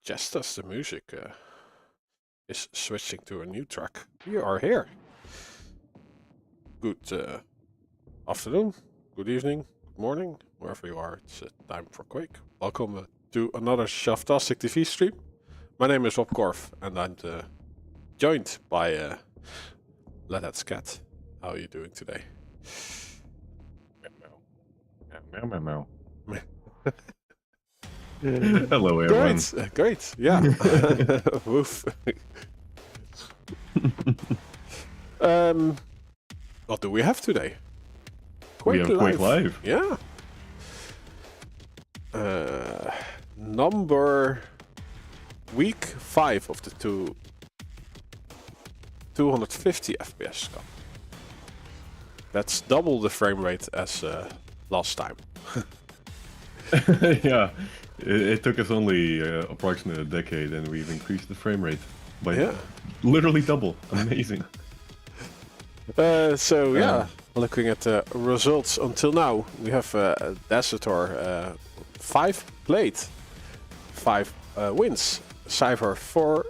just as the music is switching to a new track, we are here. Good afternoon, good evening, good morning, wherever you are. It's time for Quake. Welcome to another Shaftastic TV stream. My name is Rob Korf, and I'm joined by Ledhead's cat. How are you doing today? Meow, meow, meow. Hello, everyone. Great, yeah. Woof. What do we have today? We have Quake Live. Yeah. Week 5 of the 250 FPS cup. That's double the frame rate as last time. Yeah, it took us only approximately a decade, and we've increased the frame rate by literally double. Amazing. Looking at the results until now, we have Desertor 5 played, 5 wins. Cypher 4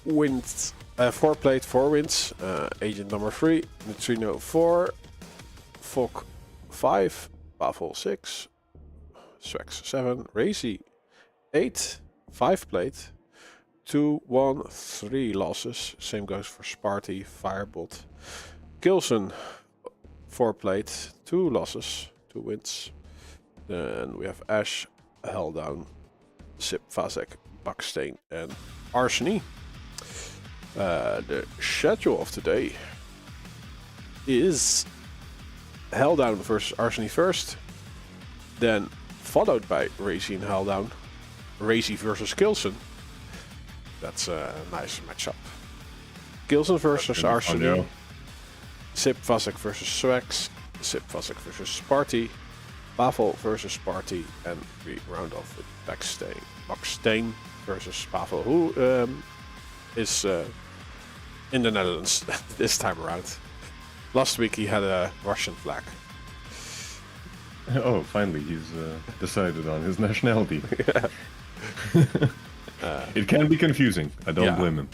wins, 4 played, 4 wins. Agent number 3, Neutrino 4, Fog 5, Pavle 6, Swax 7, Raisy 8, 5 played, 2, 1, 3 losses. Same goes for Sparty, Firebot. Kilson 4 played, 2 losses, 2 wins. Then we have Ash, Helldown, Sip, Fazak, Buckstain, and Arseny. The schedule of today is Helldown versus Arseny first, then followed by Raisy and Helldown, Raisy versus Kilson. That's a nice matchup. Kilson versus Arseny, Sip, Fazak versus Swax, Sip, Fazak versus Sparty, Pavle versus Sparty, and we round off with Buckstain versus Pavle, who is in the Netherlands this time around. Last week he had a Russian flag. Oh, finally he's decided on his nationality. It can be confusing. I don't blame him.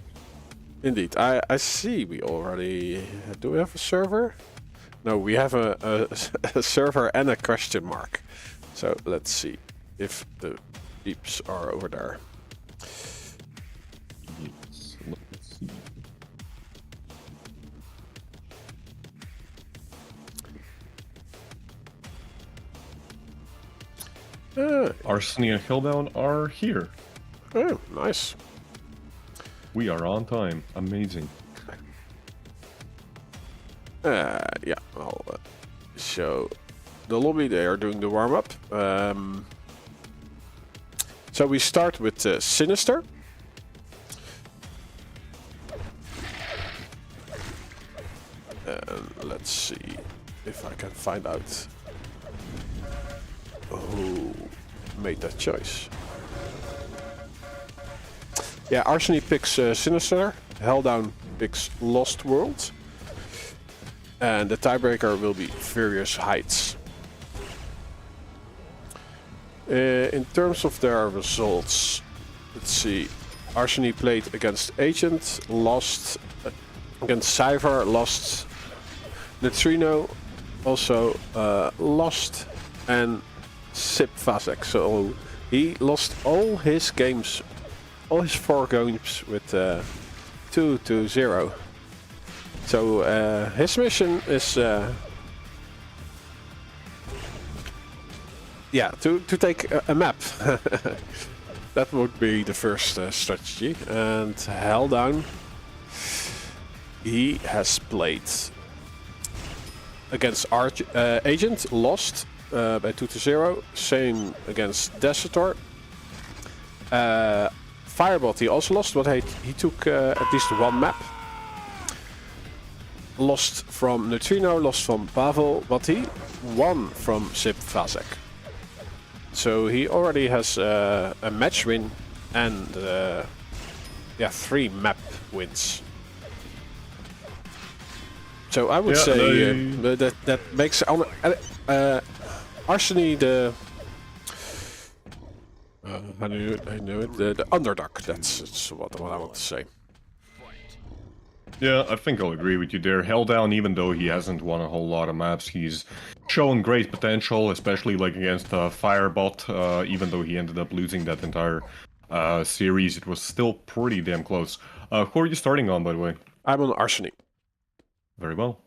Indeed. I see we already... Do we have a server? No, we have a server and a question mark. So let's see if the beeps are over there. Yes, let's see. Arseny and Helldown are here. Oh, nice. We are on time. Amazing. I'll show the lobby. They are doing the warm-up. So we start with Sinister. And let's see if I can find out who made that choice. Yeah, Arseny picks Sinister, Helldown picks Lost World, and the tiebreaker will be Furious Heights. In terms of their results, let's see. Arseny played against Agent, lost against Cypher, lost Neutrino, also lost, and Sip Fazak. So he lost all his games. All his 4 games with 2-0. So his mission is to take a map. That would be the first strategy. And Helldown, he has played against Agent, lost by 2-0. Same against Desertor. Firebot he also lost, but he took at least 1 map. Lost from Neutrino, lost from Pavle, but he won from Sip Fazak. So he already has a match win and 3 map wins. So I would say that makes Arseny the I knew it. The underdog. That's what I want to say. Yeah, I think I'll agree with you there. Held down, even though he hasn't won a whole lot of maps, he's shown great potential, especially like against Firebot. Even though he ended up losing that entire series, it was still pretty damn close. Who are you starting on, by the way? I'm on Arseny. Very well.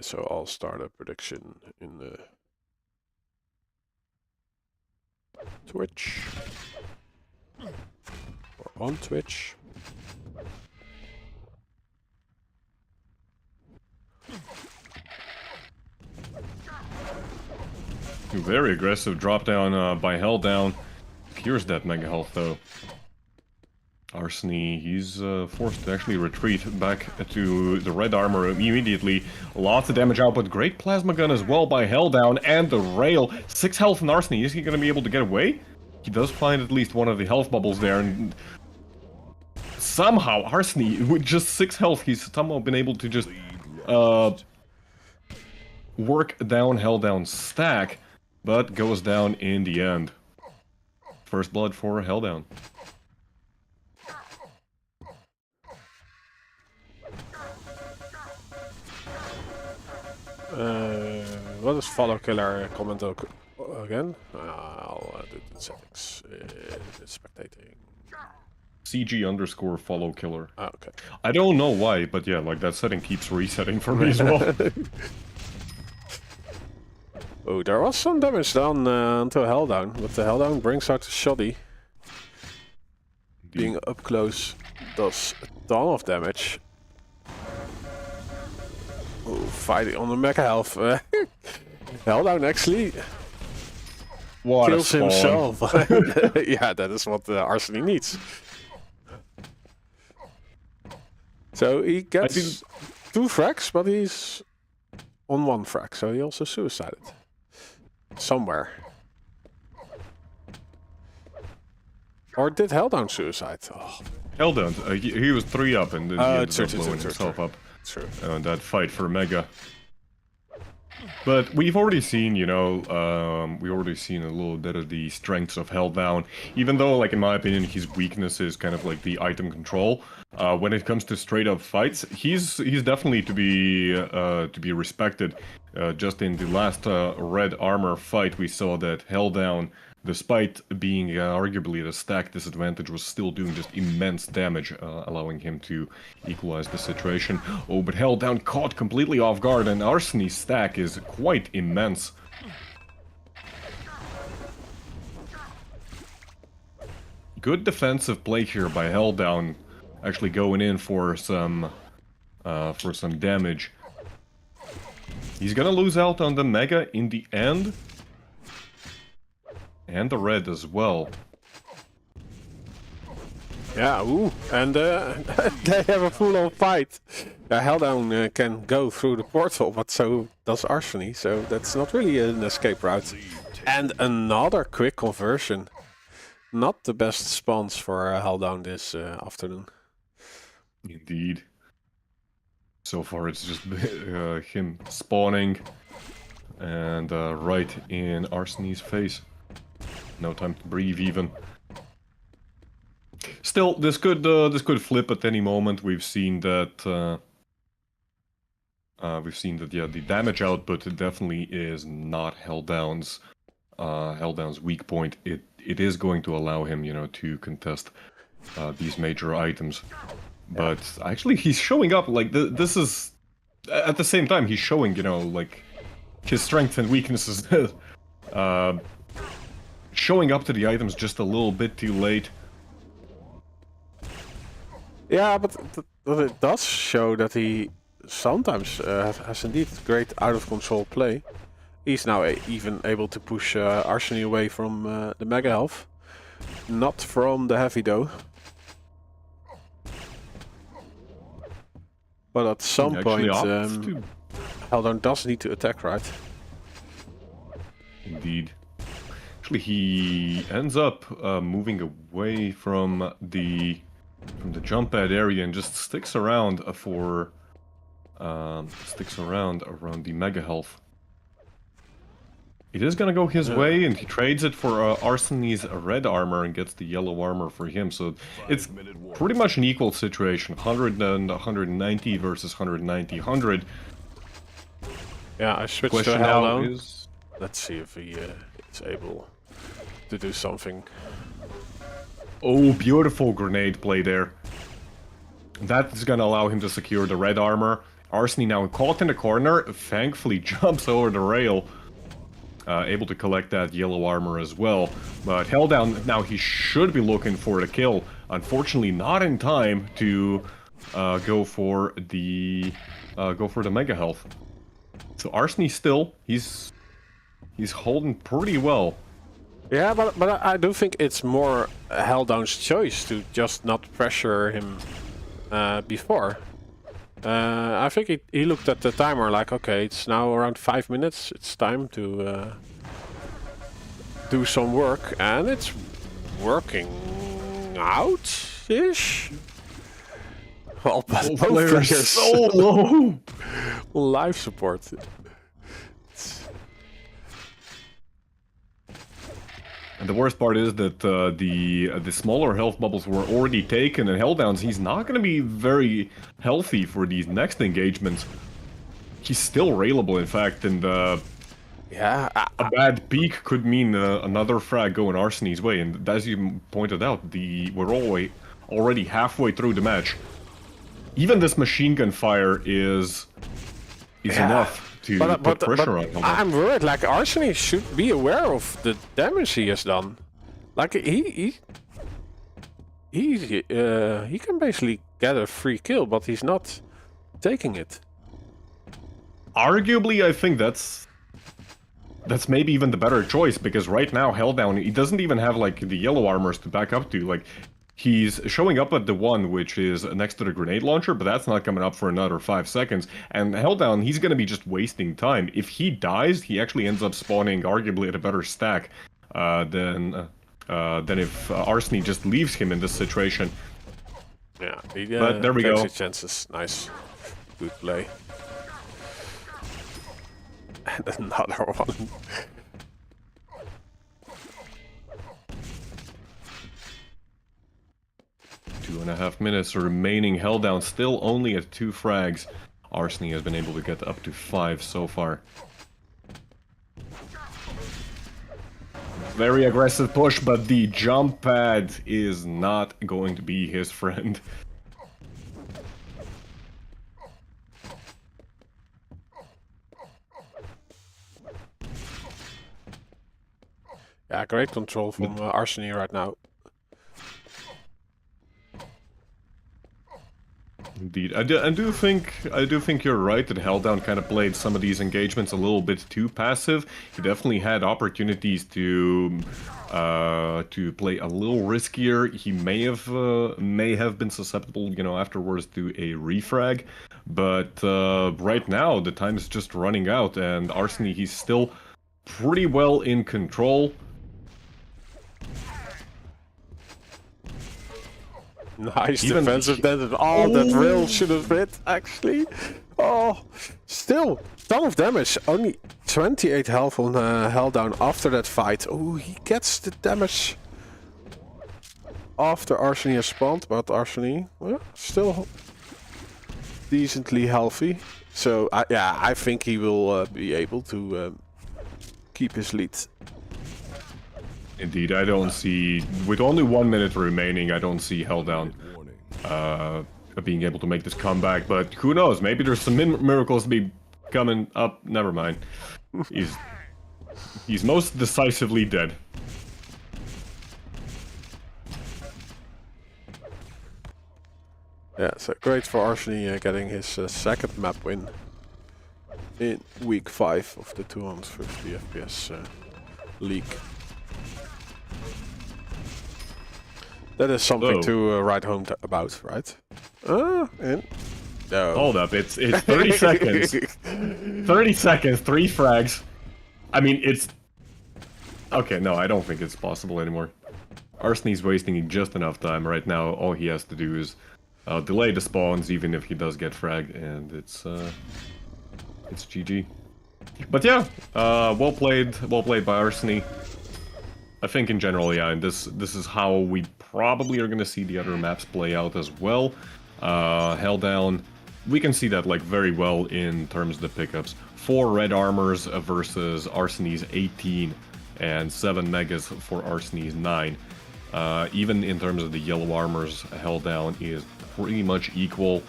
So I'll start a prediction in the Twitch or on Twitch. Very aggressive drop down by Held down. Here's that mega health though. Arseny, he's forced to actually retreat back to the red armor immediately. Lots of damage output. Great plasma gun as well by Held down, and the rail. 6 health in Arseny. Is he going to be able to get away? He does find at least one of the health bubbles there, and somehow Arseny, with just 6 health, he's somehow been able to just work down Held down's stack, but goes down in the end. First blood for Held down. What is follow killer comment again? I'll do the settings. Spectating. CG_follow killer. Oh, okay. I don't know why, but yeah, like that setting keeps resetting for me as well. Oh, there was some damage done until Held down, but the Held down brings out the shoddy. Being up close does a ton of damage. Oh, fighting on the mega health. Held down actually What kills himself. Yeah, that is what Arseny needs. So he gets 2 frags, but he's on 1 frag, so he also suicided. Somewhere. Or did Held down suicide? Oh. Held down, he was 3 up and then he ended up blowing himself up. True. That fight for Mega. But we've already seen, you know, we already seen a little bit of the strengths of Held down. Even though, like in my opinion, his weakness is kind of like the item control. When it comes to straight up fights, he's definitely to be respected. Just in the last red armor fight, we saw that Held down, despite being arguably at a stack disadvantage, was still doing just immense damage, allowing him to equalize the situation. Oh, but Held down caught completely off guard, and Arseny's stack is quite immense. Good defensive play here by Held down, actually going in for some damage. He's gonna lose out on the Mega in the end. And the red as well. Yeah, ooh, and they have a full-on fight. Held down can go through the portal, but so does Arseny, so that's not really an escape route. And another quick conversion. Not the best spawns for Held down this afternoon. Indeed. So far it's just him spawning and right in Arseny's face. No time to breathe even. Still, this could flip at any moment. We've seen that. Yeah, the damage output definitely is not Held down's weak point. It is going to allow him, you know, to contest these major items. But actually, he's showing up like this is at the same time he's showing, you know, like his strengths and weaknesses. Showing up to the items just a little bit too late. Yeah, but it does show that he sometimes has indeed great out-of-control play. He's now even able to push Arseny away from the mega health. Not from the heavy though. But at some point, Held down does need to attack, right? Indeed. Actually, he ends up moving away from the jump pad area and just sticks around around the mega health. It is gonna go his way, and he trades it for Arseny's red armor and gets the yellow armor for him. So it's pretty much an equal situation. 100 and 190 versus 190, 100. Yeah, I switched Question to now Helldown. is... Let's see if he is able to do something. Oh, beautiful grenade play there. That is gonna allow him to secure the red armor. Arseny now caught in the corner, thankfully jumps over the rail. Able to collect that yellow armor as well. But Helldown, now he should be looking for the kill. Unfortunately, not in time to go for the mega health. So Arseny still, he's holding pretty well. Yeah, but I do think it's more Helldown's choice to just not pressure him before. I think he looked at the timer like, okay, it's now around 5 minutes. It's time to do some work, and it's working out-ish. Well, but both players so low. Life support. And the worst part is that the smaller health bubbles were already taken, and Helldown's, he's not going to be very healthy for these next engagements. He's still railable, in fact, and yeah, a bad peek could mean another frag going Arseny's way. And as you pointed out, we're already halfway through the match. Even this machine gun fire is enough to put pressure on him. I'm worried, like, Arseny should be aware of the damage he has done. Like, he can basically get a free kill, but he's not taking it. Arguably, I think that's maybe even the better choice, because right now, Helldown, he doesn't even have, like, the yellow armors to back up to. Like, he's showing up at the one, which is next to the grenade launcher, but that's not coming up for another 5 seconds. And Helldown, he's going to be just wasting time. If he dies, he actually ends up spawning arguably at a better stack than if Arseny just leaves him in this situation. Yeah, but there we takes go. his chances. Nice. Good play. And another one. 2.5 minutes remaining. Helldown still only at 2 frags. Arseny has been able to get up to 5 so far. Very aggressive push, but the jump pad is not going to be his friend. Yeah, great control from Arseny right now. Indeed, I do think you're right that Helldown kind of played some of these engagements a little bit too passive. He definitely had opportunities to play a little riskier. He may have been susceptible, you know, afterwards to a refrag. But right now the time is just running out, and Arseny, he's still pretty well in control. Nice defensive damage. Oh, that rail should have hit, actually. Oh, still, ton of damage. Only 28 health on Helldown after that fight. Oh, he gets the damage after Arseny has spawned, but Arseny, well, still decently healthy. So, yeah, I think he will be able to keep his lead. Indeed, I don't see, with only 1 minute remaining, I don't see Helldown being able to make this comeback, but who knows, maybe there's some miracles to be coming up. Never mind. He's most decisively dead. Yeah, so great for Arseny getting his second map win in week 5 of the 250 FPS league. That is something to write home about, right? No. Hold up, it's 30 seconds. 30 seconds, 3 frags. I mean, it's... Okay, no, I don't think it's possible anymore. Arseny's wasting just enough time right now. All he has to do is delay the spawns, even if he does get fragged, and it's GG. But yeah, well played by Arseny. I think in general, yeah, and this is how we probably are gonna see the other maps play out as well. Helldown, we can see that like very well in terms of the pickups. 4 red armors versus Arseny's 18, and 7 megas for Arseny's 9. Even in terms of the yellow armors, Helldown is pretty much equal.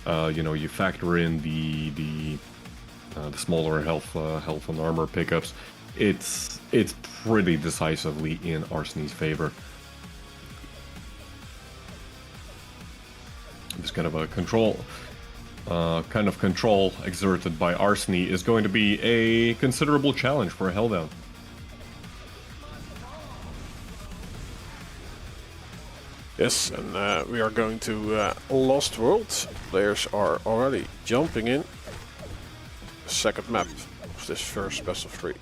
You know, you factor in the smaller health and armor pickups. It's pretty decisively in Arseny's favor. This kind of a control exerted by Arseny is going to be a considerable challenge for Helldown. Yes, and we are going to Lost World. Players are already jumping in. Second map of this first best of 3.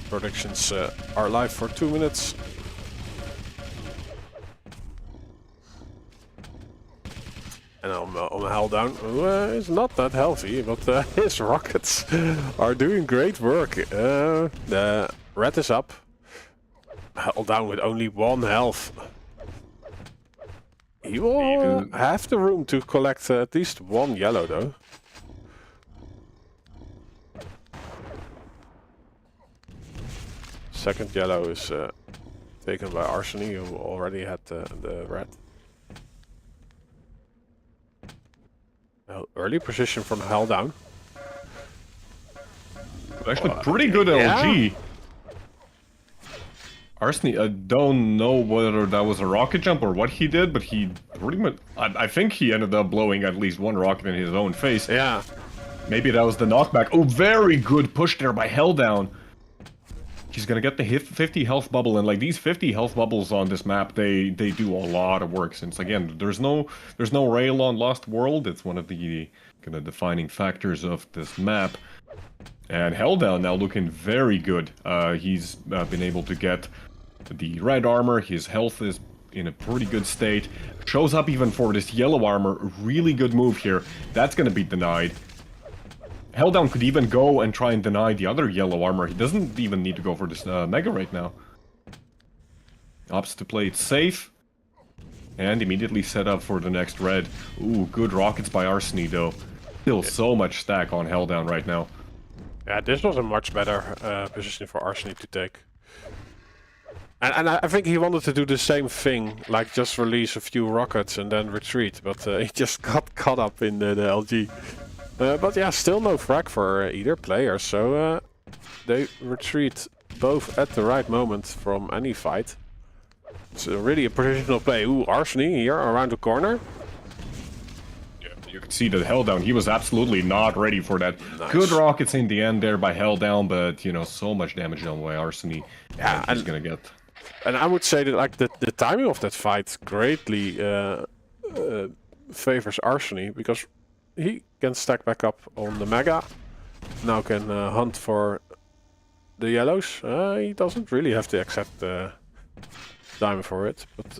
Predictions are live for 2 minutes. And on Helldown, who is not that healthy, but his rockets are doing great work. The red is up. Helldown with only 1 health. He will have the room to collect at least 1 yellow, though. Second yellow is taken by Arseny, who already had the red. Well, early position from Helldown. Actually, pretty good LG. Yeah. Arseny, I don't know whether that was a rocket jump or what he did, but he pretty much... I think he ended up blowing at least 1 rocket in his own face. Yeah. Maybe that was the knockback. Oh, very good push there by Helldown. He's gonna get the 50 health bubble, and like these 50 health bubbles on this map, they do a lot of work. Since again, there's no rail on Lost World. It's one of the kind of defining factors of this map. And Helldown now looking very good. He's been able to get the red armor. His health is in a pretty good state. Shows up even for this yellow armor. Really good move here. That's gonna be denied. Helldown could even go and try and deny the other yellow armor. He doesn't even need to go for this mega right now. Opts to play it safe. And immediately set up for the next red. Ooh, good rockets by Arseny though. Still so much stack on Helldown right now. Yeah, this was a much better position for Arseny to take. And I think he wanted to do the same thing, like just release a few rockets and then retreat, but he just got caught up in the LG. But yeah, still no frag for either player, so they retreat both at the right moment from any fight. It's really a positional play. Ooh, Arseny here around the corner. Yeah, you can see that Helldown, he was absolutely not ready for that. Nice. Good rockets in the end there by Helldown, but you know, so much damage done by Arseny. Yeah, he's gonna get. And I would say that like the timing of that fight greatly favors Arseny, because he can stack back up on the mega. Now can hunt for the yellows. He doesn't really have to accept the diamond for it, but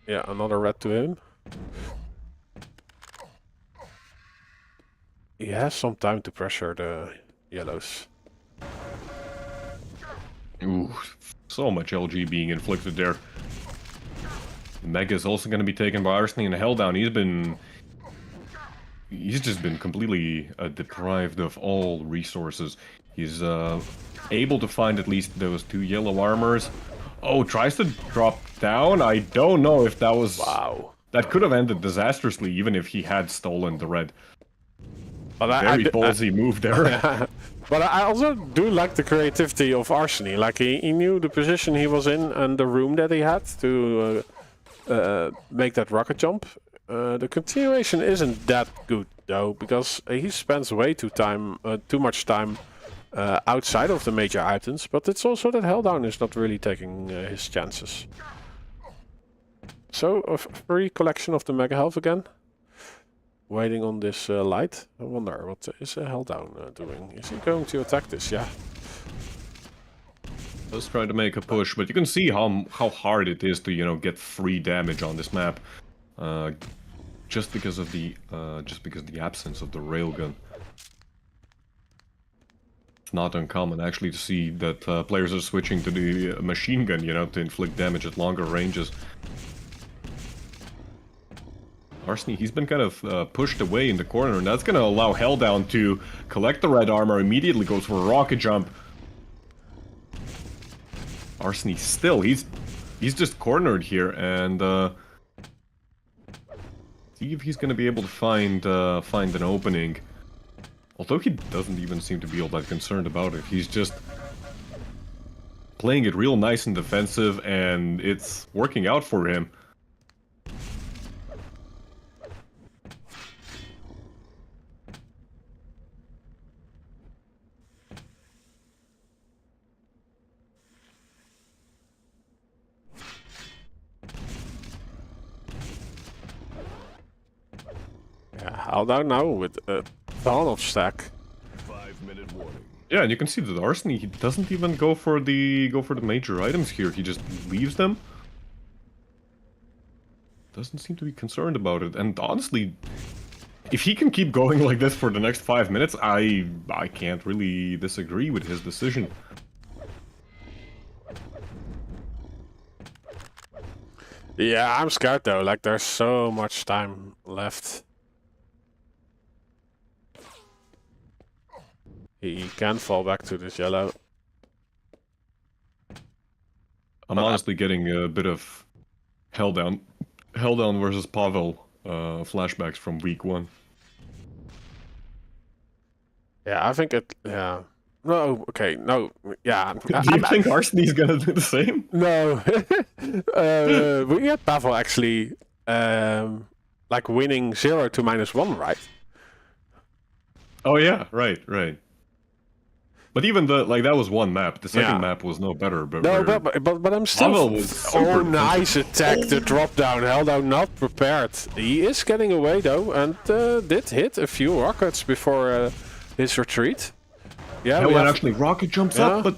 yeah, another red to him. He has some time to pressure the yellows. Ooh, so much LG being inflicted there. Mega is also going to be taken by Arseny, and Helldown, he's just been completely deprived of all resources. He's able to find at least those 2 yellow armors. Oh, tries to drop down. I don't know if that was... Wow. That could have ended disastrously, even if he had stolen the red. But Very ballsy move there. But I also do like the creativity of Arseny. Like he knew the position he was in and the room that he had to make that rocket jump. The continuation isn't that good though, because he spends way too much time outside of the major items. But it's also that Helldown is not really taking his chances. So a free collection of the mega health again. Waiting on this light. I wonder what is Helldown doing. Is he going to attack this? Yeah. Let's try to make a push, but you can see how hard it is to, you know, get free damage on this map. just because of the absence of the railgun. It's not uncommon actually to see that players are switching to the machine gun, you know, to inflict damage at longer ranges. Arseny, he's been kind of pushed away in the corner, and that's going to allow Helldown to collect the red armor, immediately goes for a rocket jump. Arseny still, he's just cornered here, and see if he's going to be able to find an opening. Although he doesn't even seem to be all that concerned about it. He's just playing it real nice and defensive, and it's working out for him. Helldown now with a ton of stack. 5-minute warning. Yeah, and you can see that Arseny, he doesn't even go for the major items here. He just leaves them. Doesn't seem to be concerned about it. And honestly, if he can keep going like this for the next 5 minutes, I can't really disagree with his decision. Yeah, I'm scared though. Like, there's so much time left. He can fall back to this yellow. I'm honestly getting a bit of Helldown versus Pavle flashbacks from week 1. Yeah, I think it. Yeah. No. Okay. No. Yeah. Do you think Arseny's gonna do the same? No. We had Pavle actually, like winning 0 to -1, right? Oh yeah, right. But even that was one map. The second map was no better. But no, but I'm still. Pavle was nice attack. The drop down. Helldown not prepared. He is getting away though, and did hit a few rockets before his retreat. Yeah, Helldown actually rocket jumps up, but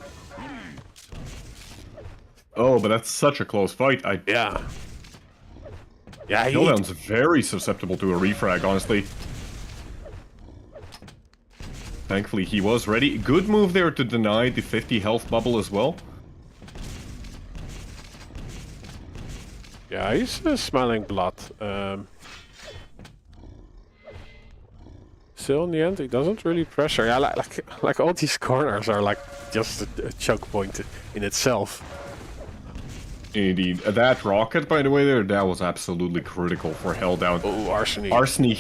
but that's such a close fight. Yeah, Helldown's very susceptible to a refrag, honestly. Thankfully, he was ready. Good move there to deny the 50 health bubble as well. Yeah, he's smelling blood. Still, in the end, he doesn't really pressure. Yeah, like all these corners are like just a choke point in itself. Indeed. That rocket, by the way, that was absolutely critical for Helldown. Oh, Arseny. Arseny,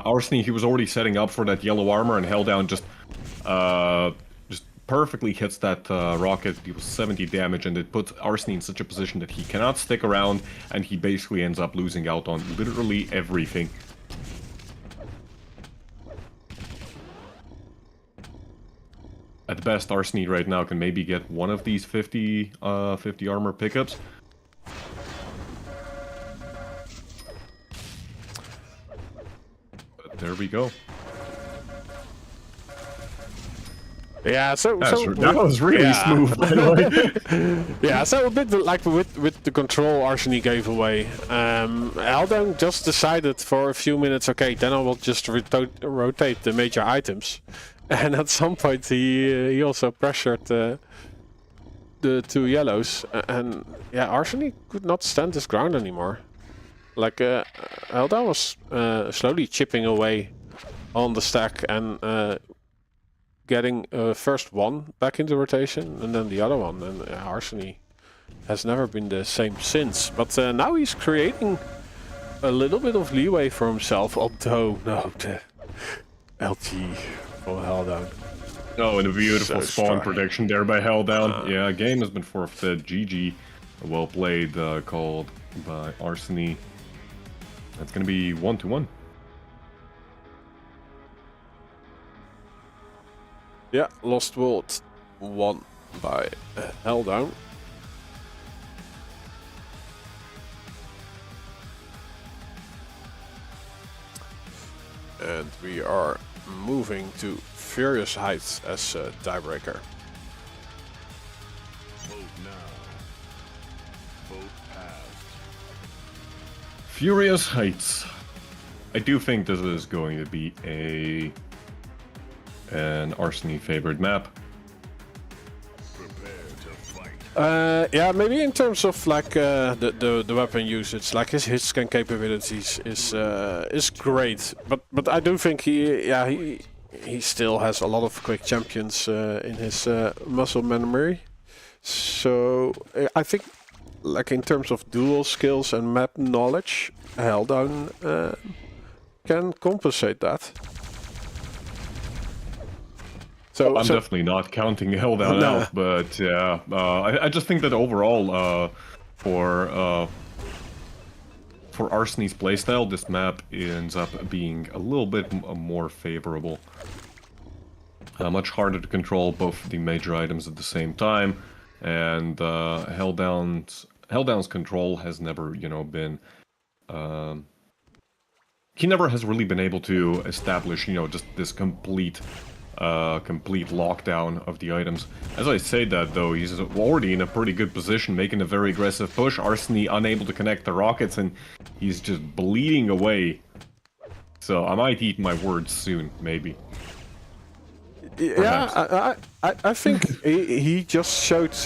Arseny, he was already setting up for that yellow armor, and Helldown just perfectly hits that rocket. He was 70 damage, and it puts Arseny in such a position that he cannot stick around, and he basically ends up losing out on literally everything. At best, Arseny right now can maybe get one of these 50 armor pickups. But there we go. Yeah, that was really smooth, by the way. Yeah, so a bit like with the control Arseny gave away. Helldown just decided for a few minutes, okay, then I will just rotate the major items. And at some point he also pressured the 2 yellows, and yeah, Arseny could not stand his ground anymore. Like Helldown was slowly chipping away on the stack and getting first one back into rotation, and then the other one. And Arseny has never been the same since. But now he's creating a little bit of leeway for himself. Although no, the LT. Helldown. Oh, and a beautiful So spawn strong. prediction there by Helldown. Yeah, game has been forfeited. GG. Well played, called by Arseny. That's going to be 1-1. Yeah, Lost World won by Helldown. And we are moving to Furious Heights as tiebreaker. Vote now. Vote passed. Furious Heights. I do think this is going to be an Arseny favored map. Prepare to fight. Yeah, maybe in terms of like the weapon usage, like his hit scan capabilities is great, but I do think he still has a lot of quick champions in his muscle memory. So I think like in terms of duel skills and map knowledge, Helldown can compensate that. So I'm definitely not counting Helldown No. out, but yeah, I just think that overall, for Arseny's playstyle, this map ends up being a little bit more favorable. Much harder to control both the major items at the same time, and Helldown's control has never, you know, been. He never has really been able to establish, you know, just this complete lockdown of the items. As I say that, though, he's already in a pretty good position, making a very aggressive push. Arseny unable to connect the rockets, and he's just bleeding away. So I might eat my words soon, maybe. Yeah, I think he just showed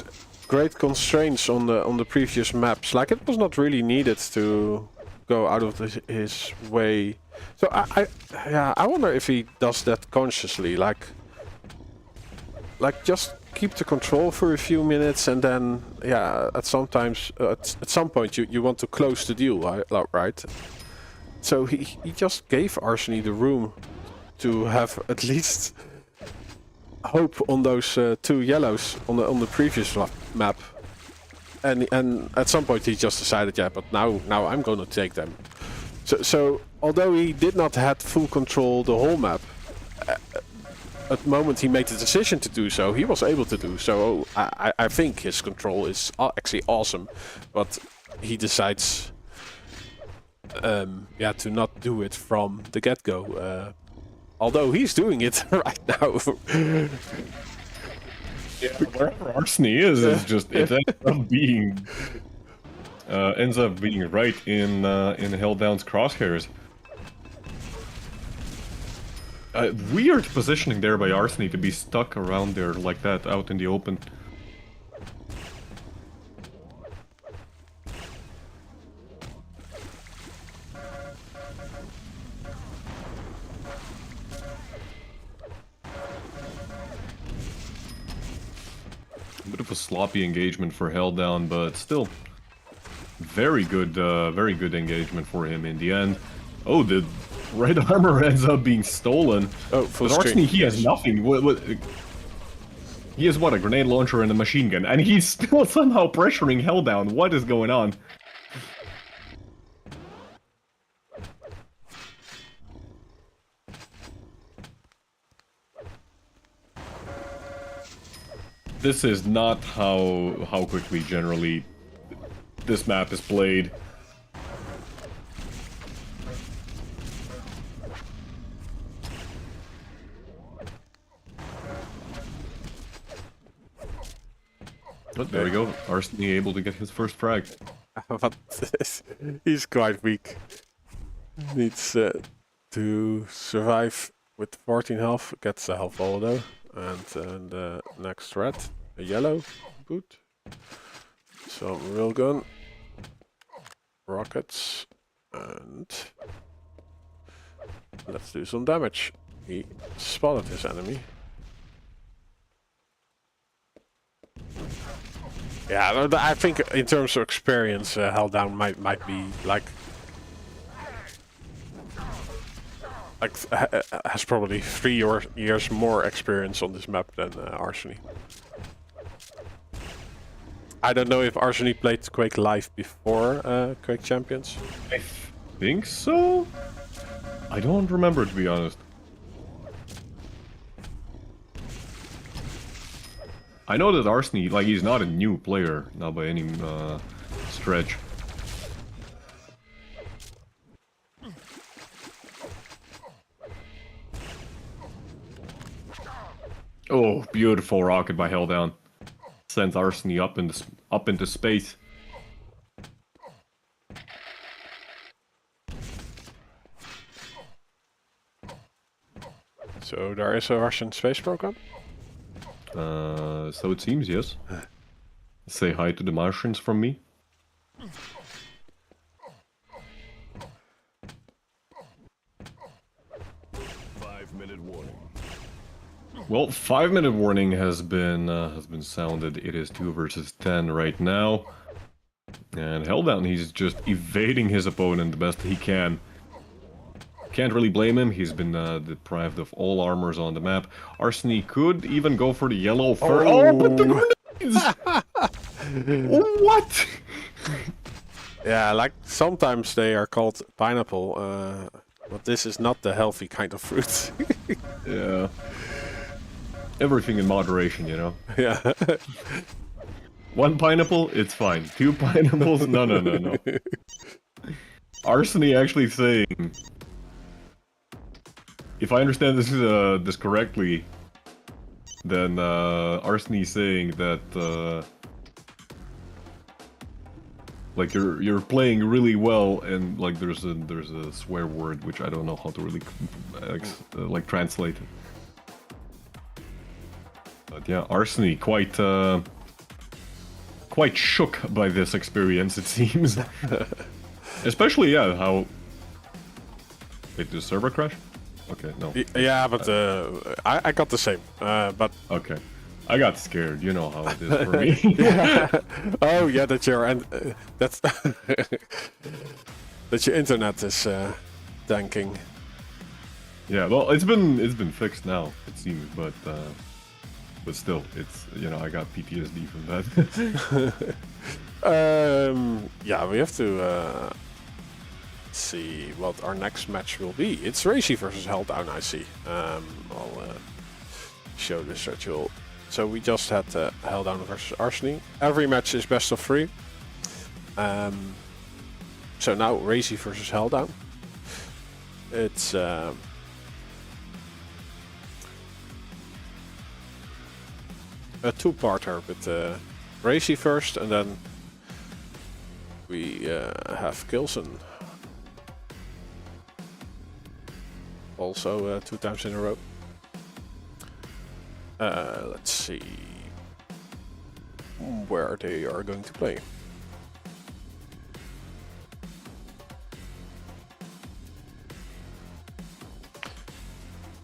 great constraints on the previous maps. Like it was not really needed to go out of his way. So I wonder if he does that consciously, like just keep the control for a few minutes, and then at some point you want to close the deal, right? So he just gave Arseny the room to have at least hope on those two yellows on the previous map, and at some point he just decided, but now I'm gonna take them. So although he did not have full control the whole map, at the moment he made the decision to do so, he was able to do so. I think his control is actually awesome, but he decides to not do it from the get-go. Although he's doing it right now. Yeah, wherever Arseny is just it ends up being right in Helldown's crosshairs. Weird positioning there by Arseny to be stuck around there like that, out in the open. Bit of a sloppy engagement for Helldown, but still very good engagement for him in the end. Oh, the red armor ends up being stolen. Oh, full but screen. Arseny, he has nothing. He has what, a grenade launcher and a machine gun, and he's still somehow pressuring Helldown. What is going on? This is not how quickly generally this map is played. But there we go, Arseny able to get his first frag. But he's quite weak. Needs to survive with 14 health. Gets a health ball though. And the next red, a yellow boot. Some real gun. Rockets. And let's do some damage. He spotted his enemy. Yeah, I think in terms of experience, Helldown might be like has probably 3 years more experience on this map than Arseny. I don't know if Arseny played Quake live before Quake Champions. I think so? I don't remember, to be honest. I know that Arseny, like, he's not a new player, not by any stretch. Oh, beautiful rocket by Helldown. Sends Arseny up into space. So there is a Russian space program? So it seems, yes. Say hi to the Martians from me. Well, 5-minute warning has been sounded. It is 2 versus 10 right now. And Helldown, he's just evading his opponent the best he can. Can't really blame him, he's been deprived of all armors on the map. Arseny could even go for the yellow first. Oh, but the grenades! What? Yeah, like sometimes they are called pineapple, but this is not the healthy kind of fruit. Yeah. Everything in moderation, you know? Yeah. 1 pineapple, it's fine. 2 pineapples, no. Arseny actually saying, if I understand this correctly, then Arseny saying that like you're playing really well, and like there's a swear word which I don't know how to really like translate it. But yeah, Arseny quite shook by this experience, it seems. Especially, yeah, how... Wait, did the server crash? Okay, no. Yeah, but I got the same, but... Okay. I got scared, you know how it is for me. Oh, yeah, that that's... that your internet is tanking. Yeah, well, it's been fixed now, it seems, but still, it's, you know, I got PTSD from that. Yeah, we have to see what our next match will be. It's Raisy versus Helldown, I see. I'll show the schedule. So we just had Helldown versus Arseny. Every match is best of 3. So now Raisy versus Helldown. It's a 2-parter with Raisy first, and then we have Kilson. Also 2 times in a row. Let's see where they are going to play.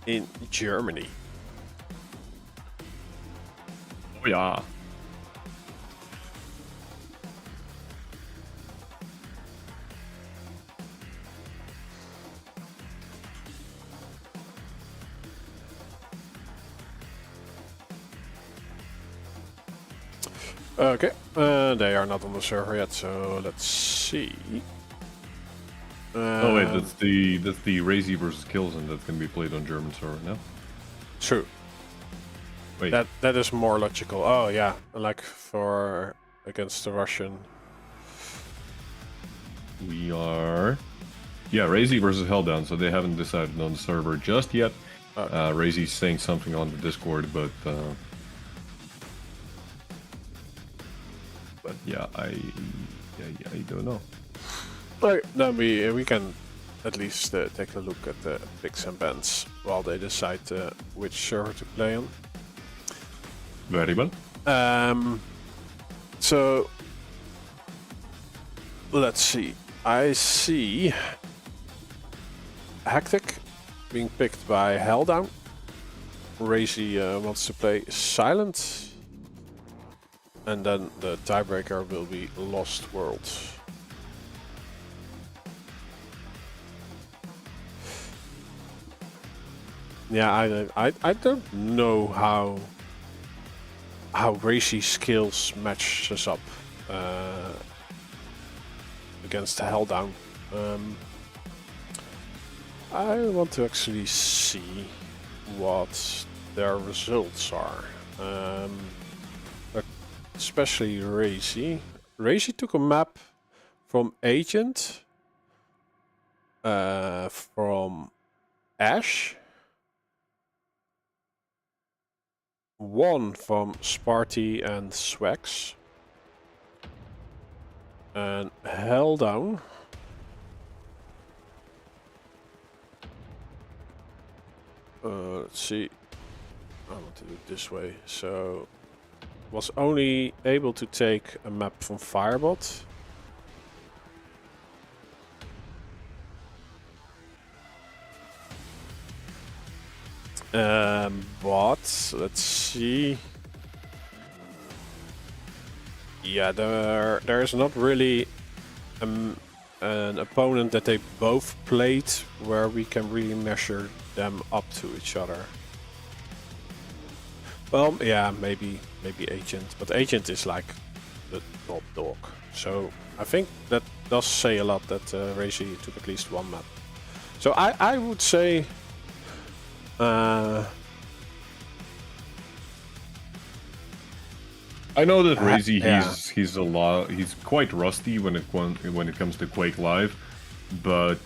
In Germany. Oh yeah. Okay, they are not on the server yet, so let's see. Oh wait, that's the Raisy versus Kilson that's gonna be played on German server now. True. Wait, That is more logical. Oh yeah, like for against the Russian. we are, yeah, Raisy versus Helldown. So they haven't decided on the server just yet. Okay. Raisy's saying something on the Discord, but yeah, I don't know. Alright, then we can at least take a look at the picks and bans while they decide which server to play on. Very well. So let's see. I see Hectic being picked by Helldown. Raisy wants to play Silent. And then the tiebreaker will be Lost Worlds. Yeah, I don't know how Raisy's skills matches up against the Helldown. I want to actually see what their results are. Especially Raisy. Raisy took a map from Agent, from Ash, 1 from Sparty and Swax, and Helldown Let's see. I want to do it this way. So, was only able to take a map from Firebot. But let's see. Yeah, there's not really an opponent that they both played where we can really measure them up to each other. Well, yeah, maybe Agent, but Agent is like the top dog. So I think that does say a lot that Raisy took at least one map. So I would say. I know that Raisy, yeah. he's quite rusty when it comes to Quake Live, but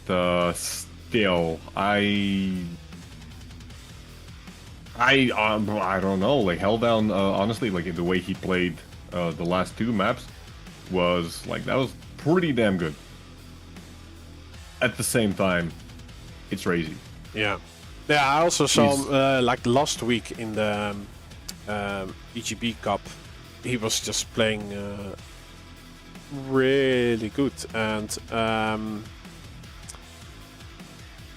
still, I don't know. Like Helldown, honestly, like the way he played the last two maps was like that was pretty damn good. At the same time, it's Raisy. Yeah. Yeah, I also saw him like last week in the EGB Cup. He was just playing really good, and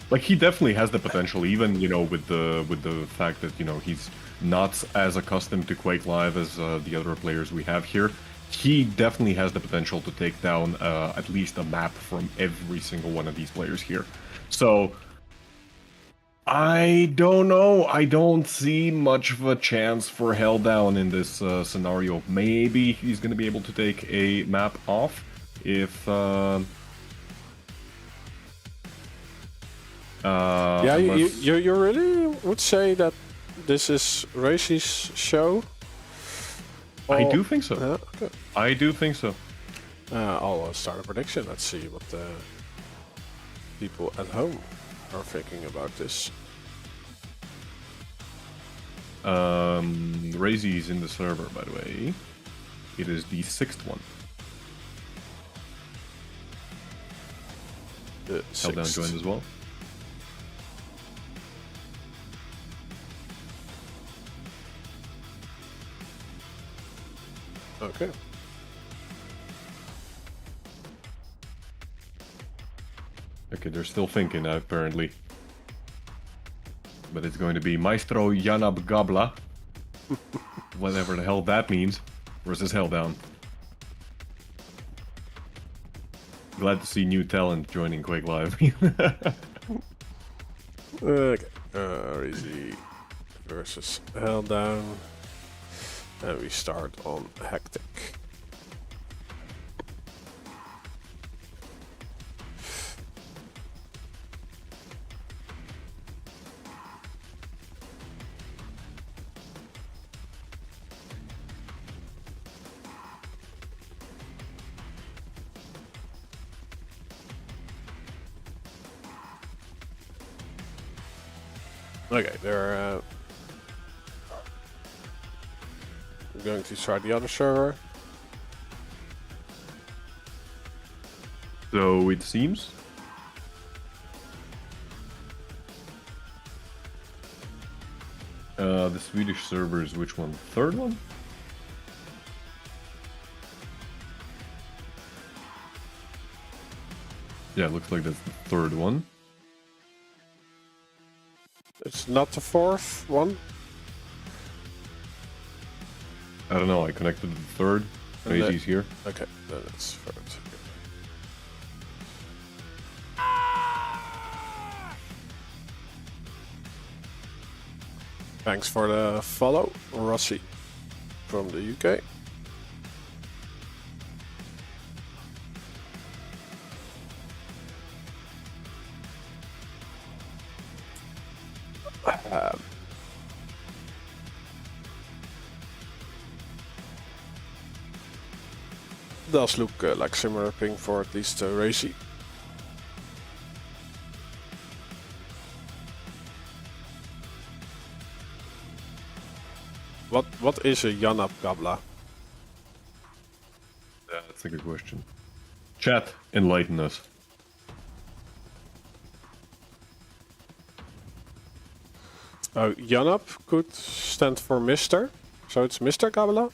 like he definitely has the potential, even with the fact that he's not as accustomed to Quake Live as the other players we have here. He definitely has the potential to take down at least a map from every single one of these players here. So. I don't know. I don't see much of a chance for Helldown in this scenario. Maybe he's going to be able to take a map off if... yeah, you really would say that this is Raisy's show? I do think so. Okay. I do think so. I'll start a prediction. Let's see what the people at home are thinking about this. Raisy is in the server, by the way. It is the 6th one. The Helldown joined as well. Okay. Okay, they're still thinking, apparently. But it's going to be Maestro Janab Gabla. Whatever the hell that means. Versus Helldown. Glad to see new talent joining Quake Live. Okay. Raisy versus Helldown. And we start on Hectic. Okay, they're going to try the other server. So it seems. The Swedish server is which one? Third one? Yeah, it looks like that's the third one. It's not the fourth one. I don't know, I connected to the third. Raisy's here. Okay, then it's third. Thanks for the follow, Rossi from the UK. Does look like similar ping for at least Raisy. What is a Janab Gabla? Yeah, that's a good question. Chat, enlighten us. Oh, Janap could stand for Mister. So it's Mr. Gabela.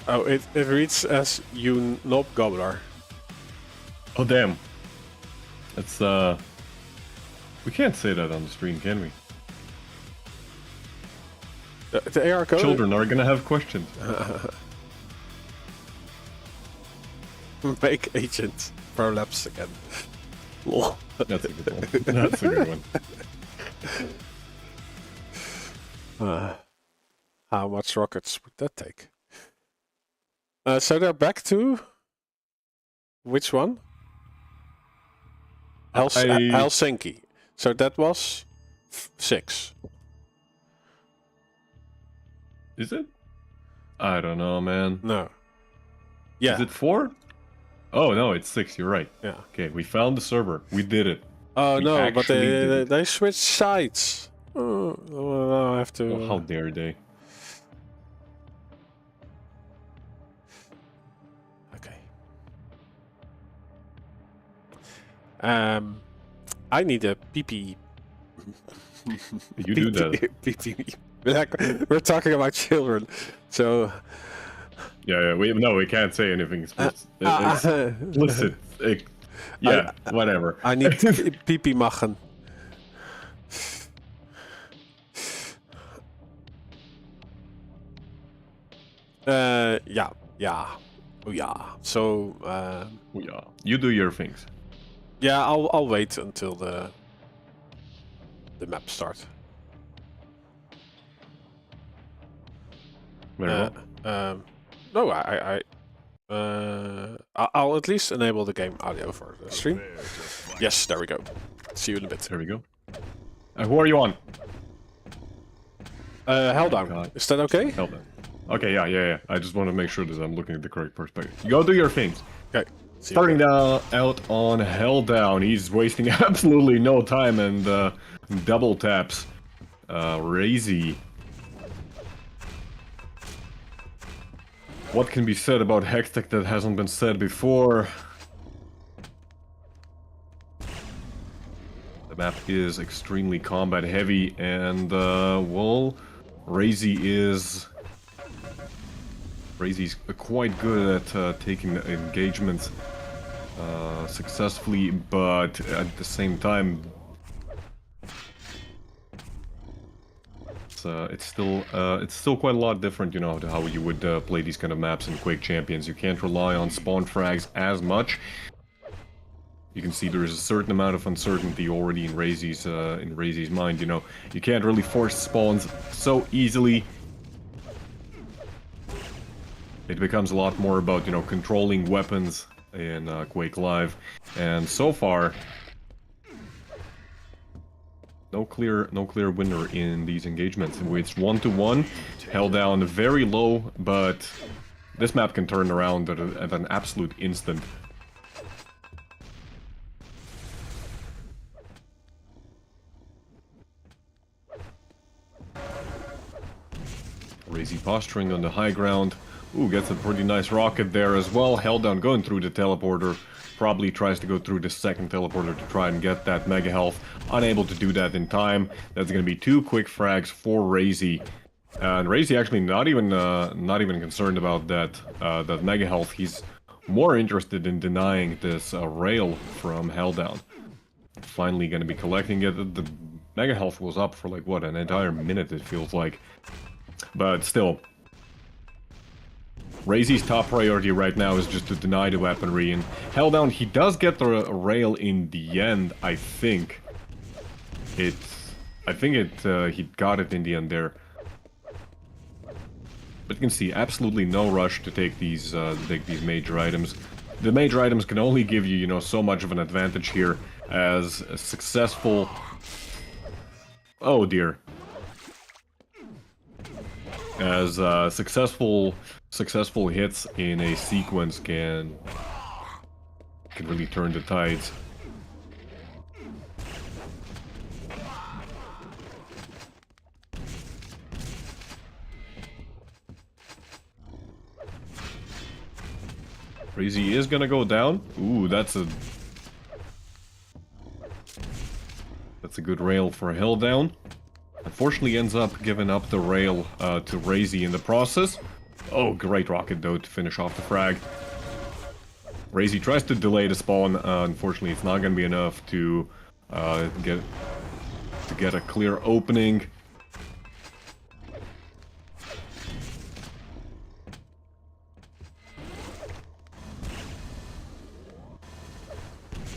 Oh, it reads as you knob gobbler. Oh damn. It's we can't say that on the stream, can we? The AR code. Children are gonna have questions. Make agent prolapse again. Lol. That's a good one. That's a good one. How much rockets would that take? So they're back to which one? Helsinki. So that was 6. Is it? I don't know, man. No. Yeah. Is it 4? Oh no, it's 6. You're right. Yeah. Okay, we found the server. We did it. Oh We no, but actually did it. they switched sides. Oh, well, I have to. Oh, how dare they? Okay. I need a PP. You do that. PP. We're talking about children, so. Yeah, we can't say anything explicit. Yeah, whatever. I need PP machen. Yeah. Oh yeah. So. Yeah, you do your things. Yeah, I'll wait until the map starts. Very well. No, I'll at least enable the game audio for the stream. Yes, there we go. See you in a bit. There we go. Who are you on? Hell down. God. Is that okay? Hell down. Okay, yeah. I just want to make sure that I'm looking at the correct perspective. You go do your things. Okay. See you Starting later. out on Hell Down, he's wasting absolutely no time and double taps Raisy. What can be said about Hextech that hasn't been said before? The map is extremely combat heavy and, well, Raisy's quite good at taking the engagements successfully, but at the same time, it's still quite a lot different, you know, to how you would play these kind of maps in Quake Champions. You can't rely on spawn frags as much. You can see there is a certain amount of uncertainty already in Raisy's mind. You know, you can't really force spawns so easily. It becomes a lot more about, you know, controlling weapons in Quake Live, and so far, no clear winner in these engagements. It's 1-1, held down very low, but this map can turn around at an absolute instant. Raisy posturing on the high ground. Ooh, gets a pretty nice rocket there as well. Held down going through the teleporter. Probably tries to go through the second teleporter to try and get that mega health. Unable to do that in time. That's going to be 2 quick frags for Raisy. And Raisy actually not even concerned about that mega health. He's more interested in denying this rail from Helldown. Finally going to be collecting it. The mega health was up for like what, an entire minute it feels like. But still, Raisy's top priority right now is just to deny the weaponry, and Helldown, he does get the rail in the end, I think. He got it in the end there. But you can see, absolutely no rush to take these major items. The major items can only give you, you know, so much of an advantage here as a successful... Oh dear. As successful hits in a sequence can can really turn the tides. Raisy is gonna go down. Ooh, that's a good rail for a held down. Unfortunately ends up giving up the rail to Raisy in the process. Oh, great rocket though to finish off the frag. Raisy tries to delay the spawn. Unfortunately, it's not gonna be enough to get a clear opening.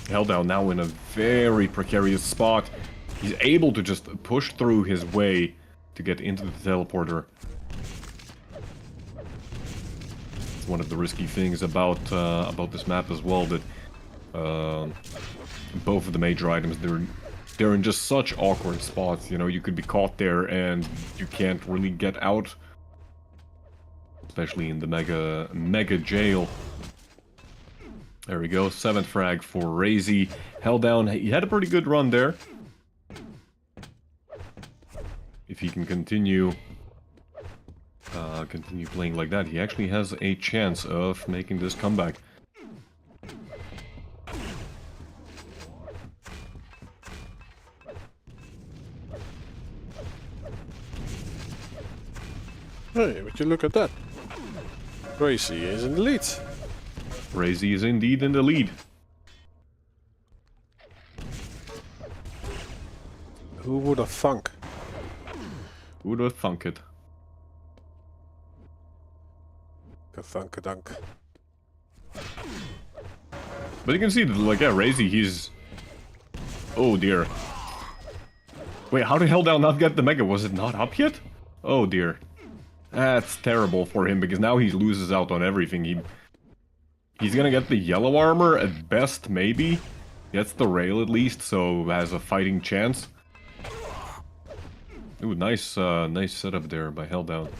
Held down now in a very precarious spot. He's able to just push through his way to get into the teleporter. It's one of the risky things about this map as well, that both of the major items, they're in just such awkward spots. You know, you could be caught there and you can't really get out, especially in the mega jail. There we go, 7th frag for Raisy. Held down, he had a pretty good run there. If he can continue playing like that, he actually has a chance of making this comeback. Hey, would you look at that? Raisy is in the lead. Raisy is indeed in the lead. Who would have thunk? Who would have thunk it? Thunk-a-dunk. But you can see that, like, yeah, Raisy, he's... Oh dear. Wait, how the hell did I not get the mega? Was it not up yet? Oh dear. That's terrible for him, because now he loses out on everything. He's gonna get the yellow armor at best, maybe. Gets the rail at least, so has a fighting chance. Ooh, nice setup there by Held Down.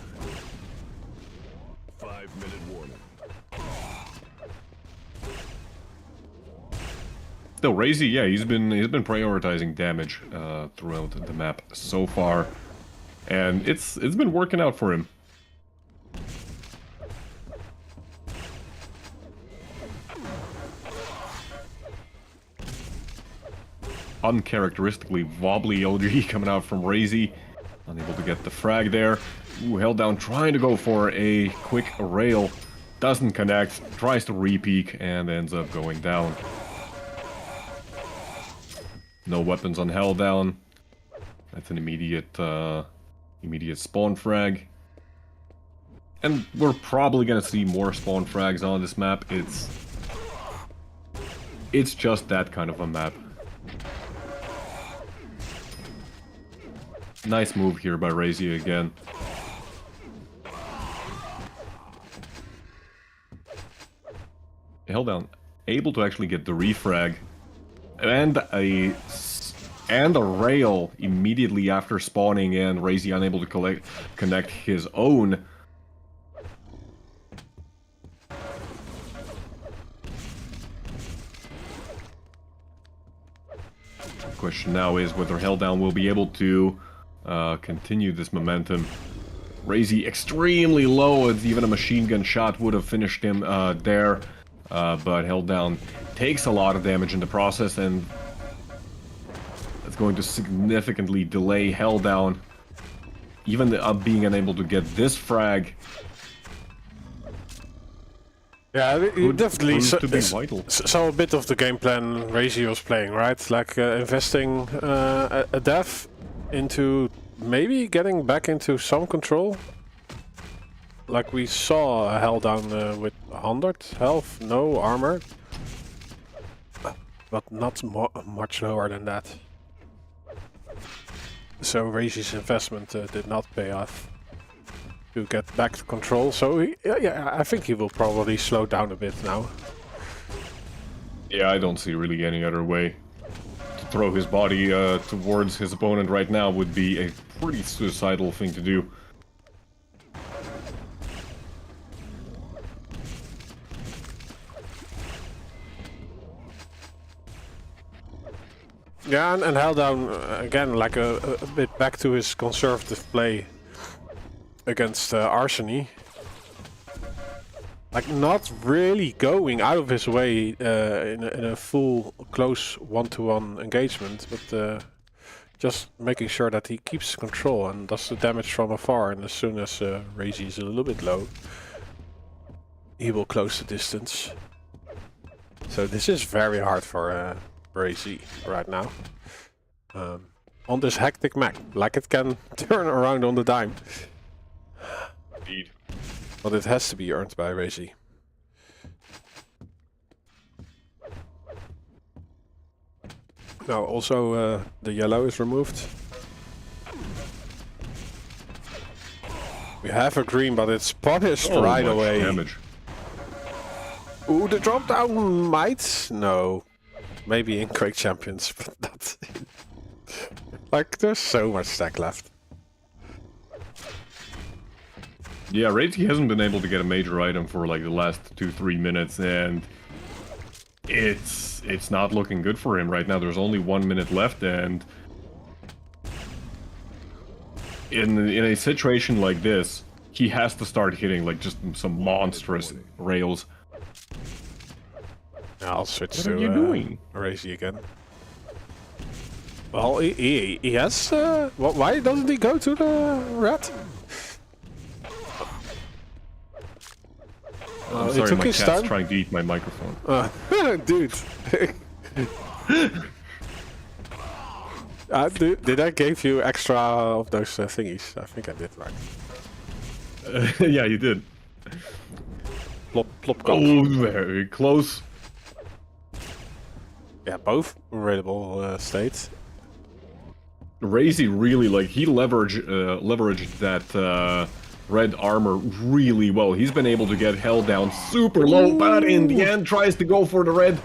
5-minute warning. Still, Raisy, yeah, he's been prioritizing damage throughout the map so far, and it's been working out for him. Uncharacteristically wobbly OG coming out from Raisy. Unable to get the frag there. Ooh, Held Down trying to go for a quick rail. Doesn't connect. Tries to re-peek and ends up going down. No weapons on Held Down. That's an immediate spawn frag. And we're probably gonna see more spawn frags on this map. It's just that kind of a map. Nice move here by Raisy again. Held Down, able to actually get the refrag and a rail immediately after spawning, and Raisy unable to connect his own. The question now is whether Held Down will be able to continue this momentum. Raisy extremely low, as even a machine gun shot would have finished him there. But Held Down takes a lot of damage in the process, and it's going to significantly delay Held Down. Even being unable to get this frag. Yeah, you definitely saw a bit of the game plan Raisy was playing, right? Like investing a dev into maybe getting back into some control. Like we saw Held Down with 100 health, no armor. But not much lower than that. So Raisy's investment did not pay off to get back to control. So yeah, I think he will probably slow down a bit now. Yeah, I don't see really any other way. To throw his body towards his opponent right now would be a pretty suicidal thing to do. Yeah, and held down again, like a bit back to his conservative play against Arseny. Like not really going out of his way in a full close one-to-one engagement, but just making sure that he keeps control and does the damage from afar. And as soon as Raisy is a little bit low, he will close the distance. So this is very hard for Raisy right now. On this hectic map, like it can turn around on the dime. Indeed. But it has to be earned by Raisy. Now also the yellow is removed. We have a green, but it's punished right away. Damage. Ooh, the drop down might? No. Maybe in QUAKE Champions, but that's... like, there's so much stack left. Yeah, Raisy hasn't been able to get a major item for like the last 2-3 minutes, and it's not looking good for him right now. There's only 1 minute left, and in a situation like this, he has to start hitting like just some monstrous rails. I'll switch What to are you doing? Raisy again. Well, he has... why doesn't he go to the red? I'm sorry, took my his cat's time. trying to eat my microphone. Dude. Did I give you extra of those thingies? I think I did, right? Yeah, you did. Plop, plop, Oh, very close. Yeah, both available states. Raisy really, like, he leveraged that red armor really well. He's been able to get held down super low, but in the end tries to go for the red.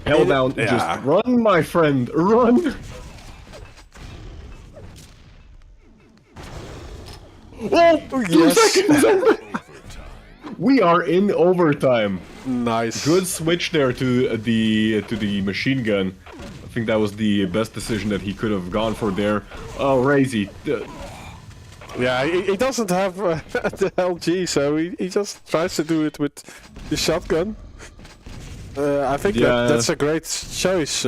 Held down, yeah. just run, my friend, run! Oh, 2 seconds! We are in overtime. Nice. Good switch there to the machine gun. I think that was the best decision that he could have gone for there. Oh, Raisy. Yeah, he doesn't have the LG, so he just tries to do it with the shotgun. I think that's a great choice.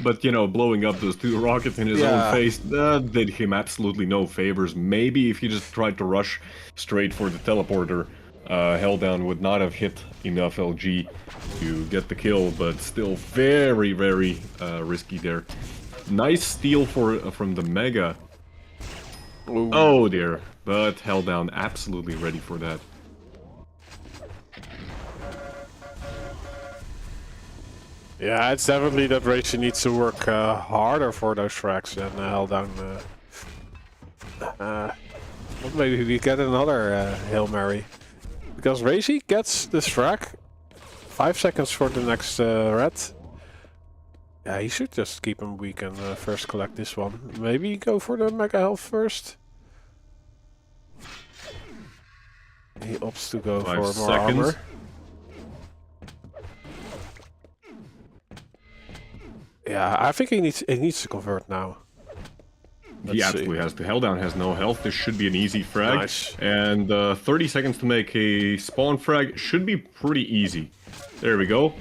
But, you know, blowing up those 2 rockets in his own face did him absolutely no favors. Maybe if he just tried to rush straight for the teleporter, held down would not have hit enough LG to get the kill, but still very, very risky there. Nice steal from the Mega. Ooh. Oh dear, but held down absolutely ready for that. Yeah, it's definitely that Raisy needs to work harder for those frags and held down. Maybe we get another Hail Mary. Because Raisy gets this frag. 5 seconds for the next red. Yeah, he should just keep him weak and first collect this one. Maybe go for the Mega Health first. He opts to go 5 for more seconds. armor. Yeah, I think he needs to convert now. He absolutely has to. Helldown has no health. This should be an easy frag. Nice. And 30 seconds to make a spawn frag should be pretty easy. There we go.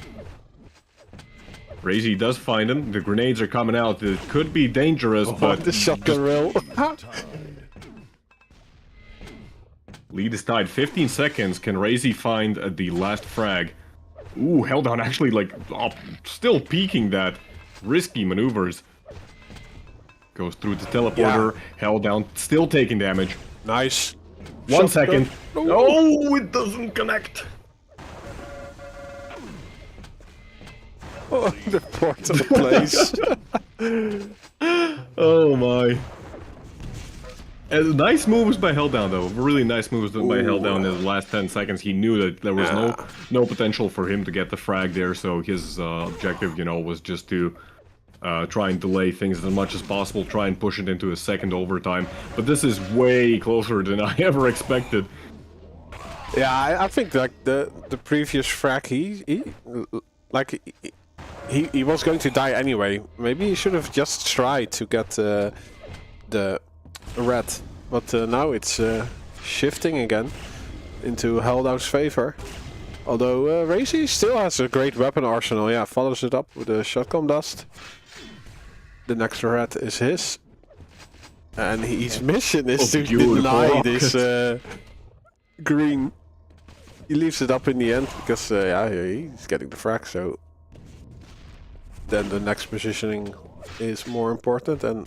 Raisy does find him. The grenades are coming out. It could be dangerous, but... the shotgun rail. Lead is tied. 15 seconds. Can Raisy find the last frag? Ooh, Helldown actually, like, still peeking that. Risky maneuvers. Goes through the teleporter. Yeah. Helldown still taking damage. Nice. 1 second. Oh, it doesn't connect. Oh, the portal place. Oh my. Nice moves by Helldown though. Really nice moves by Helldown in the last 10 seconds. He knew that there was no potential for him to get the frag there, so his objective, you know, was just to try and delay things as much as possible, try and push it into a second overtime. But this is way closer than I ever expected. Yeah, I think like the previous frag, he he was going to die anyway. Maybe he should have just tried to get the red. But now it's shifting again into Helldown's favor. Although Raisy still has a great weapon arsenal. Yeah, follows it up with a shotgun dust. The next red is his. And his mission is to deny this green. He leaves it up in the end because yeah, he's getting the frag, so then the next positioning is more important and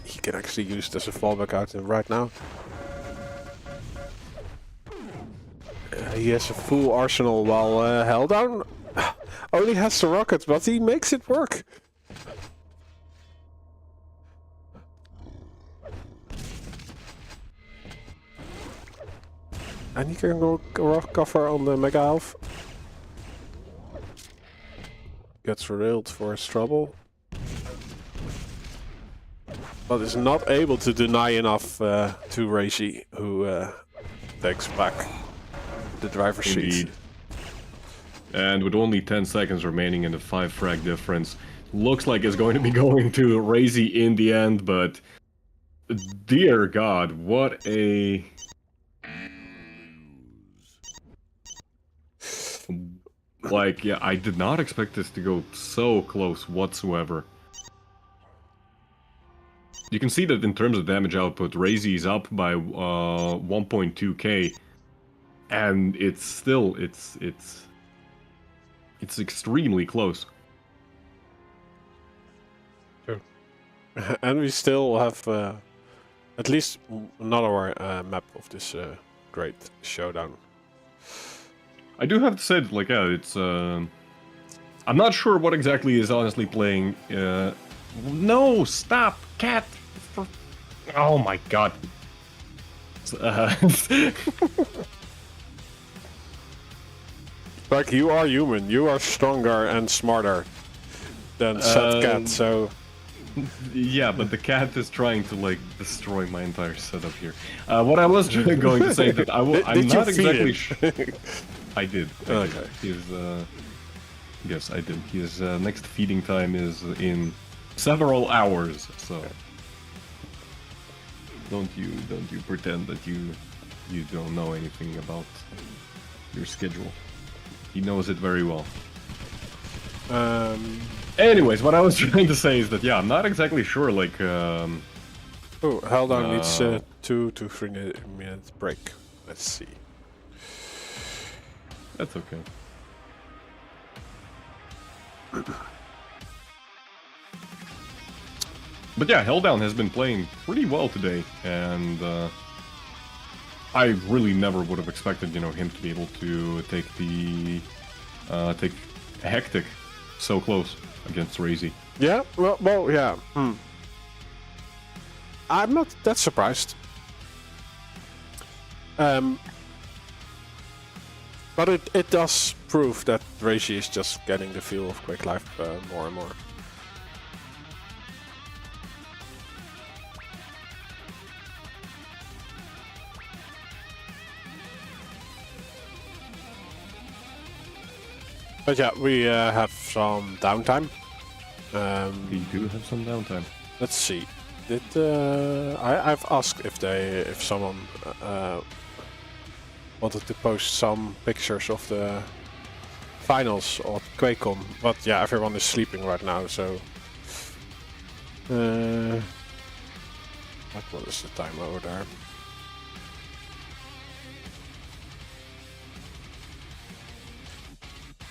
he can actually use it as a fallback item right now. He has a full arsenal while Helldown only has the rocket, but he makes it work. And he can go cover on the Mega Elf. Gets railed for his trouble. But is not able to deny enough to Raisy, who takes back the driver's seat. And with only 10 seconds remaining in the 5 frag difference, looks like it's going to be going to Raisy in the end, but dear God, what a... Like, yeah, I did not expect this to go so close whatsoever. You can see that in terms of damage output, Raisy is up by 1.2k, and it's still, it's extremely close. Sure. And we still have at least another map of this great showdown. I do have to say, like, yeah, it's, I'm not sure what exactly is honestly playing, no, stop, cat! Oh my God. Like, you are human, you are stronger and smarter than said cat, so... Yeah, but the cat is trying to, like, destroy my entire setup here. What I was going to say that I'm not exactly sure... I did. Okay. His, yes, I did. His next feeding time is in several hours, so... Okay. Don't you pretend that you don't know anything about your schedule. He knows it very well. Anyways, what I was trying to say is that, yeah, I'm not exactly sure, like... Oh, Helldown needs 2 to 3 minute break. Let's see. That's okay. But yeah, Helldown has been playing pretty well today, and I really never would have expected, you know, him to be able to take the take Hectic so close against Raisy. Yeah, well, yeah. I'm not that surprised. But it does prove that Raisy is just getting the feel of Quake Life more and more. But yeah, we have some downtime. We do have some downtime. Let's see. Did I've asked if someone wanted to post some pictures of the finals of QuakeCon, but yeah, everyone is sleeping right now, so... what is the time over there?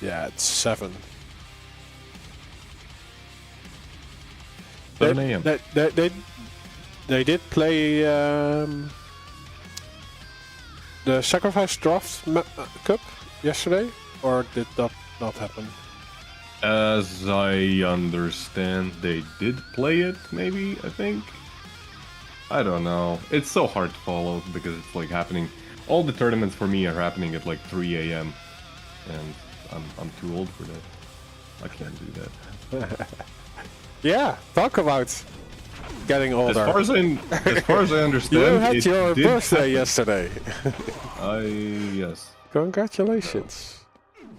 Yeah, it's 7. 7 AM. They did play the Sacrifice Draft Cup yesterday, or did that not happen? As I understand, they did play it, maybe, I think? I don't know. It's so hard to follow, because it's like happening... All the tournaments for me are happening at like 3 AM, and I'm too old for that. I can't do that. Yeah, talk about getting older. As far as I understand, you had your birthday yesterday. Yes. Congratulations.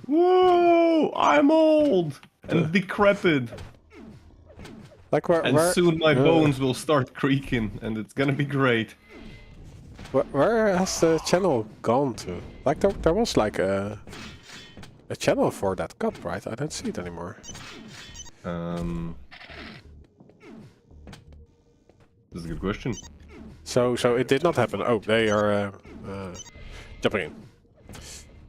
Whoa! I'm old and decrepit, Like where? and soon my bones will start creaking, and it's gonna be great. Where has the channel gone to? Like there was like a channel for that cup, right? I don't see it anymore. That's a good question. So it did not happen. Oh, they are jumping in.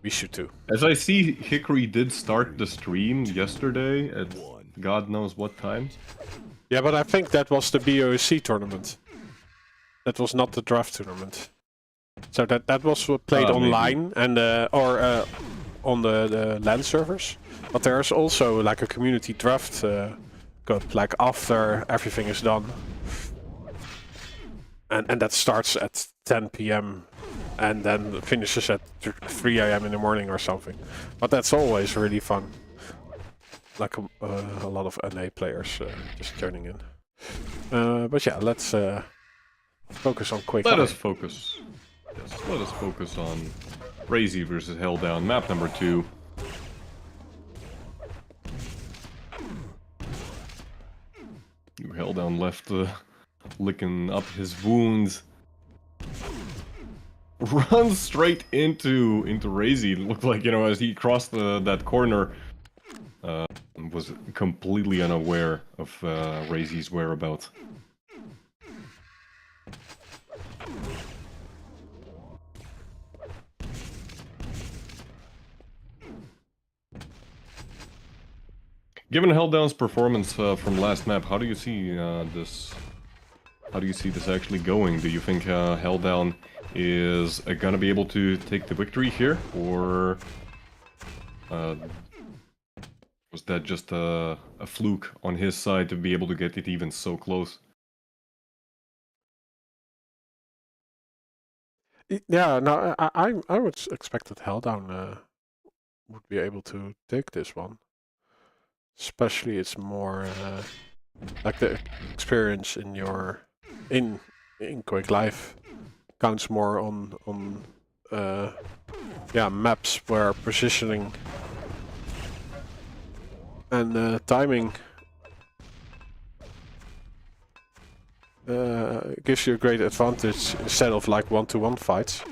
We should too. As I see, Hickory did start the stream yesterday at God knows what time. Yeah, but I think that was the BOC tournament. That was not the draft tournament. So that was played online and or on the LAN servers. But there's also like a community draft cup, like after everything is done. And that starts at 10 PM and then finishes at 3 AM in the morning or something. But that's always really fun. Like a lot of NA players just joining in. But yeah, let's focus on QUAKE. Let us focus. Yes, let us focus on Raisy versus Helldown, map number 2. Helldown left licking up his wounds. Runs straight into Raisy. It looked like, you know, as he crossed that corner, was completely unaware of Raisy's whereabouts. Given Helldown's performance from last map, how do you see this? How do you see this actually going? Do you think Helldown is gonna be able to take the victory here, or was that just a fluke on his side to be able to get it even so close? Yeah, no, I would expect that Helldown would be able to take this one. Especially it's more like the experience in your in QUAKE Live counts more on yeah, maps where positioning and timing gives you a great advantage instead of like one-to-one fights.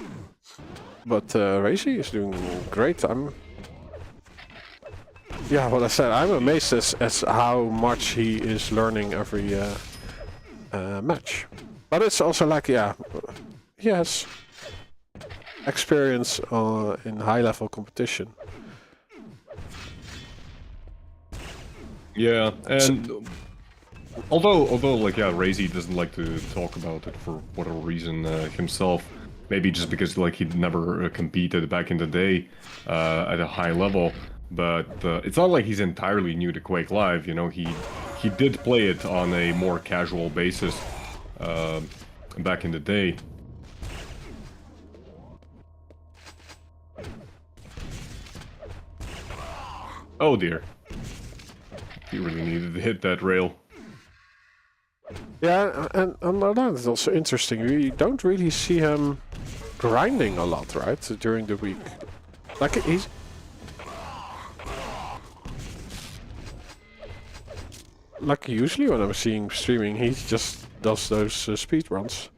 But Raisy is doing great. Yeah, what I said, I'm amazed as how much he is learning every match. But it's also like, yeah, he has experience in high-level competition. Yeah, and although like, yeah, Raisy doesn't like to talk about it for whatever reason himself, maybe just because like he'd never competed back in the day at a high level. But it's not like he's entirely new to QUAKE Live, you know, he did play it on a more casual basis back in the day. Oh dear. He really needed to hit that rail. Yeah, and that is also interesting. We don't really see him grinding a lot, right, during the week. Like, he's... Like, usually when I'm seeing streaming, he just does those speed runs.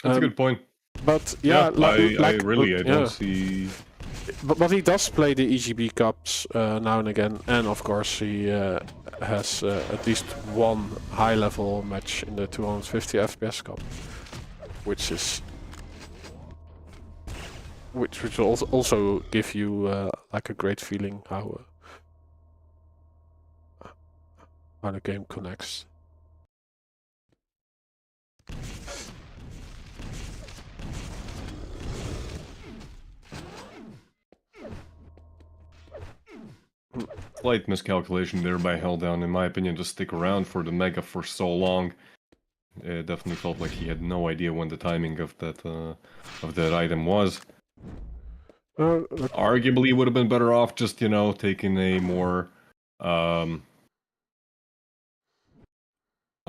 That's a good point. But, yeah, I don't see... But he does play the EGB Cups now and again, and of course he has at least one high-level match in the 250 FPS Cup, which will also give you like a great feeling how the game connects. Slight miscalculation there by Helldown, in my opinion, to stick around for the Mega for so long. It definitely felt like he had no idea when the timing of that item was. Arguably would have been better off just, you know, taking a more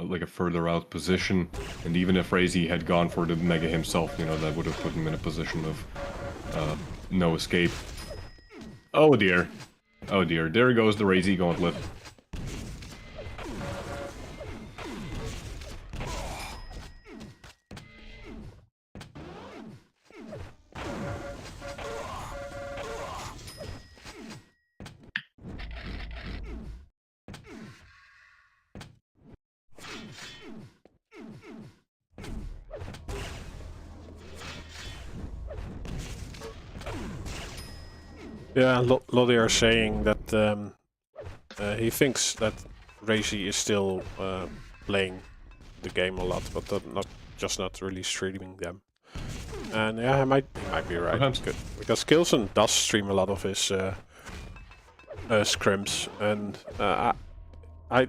like a further out position, and even if Raisy had gone for the Mega himself, you know, that would have put him in a position of no escape. Oh dear. Oh dear, there goes the Raisy gauntlet. Yeah, Lottie are saying that he thinks that Raisy is still playing the game a lot, but not really streaming them. And yeah, he might be right. Perhaps. Good. Because Kilson does stream a lot of his scrims, and I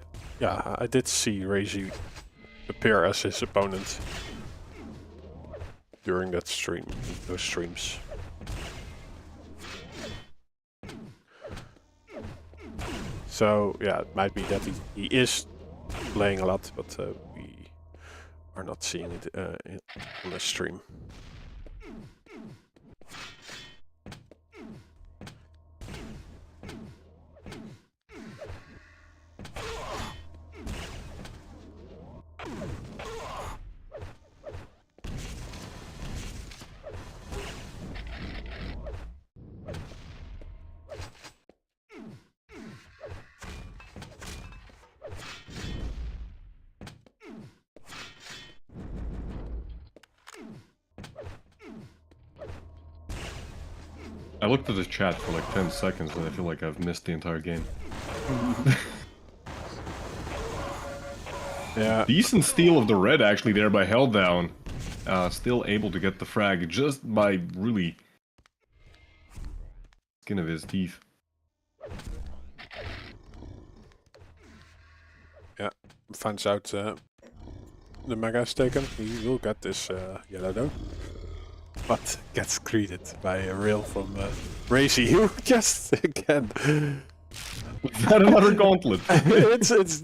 did see Raisy appear as his opponent during those streams. So yeah, it might be that he is playing a lot, but we are not seeing it on the stream. I looked at the chat for like 10 seconds and I feel like I've missed the entire game. Yeah. Decent steal of the red actually there by Held Down. Still able to get the frag just by really skin of his teeth. Yeah, finds out the Mega is taken. He will get this yellow though. But gets greeted by a rail from Raisy, who just again. Is that another gauntlet? it's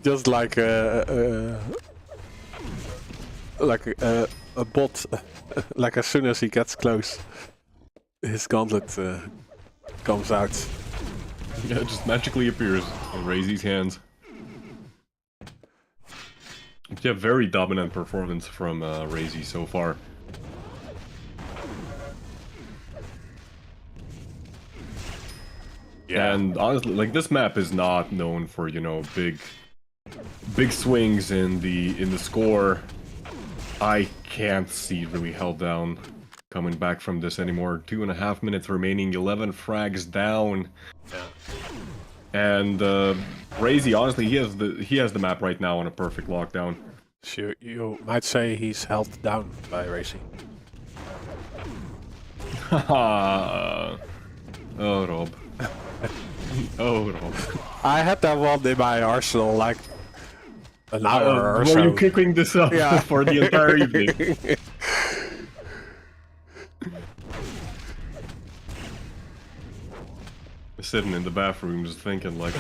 just like a bot. Like as soon as he gets close, his gauntlet comes out. Yeah, it just magically appears in Raisy's hands. Yeah, very dominant performance from Raisy so far. Yeah. And honestly, like, this map is not known for, you know, big swings in the score. I can't see really Held Down coming back from this anymore. 2.5 minutes remaining, 11 frags down. Yeah. And Raisy, honestly, he has the map right now on a perfect lockdown. So you might say he's held down by Raisy. Haha. Oh, Rob. Oh, Rob. I had that one in my arsenal like an hour or Were so. you kicking this up for the entire evening? Sitting in the bathroom just thinking like,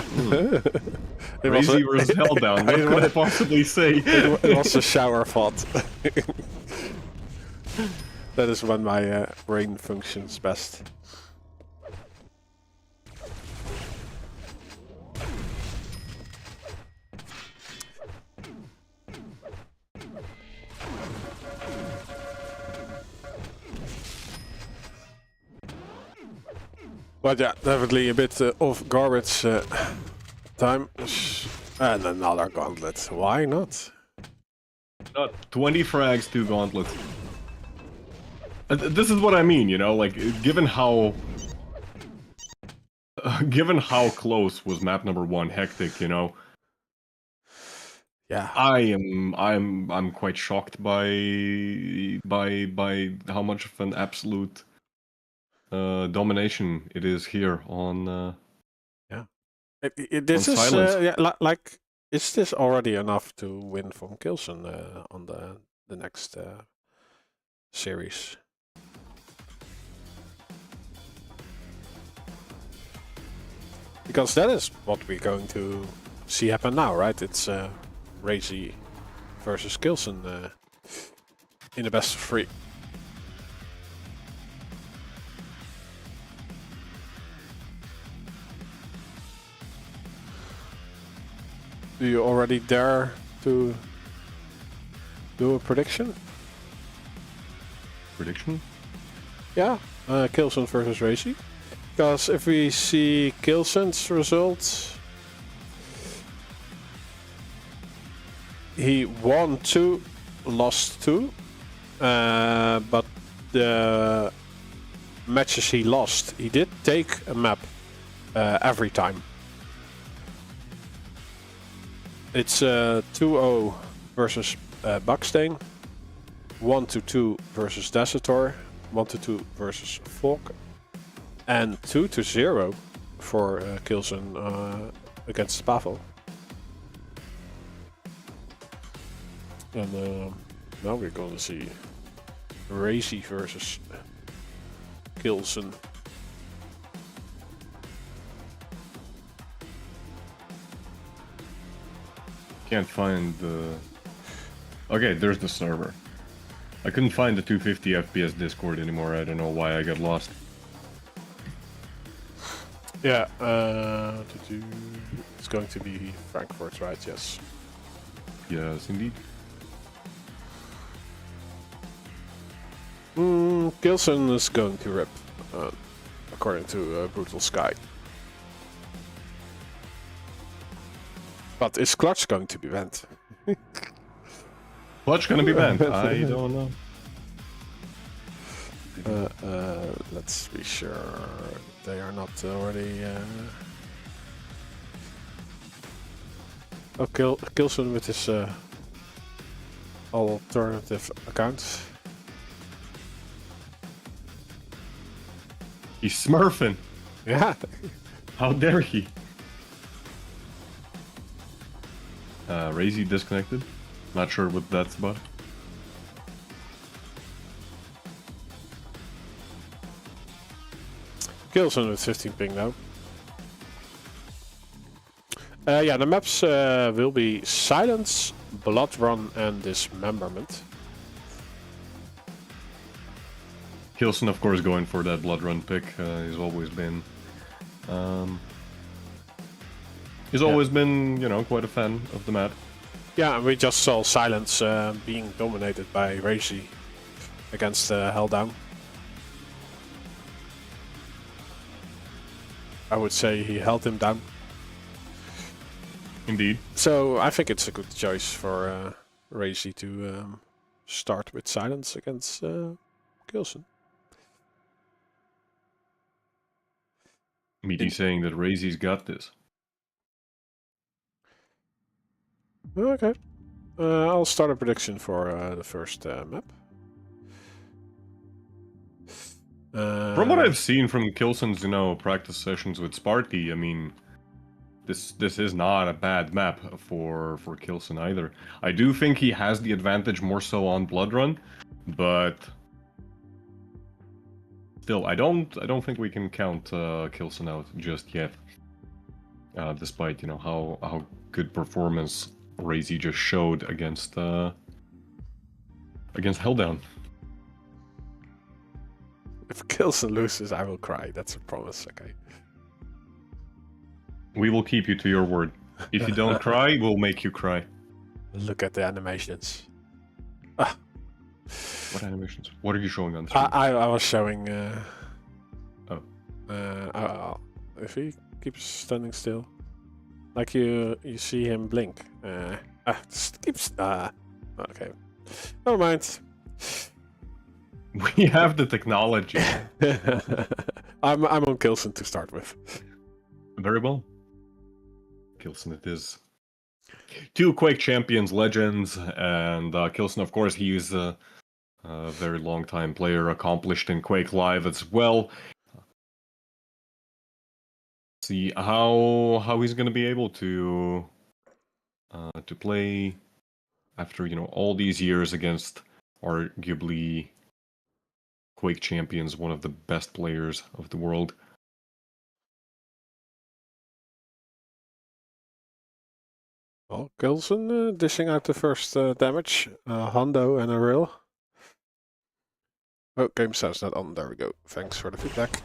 Raisy versus Held Down, what could I possibly say? It was a shower thought. That is when my brain functions best. But yeah, definitely a bit of garbage time. And another gauntlet. Why not? Not 20 frags, 2 gauntlets. This is what I mean, you know, like, given how close was map number 1, Hectic, you know. Yeah. I'm quite shocked by how much of an absolute domination it is here on This on is silence. like is this already enough to win from Kilson on the next series? Because that is what we're going to see happen now, right? It's Raisy versus Kilson in the best of 3. Do you already dare to do a prediction? Prediction? Yeah, Kilson versus Raisy. Because if we see Kilson's results, he won 2, lost 2, but the matches he lost, he did take a map every time. It's 2-0 versus Buckstain, 1-2 versus Desertor, 1-2 versus Falk, and 2-0 for Kilson against Pavle. And now we're going to see Raisy versus Kilson. Can't find the... Okay, there's the server. I couldn't find the 250 FPS Discord anymore. I don't know why I got lost. Yeah, it's going to be Frankfurt, right? Yes. Yes, indeed. Kilson is going to rip, according to Brutal Sky. But is Clutch going to be banned? Clutch gonna be banned? I don't know. Let's be sure they are not already. Oh, Kilson with his alternative account. He's smurfing. Yeah. How dare he? Raisy disconnected. Not sure what that's about. Kilson with 15 ping now. Yeah, the maps will be Silence, Blood Run, and Dismemberment. Kilson, of course, going for that Blood Run pick. He's always been... always been, you know, quite a fan of the map. Yeah, and we just saw Silence being dominated by Raisy against Helldown. I would say he held him down. Indeed. So I think it's a good choice for Raisy to start with Silence against Kilson. Meaty saying that Raisy's got this. Okay. I'll start a prediction for the first map. From what I've seen from Kilson's, you know, practice sessions with Sparty, I mean, this is not a bad map for Kilson either. I do think he has the advantage more so on Blood Run, but still, I don't think we can count Kilson out just yet. Despite, you know, how good performance Raisy just showed against Helldown. If Kilson loses, I will cry. That's a promise, okay? We will keep you to your word. If you don't cry, we'll make you cry. Look at the animations. What animations? What are you showing on screen? I was showing... Oh. If he keeps standing still. Like you see him blink. Just keeps... okay. Never mind. We have the technology. I'm on Kilson to start with. Very well. Kilson it is. 2 Quake champions, legends, and Kilson, of course, he's a very long-time player, accomplished in Quake Live as well. See how he's going to be able to play after, you know, all these years against arguably Quake champions, one of the best players of the world. Well, Kilson dishing out the first damage. Hondo and a rail. Oh, game sound's not on. There we go. Thanks for the feedback.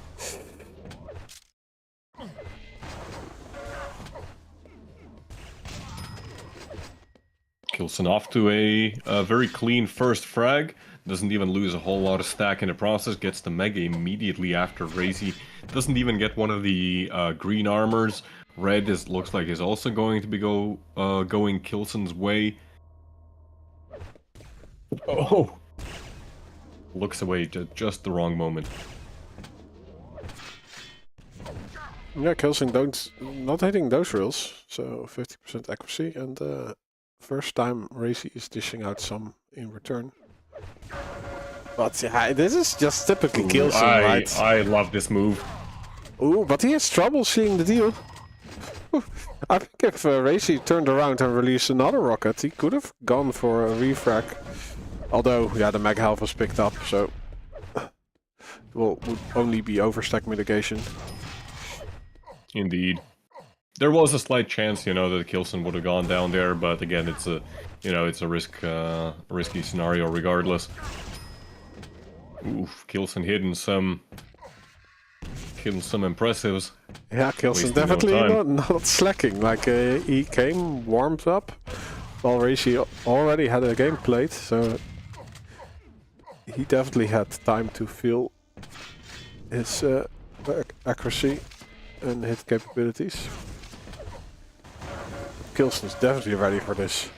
Kilson off to a very clean first frag. Doesn't even lose a whole lot of stack in the process. Gets the Mega immediately after Raisy. Doesn't even get one of the green armors. Red looks like is also going to be going Kilson's way. Oh! Looks away at just the wrong moment. Yeah, Kilson not hitting those rails, so 50% accuracy, and first time Raisy is dishing out some in return. But yeah, this is just typically Kilson, right? I love this move. Ooh, but he has trouble seeing the deal. I think if Raisy turned around and released another rocket, he could have gone for a refrag. Although, yeah, the mag health was picked up, so would only be overstack mitigation. Indeed. There was a slight chance, you know, that Kilson would have gone down there, but again, it's a, you know, it's a risky scenario regardless. Oof, Kilson hitting some impressives. Yeah, Kilson definitely not slacking. Like he came warmed up, while Raisy already had a game played, so he definitely had time to feel his accuracy and hit capabilities. Kilson's definitely ready for this.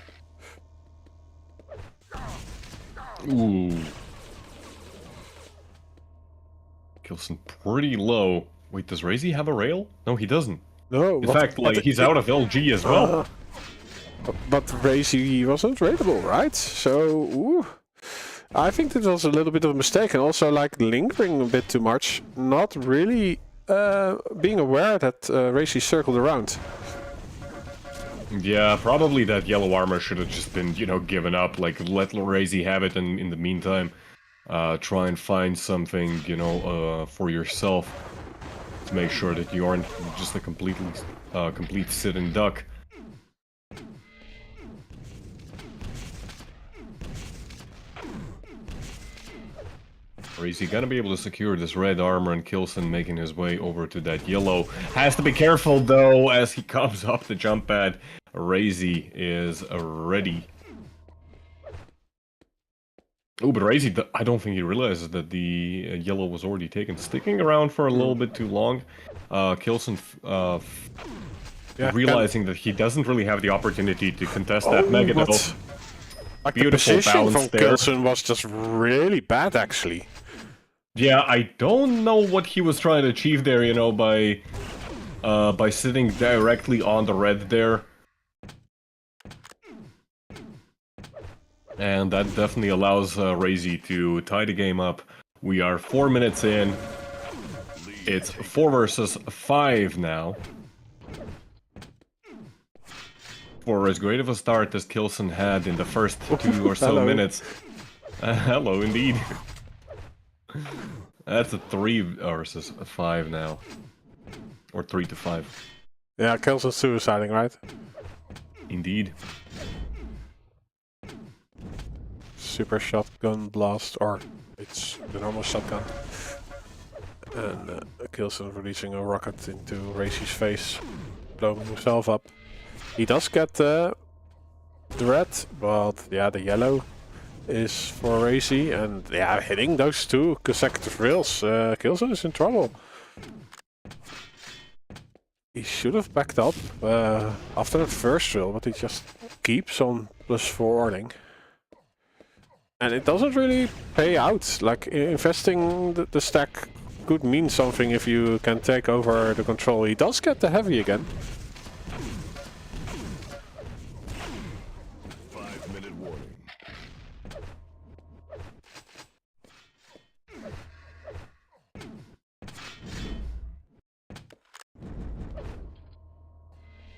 Ooh. Kilson pretty low. Wait, does Raisy have a rail? No, he doesn't. No. In fact, like, he's out of LG as well. But Raisy wasn't raidable, right? So, ooh. I think this was a little bit of a mistake, and also like lingering a bit too much. Not really being aware that Raisy circled around. Yeah, probably that yellow armor should have just been, you know, given up. Like, let Raisy have it, and in the meantime, try and find something, you know, for yourself to make sure that you aren't just a complete sitting duck. Raisy gonna be able to secure this red armor, and Kilson making his way over to that yellow. Has to be careful though as he comes up the jump pad. Raisy is ready. Oh, but Raisy, I don't think he realizes that the yellow was already taken. Sticking around for a little bit too long. Kilson realizing that he doesn't really have the opportunity to contest that Mega Devil. Like beautiful the position from Kilson was just really bad, actually. Yeah, I don't know what he was trying to achieve there, you know, by sitting directly on the red there. And that definitely allows Raisy to tie the game up. We are 4 minutes in. It's 4 versus 5 now. For as great of a start as Kilson had in the first 2 or so minutes. Hello, indeed. That's a 3 versus 5 now. Or 3 to 5. Yeah, Kilson's suiciding, right? Indeed. Super shotgun blast, or it's the normal shotgun. And Kilson releasing a rocket into Raisy's face, blowing himself up. He does get the red, but yeah, the yellow is for Raisy, and yeah, hitting those 2 consecutive rails, Kilson is in trouble. He should have backed up after the first rail, but he just keeps on +4 earning. And it doesn't really pay out. Like, investing the stack could mean something if you can take over the control. He does get the heavy again. 5-minute warning.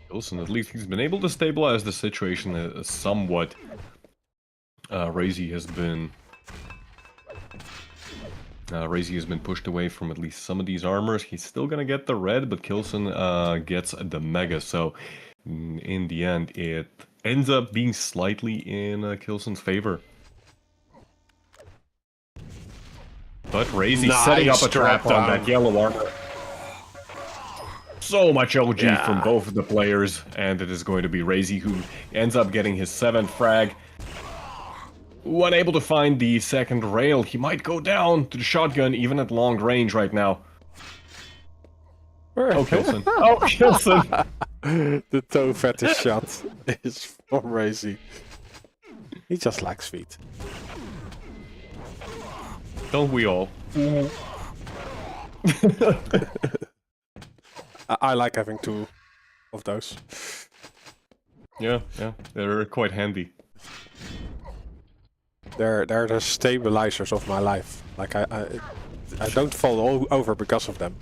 Kilson, at least he's been able to stabilize the situation somewhat. Raisy has been pushed away from at least some of these armors. He's still gonna get the red, but Kilson gets the Mega. So In the end, it ends up being slightly in Kilson's favor. But Raisy setting up a trap on that yellow armor. So much OG from both of the players, and it is going to be Raisy who ends up getting his 7th frag. Unable to find the second rail, he might go down to the shotgun even at long range right now. Oh, Kilson. Oh, Kilson! The toe fetish shot is from Raisy. He just likes feet. Don't we all? I like having 2 of those. Yeah, they're quite handy. They're the stabilizers of my life. Like I don't fall over because of them.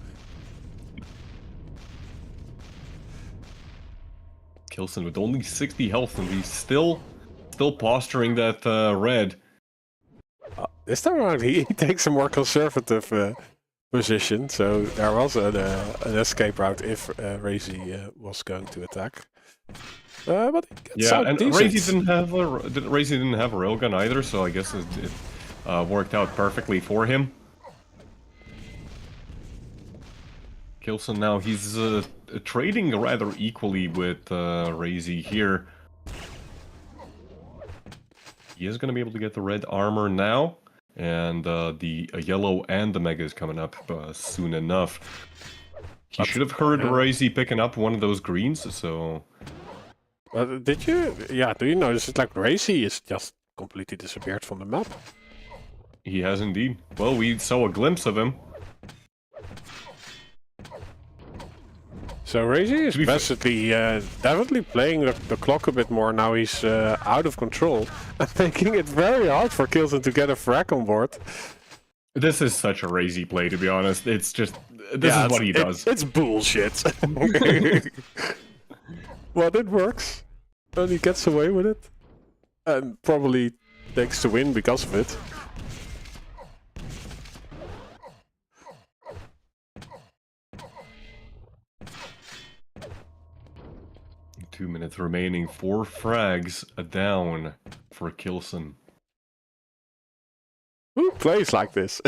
Kilson with only 60 health, and he's still posturing that red. This time around, he takes a more conservative position, so there was an escape route if Raisy was going to attack. But yeah, and Raisy didn't have a railgun either, so I guess it worked out perfectly for him. Kilson now, he's trading rather equally with Raisy here. He is going to be able to get the red armor now, and the yellow and the mega is coming up soon enough. He should have heard Raisy picking up one of those greens, so... did you? Yeah, do you notice it's like Raisy is just completely disappeared from the map? He has indeed. Well, we saw a glimpse of him. So Raisy is basically definitely playing the clock a bit more now. He's out of control and making it very hard for Kilson to get a frag on board. This is such a Raisy play, to be honest. It's just this is what he does. It's bullshit. Well, it works, and he gets away with it, and probably takes the win because of it. 2 minutes remaining, 4 frags down for Kilson. Who plays like this?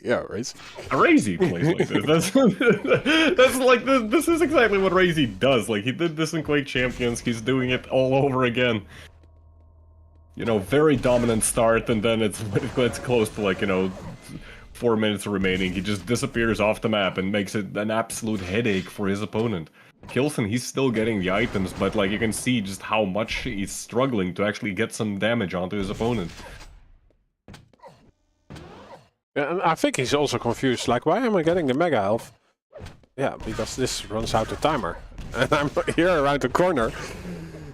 Yeah, Raisy. Raisy plays like this. That's like this is exactly what Raisy does. Like he did this in Quake Champions. He's doing it all over again. You know, very dominant start, and then it's close to like 4 minutes remaining. He just disappears off the map and makes it an absolute headache for his opponent. Kilson, he's still getting the items, but like you can see just how much he's struggling to actually get some damage onto his opponent. Yeah, and I think he's also confused, like, why am I getting the mega health? Yeah, because this runs out the timer. And I'm here around the corner.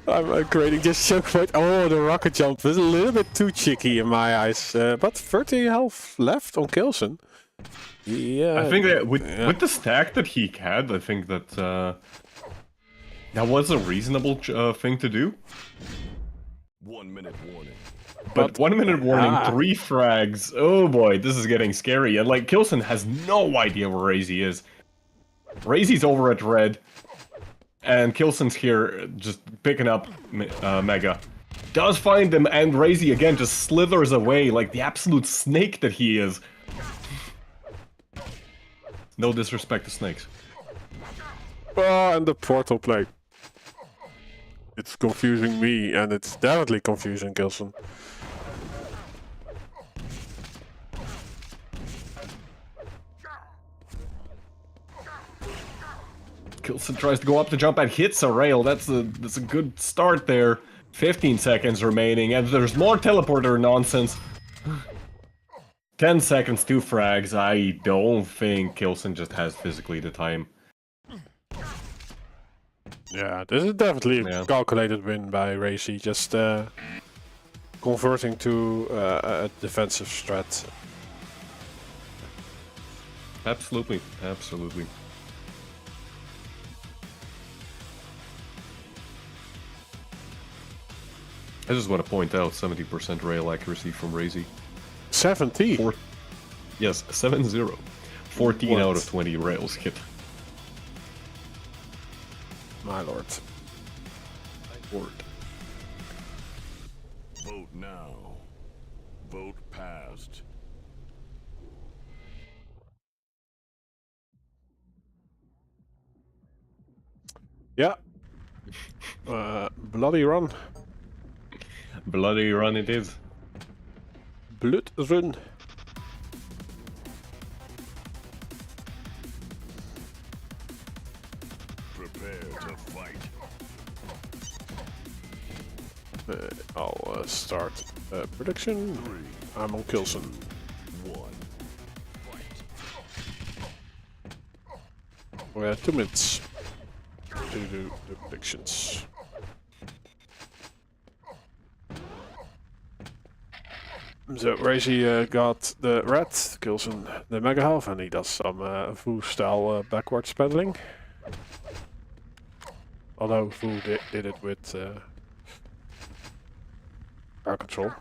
I'm creating this choke point. Oh, the rocket jump is a little bit too cheeky in my eyes. But 30 health left on Kilson. Yeah. I think that with the stack that he had, I think that that was a reasonable thing to do. 1 minute warning. But 1 minute warning, 3 frags. Oh boy, this is getting scary. And like Kilson has no idea where Raisy is. Raisy's over at red, and Kilson's here just picking up Mega. Does find him, and Raisy again just slithers away like the absolute snake that he is. No disrespect to snakes. Oh, and the portal play. It's confusing me, and it's definitely confusing Kilson. Kilson tries to go up to jump and hits a rail. That's a good start there. 15 seconds remaining, and there's more teleporter nonsense. 10 seconds, 2 frags. I don't think Kilson just has physically the time. Yeah, this is definitely a calculated win by Raisy, just converting to a defensive strat. Absolutely, absolutely. I just want to point out 70% rail accuracy from Raisy. 70? Yes, 7-0. 14 out of 20 rails hit. My lord. board. Vote now. Vote passed. Yeah. Bloody run. Bloody run it is. Blood run. Prepare to fight. I'll start production. I'm on Kilson. 1. Fight. We have 2 minutes to do the predictions. So Raisy got the red, Kilson the mega half, and he does some Fu style backwards pedaling. Although Fu did it with air control.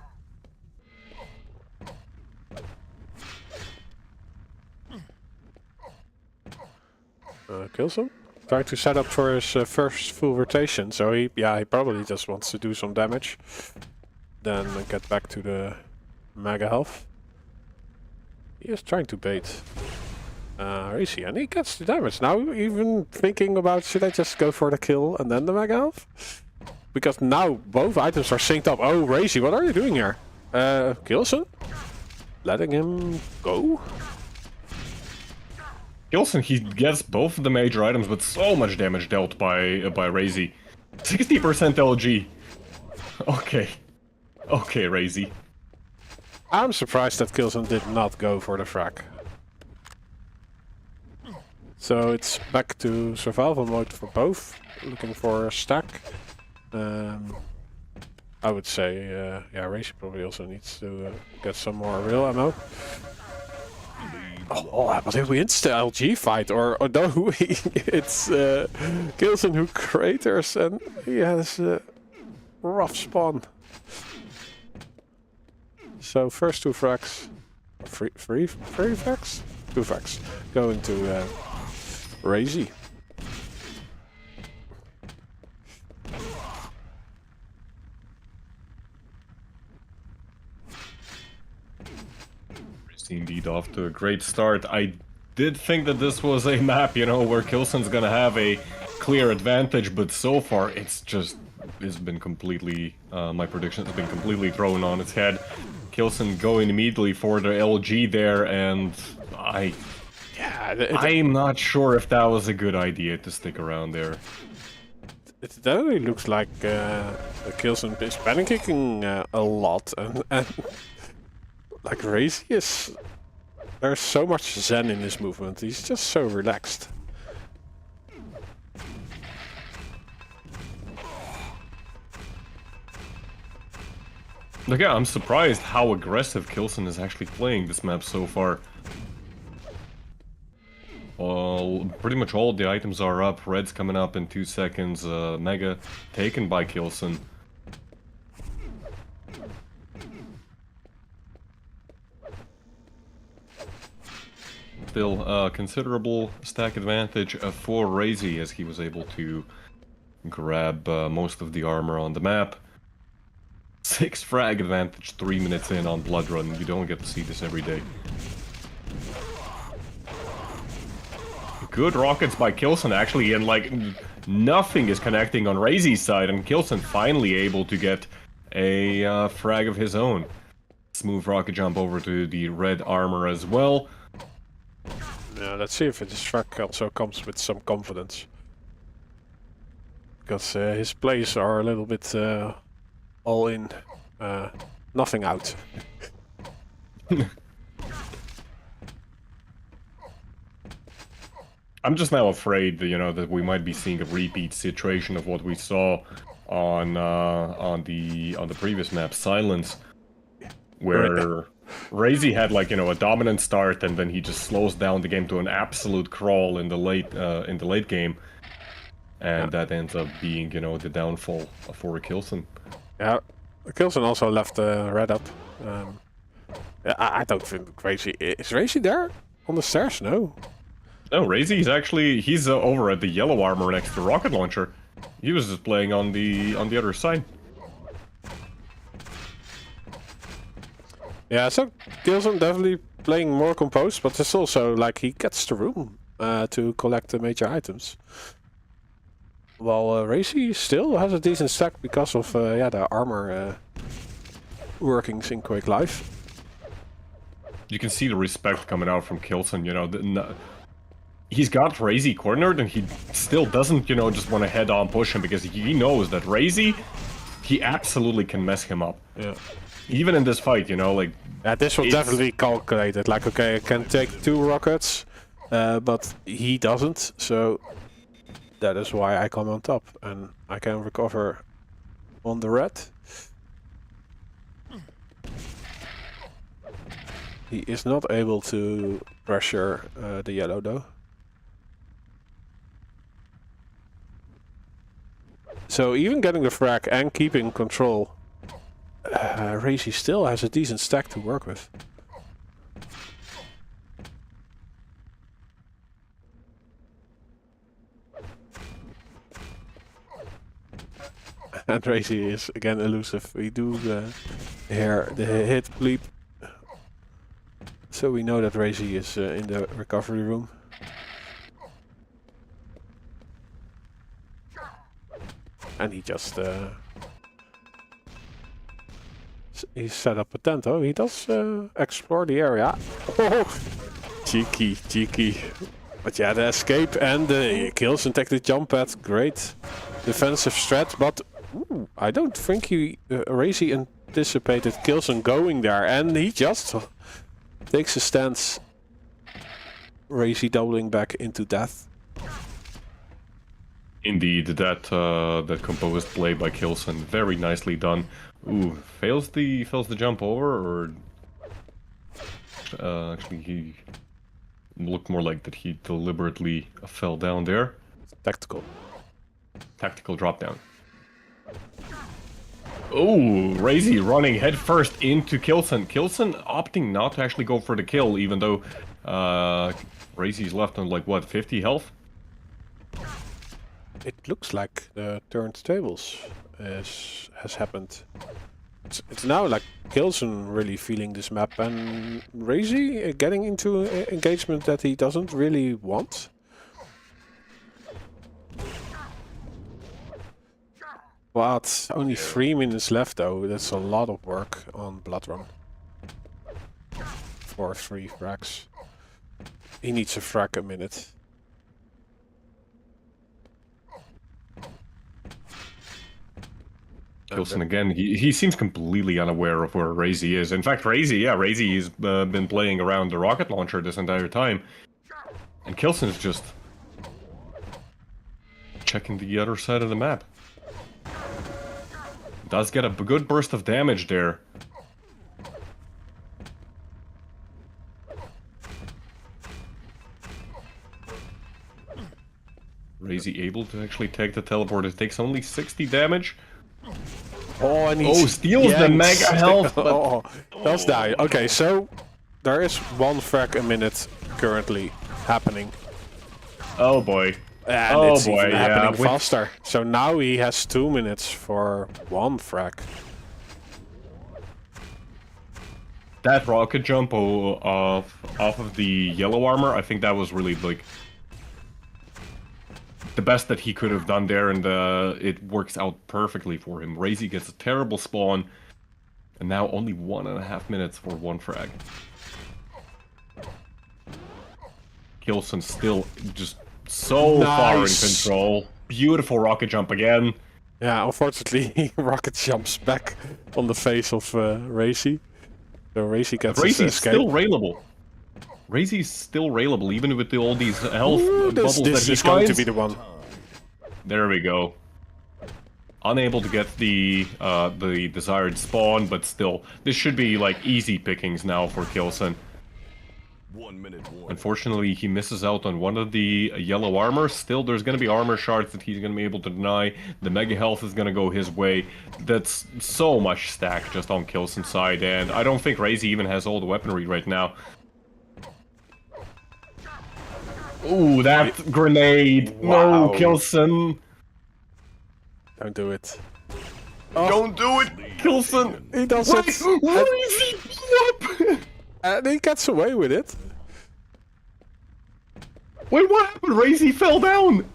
Kilson trying to set up for his first full rotation, so he probably just wants to do some damage, then get back to the mega health. He is trying to bait Raisy, and he gets the damage. Now even thinking about, should I just go for the kill and then the mega health? Because now both items are synced up. Oh, Raisy, what are you doing here? Kilson? Letting him go? Kilson, he gets both of the major items, but so much damage dealt by Raisy. 60% LG. Okay. Okay, Raisy. I'm surprised that Kilson did not go for the frag. So it's back to survival mode for both. Looking for a stack. I would say, yeah, Raisy probably also needs to get some more real ammo. Oh, but if we insta LG fight, or no, it's Kilson who craters, and he has a rough spawn. So first 2 frags, three frags? 2 frags, going to Raisy. Indeed, off to a great start. I did think that this was a map, you know, where Kilson's gonna have a clear advantage, but so far it's been completely, my prediction has been completely thrown on its head. Kilson going immediately for the LG there, and I'm not sure if that was a good idea to stick around there. It definitely looks like Kilson is panicking a lot, and like Raisy is... There's so much zen in his movement, he's just so relaxed. Like, yeah, I'm surprised how aggressive Kilson is actually playing this map so far. Well, pretty much all the items are up. Red's coming up in 2 seconds. Mega taken by Kilson. Still, considerable stack advantage for Raisy, as he was able to grab most of the armor on the map. 6 frag advantage 3 minutes in on Blood Run. You don't get to see this every day. Good rockets by Kilson, actually, and like nothing is connecting on Raisy's side, and Kilson finally able to get a frag of his own. Smooth rocket jump over to the red armor as well. Yeah, let's see if this frag also comes with some confidence. Because his plays are a little bit all in, nothing out. I'm just now afraid that, you know, that we might be seeing a repeat situation of what we saw on the previous map, Silence, where Raisy had, like, you know, a dominant start, and then he just slows down the game to an absolute crawl in the late game, and that ends up being, you know, the downfall for Kilson. Yeah, Kilson also left red up. I don't think Raisy is Raisy there on the stairs. No. No, Raisy is actually, he's over at the yellow armor next to rocket launcher. He was just playing on the other side. Yeah, so Kilson definitely playing more composed, but it's also like he gets the room to collect the major items. While Raisy still has a decent stack because of yeah, the armor workings in Quake Live. You can see the respect coming out from Kilson, you know. He's got Raisy cornered and he still doesn't, you know, just want to head on push him because he knows that Raisy, he absolutely can mess him up. Yeah. Even in this fight, you know, like... Yeah, this was definitely calculated. Like, okay, I can take 2 rockets, but he doesn't, so that is why I come on top. And I can recover on the red. He is not able to pressure the yellow, though. So even getting the frag and keeping control, Raisy still has a decent stack to work with. And Raisy is again elusive. We do hear the hit bleep. So we know that Raisy is in the recovery room. And he just he set up a tent. Oh, he does explore the area. Oh, cheeky, cheeky. But yeah, the escape and the kills and take the jump pad. Great defensive strat. But ooh, I don't think he Raisy anticipated Kilson going there, and he just takes a stance. Raisy doubling back into death. Indeed, that composed play by Kilson, very nicely done. Ooh, fails the jump over, or actually he looked more like that he deliberately fell down there. Tactical drop down. Oh, Raisy running headfirst into Kilson. Kilson opting not to actually go for the kill, even though Raisy's left on like what, 50 health. It looks like the turned tables has happened. It's now like Kilson really feeling this map and Raisy getting into engagement that he doesn't really want. But only 3 minutes left though. That's a lot of work on Blood Run. For 3 frags. He needs a frag a minute. Kilson again, he seems completely unaware of where Raisy is. In fact, Raisy's been playing around the rocket launcher this entire time. And Kilson's just checking the other side of the map. Does get a good burst of damage there. Raisy able to actually take the teleport. It takes only 60 damage. Oh, and he steals the mega health. But... oh, does die. Okay, so there is 1 frag a minute currently happening. Oh boy. And it's even happening faster. So now he has 2 minutes for 1 frag. That rocket jump off of the yellow armor, I think that was really like the best that he could have done there, and it works out perfectly for him. Raisy gets a terrible spawn, and now only 1.5 minutes for 1 frag. Kilson still just so far in control. Beautiful rocket jump again. Yeah, unfortunately, rocket jumps back on the face of Raisy. So Raisy gets Raisy's still railable. Raisy's still railable, even with all these health bubbles that he This is finds. going to be the one. There we go. Unable to get the desired spawn, but still, this should be like easy pickings now for Kilson. 1 minute warning. Unfortunately, he misses out on one of the yellow armor. Still, there's going to be armor shards that he's going to be able to deny. The mega health is going to go his way. That's so much stack just on Kilson's side, and I don't think Raisy even has all the weaponry right now. Ooh, that grenade! Wow. No, Kilson! Don't do it. Don't do it, Kilson! He does Wait, it. Raisy blew up! And he gets away with it. Wait, what happened? Raisy fell down!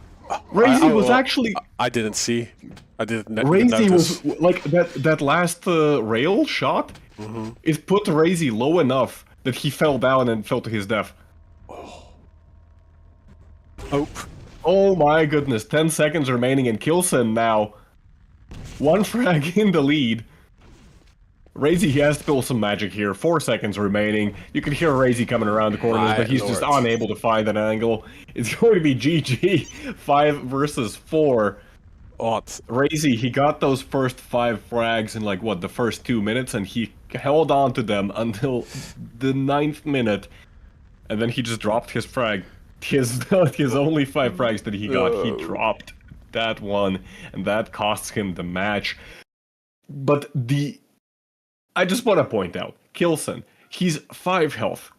Raisy was well, actually... I didn't see. I didn't Raisy notice. was, like, that last rail shot, it put Raisy low enough that he fell down and fell to his death. Oh. Oh my goodness, 10 seconds remaining in Kilson now. One frag in the lead. Raisy, he has to pull some magic here. 4 seconds remaining. You can hear Raisy coming around the corners, but he's just unable to find an angle. It's going to be GG. 5 versus 4. Odd. Raisy, he got those first 5 frags in like, what, the first 2 minutes, and he held on to them until the 9th minute. And then he just dropped his frag. His only 5 frags that he got, he dropped that one, and that costs him the match. But I just want to point out, Kilson, he's 5 health.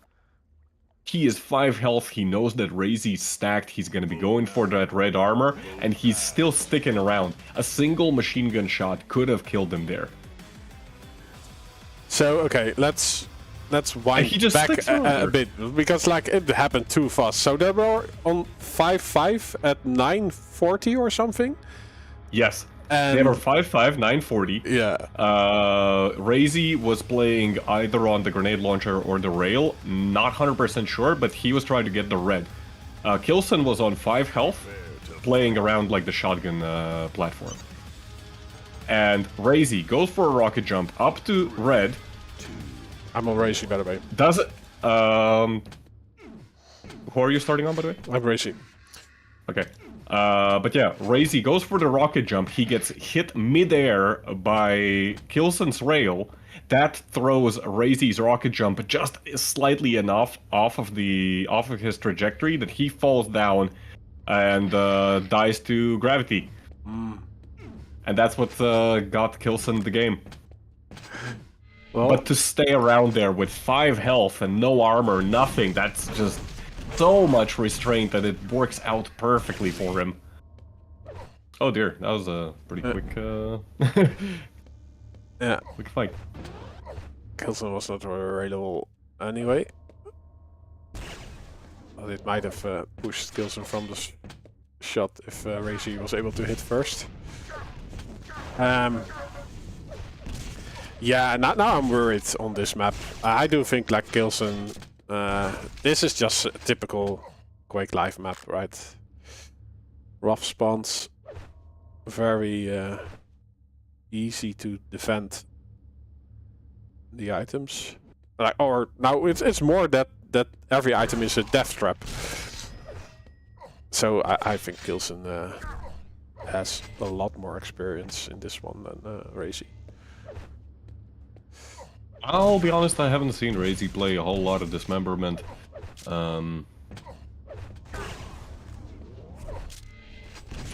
He is 5 health, he knows that Raisy's stacked, he's going to be going for that red armor, and he's still sticking around. A single machine gun shot could have killed him there. So, okay, let's wind back a bit, because like it happened too fast. So they were on 5-5 at 9:40 or something? Yes. And they were 5-5, 9:40. Yeah. Raisy was playing either on the grenade launcher or the rail. Not 100% sure, but he was trying to get the red. Kilson was on 5 health, playing around like the shotgun platform. And Raisy goes for a rocket jump up to red. I'm on Raisy, by the way. Does it? Who are you starting on, by the way? I'm Raisy. Okay. But yeah, Raisy goes for the rocket jump. He gets hit midair by Kilson's rail. That throws Raisy's rocket jump just slightly enough off of his trajectory that he falls down and dies to gravity. And that's what got Kilson the game. Well, but to stay around there with 5 health and no armor, nothing, that's just so much restraint that it works out perfectly for him. Oh dear, that was a pretty quick yeah, quick fight. Kilson was not available anyway. But it might have pushed Kilson from the shot if Raisy was able to hit first. Yeah, now I'm worried on this map. I do think like Kilson, this is just a typical Quake Live map, right? Rough spawns, very easy to defend the items. Like, or now it's more that every item is a death trap. So I think Kilson has a lot more experience in this one than Raisy. I'll be honest, I haven't seen Raisy play a whole lot of Dismemberment.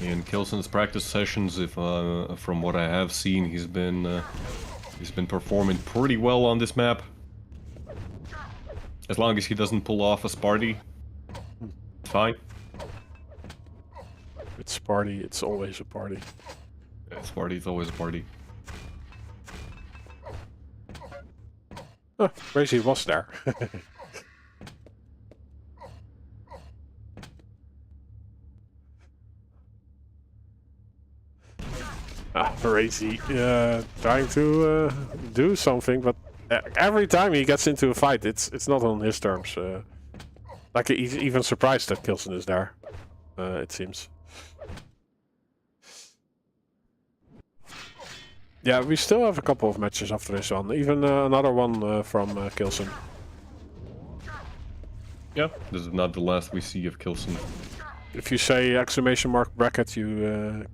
In Kilson's practice sessions, if from what I have seen, he's been performing pretty well on this map. As long as he doesn't pull off a Sparty, it's fine. With Sparty, it's always a party. Yeah, Sparty's always a party. Oh, Raisy was there. Raisy trying to do something, but every time he gets into a fight, it's not on his terms. Like he's even surprised that Kilson is there. It seems. Yeah, we still have a couple of matches after this one. Even another one from Kilson. Yeah, this is not the last we see of Kilson. If you say exclamation mark bracket, you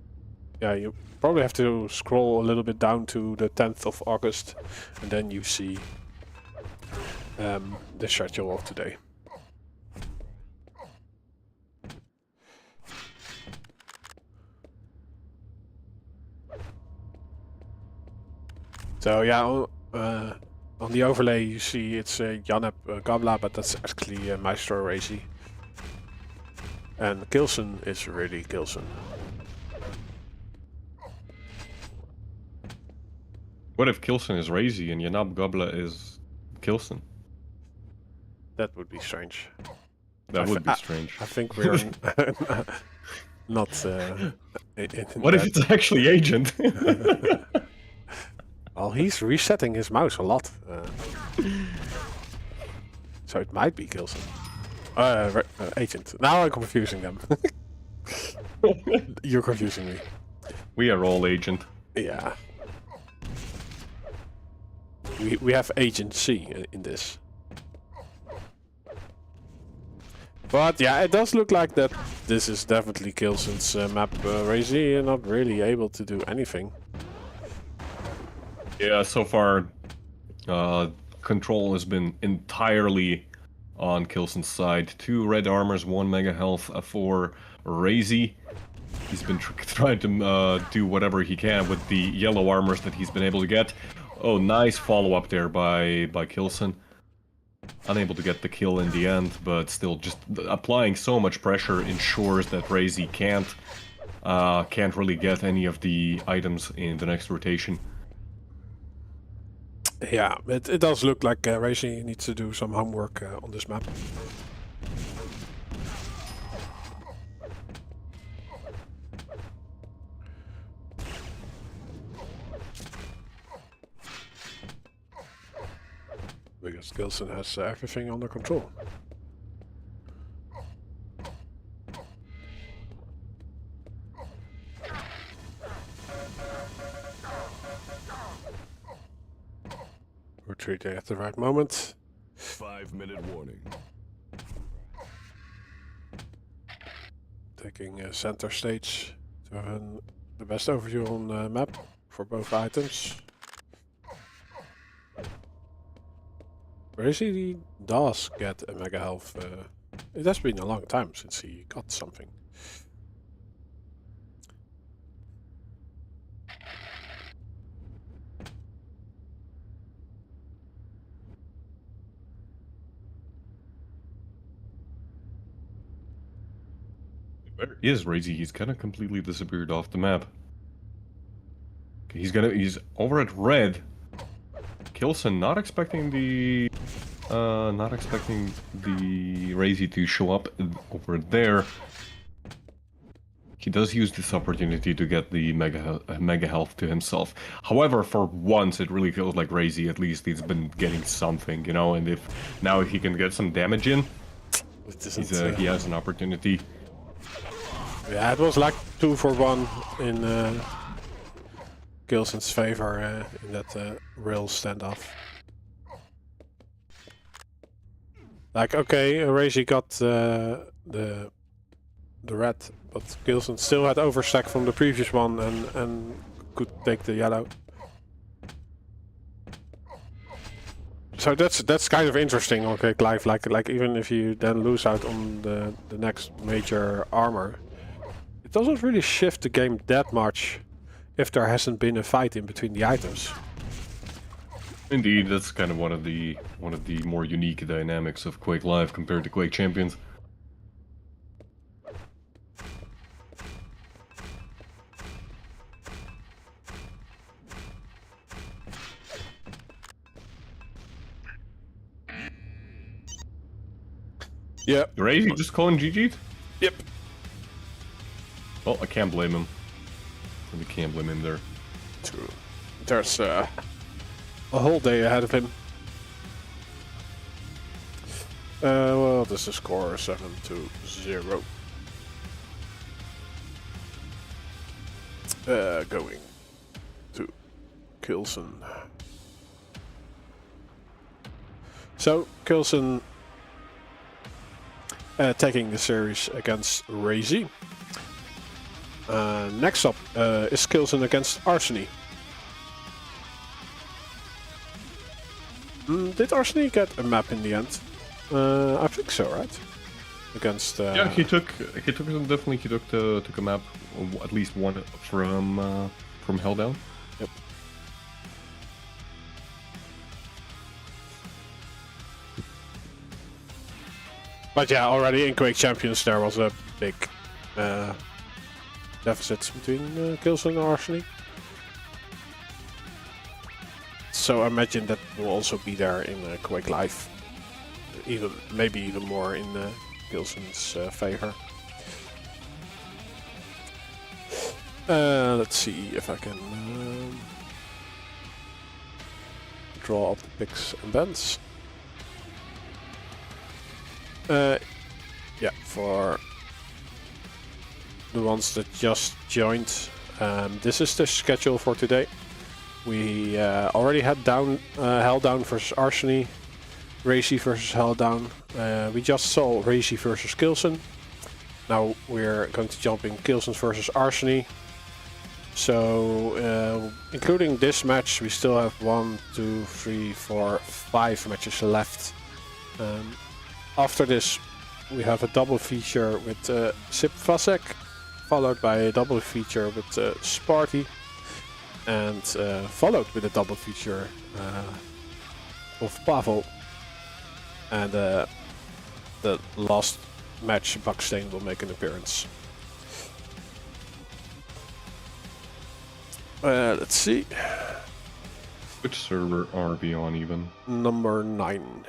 you probably have to scroll a little bit down to the 10th of August, and then you see the schedule of today. So yeah, on the overlay you see it's Janep Gabla, but that's actually Maestro Raisy. And Kilson is really Kilson. What if Kilson is Raisy and Yanab Gobla is Kilson? That would be strange. That would be strange. I think we're not. What if it's actually Agent? Well, he's resetting his mouse a lot. So it might be Kilson. Agent. Now I'm confusing them. You're confusing me. We are all Agent. Yeah. We have agency in this. But yeah, it does look like that this is definitely Kilson's map. Raisy not really able to do anything. Yeah, so far, control has been entirely on Kilson's side. 2 red armors, 1 mega health for Raisy. He's been trying to do whatever he can with the yellow armors that he's been able to get. Oh, nice follow-up there by Kilson. Unable to get the kill in the end, but still just applying so much pressure ensures that Raisy can't really get any of the items in the next rotation. Yeah, it does look like Raisy needs to do some homework on this map. Because Kilson has everything under control. Retreating at the right moment. 5-minute warning. Taking center stage to have the best overview on the map for both items. Raisy does get a mega health. It has been a long time since he got something. Where is Raisy? He's kind of completely disappeared off the map. He's over at red. Kilson not expecting the Raisy to show up over there. He does use this opportunity to get the mega health to himself. However, for once, it really feels like Raisy at least he's been getting something, you know. And if now he can get some damage in, he has an opportunity. Yeah, it was like 2 for 1 in Kilson's favor in that rail standoff. Like, okay, Raisy got the red, but Kilson still had overstack from the previous one and could take the yellow. So that's kind of interesting on QUAKE Live. Like even if you then lose out on the next major armor, it doesn't really shift the game that much if there hasn't been a fight in between the items. Indeed, that's kind of one of the more unique dynamics of QUAKE Live compared to QUAKE Champions. Yeah. Raisy just calling GG'd? Yep. Well, I can't blame him. We can't blame him there. True. There's a whole day ahead of him. Well, this is score 7-0. Going to Kilson. So, Kilson taking the series against Raisy. Next up is Kilson against Arseny. Did Arseny get a map in the end? I think so, right? Against. Yeah, he took definitely took a map, at least one from Helldown. Yep. But yeah, already in QUAKE Champions there was a big deficit between Kilson and Arseny. So I imagine that will also be there in Quake Live. Maybe even more in Kilson's favor. Let's see if I can draw up the picks and bends. Yeah, for the ones that just joined, this is the schedule for today. We already had Helldown versus Arseny, Raisy versus Helldown. We just saw Raisy versus Kilson. Now we're going to jump in Kilson versus Arseny. So, including this match, we still have 1, 2, 3, 4, 5 matches left. After this, we have a double feature with Fazak, followed by a double feature with Sparty, and followed with a double feature of Pavle. And the last match, Buckstain will make an appearance. Let's see. Which server are we on even? Number 9.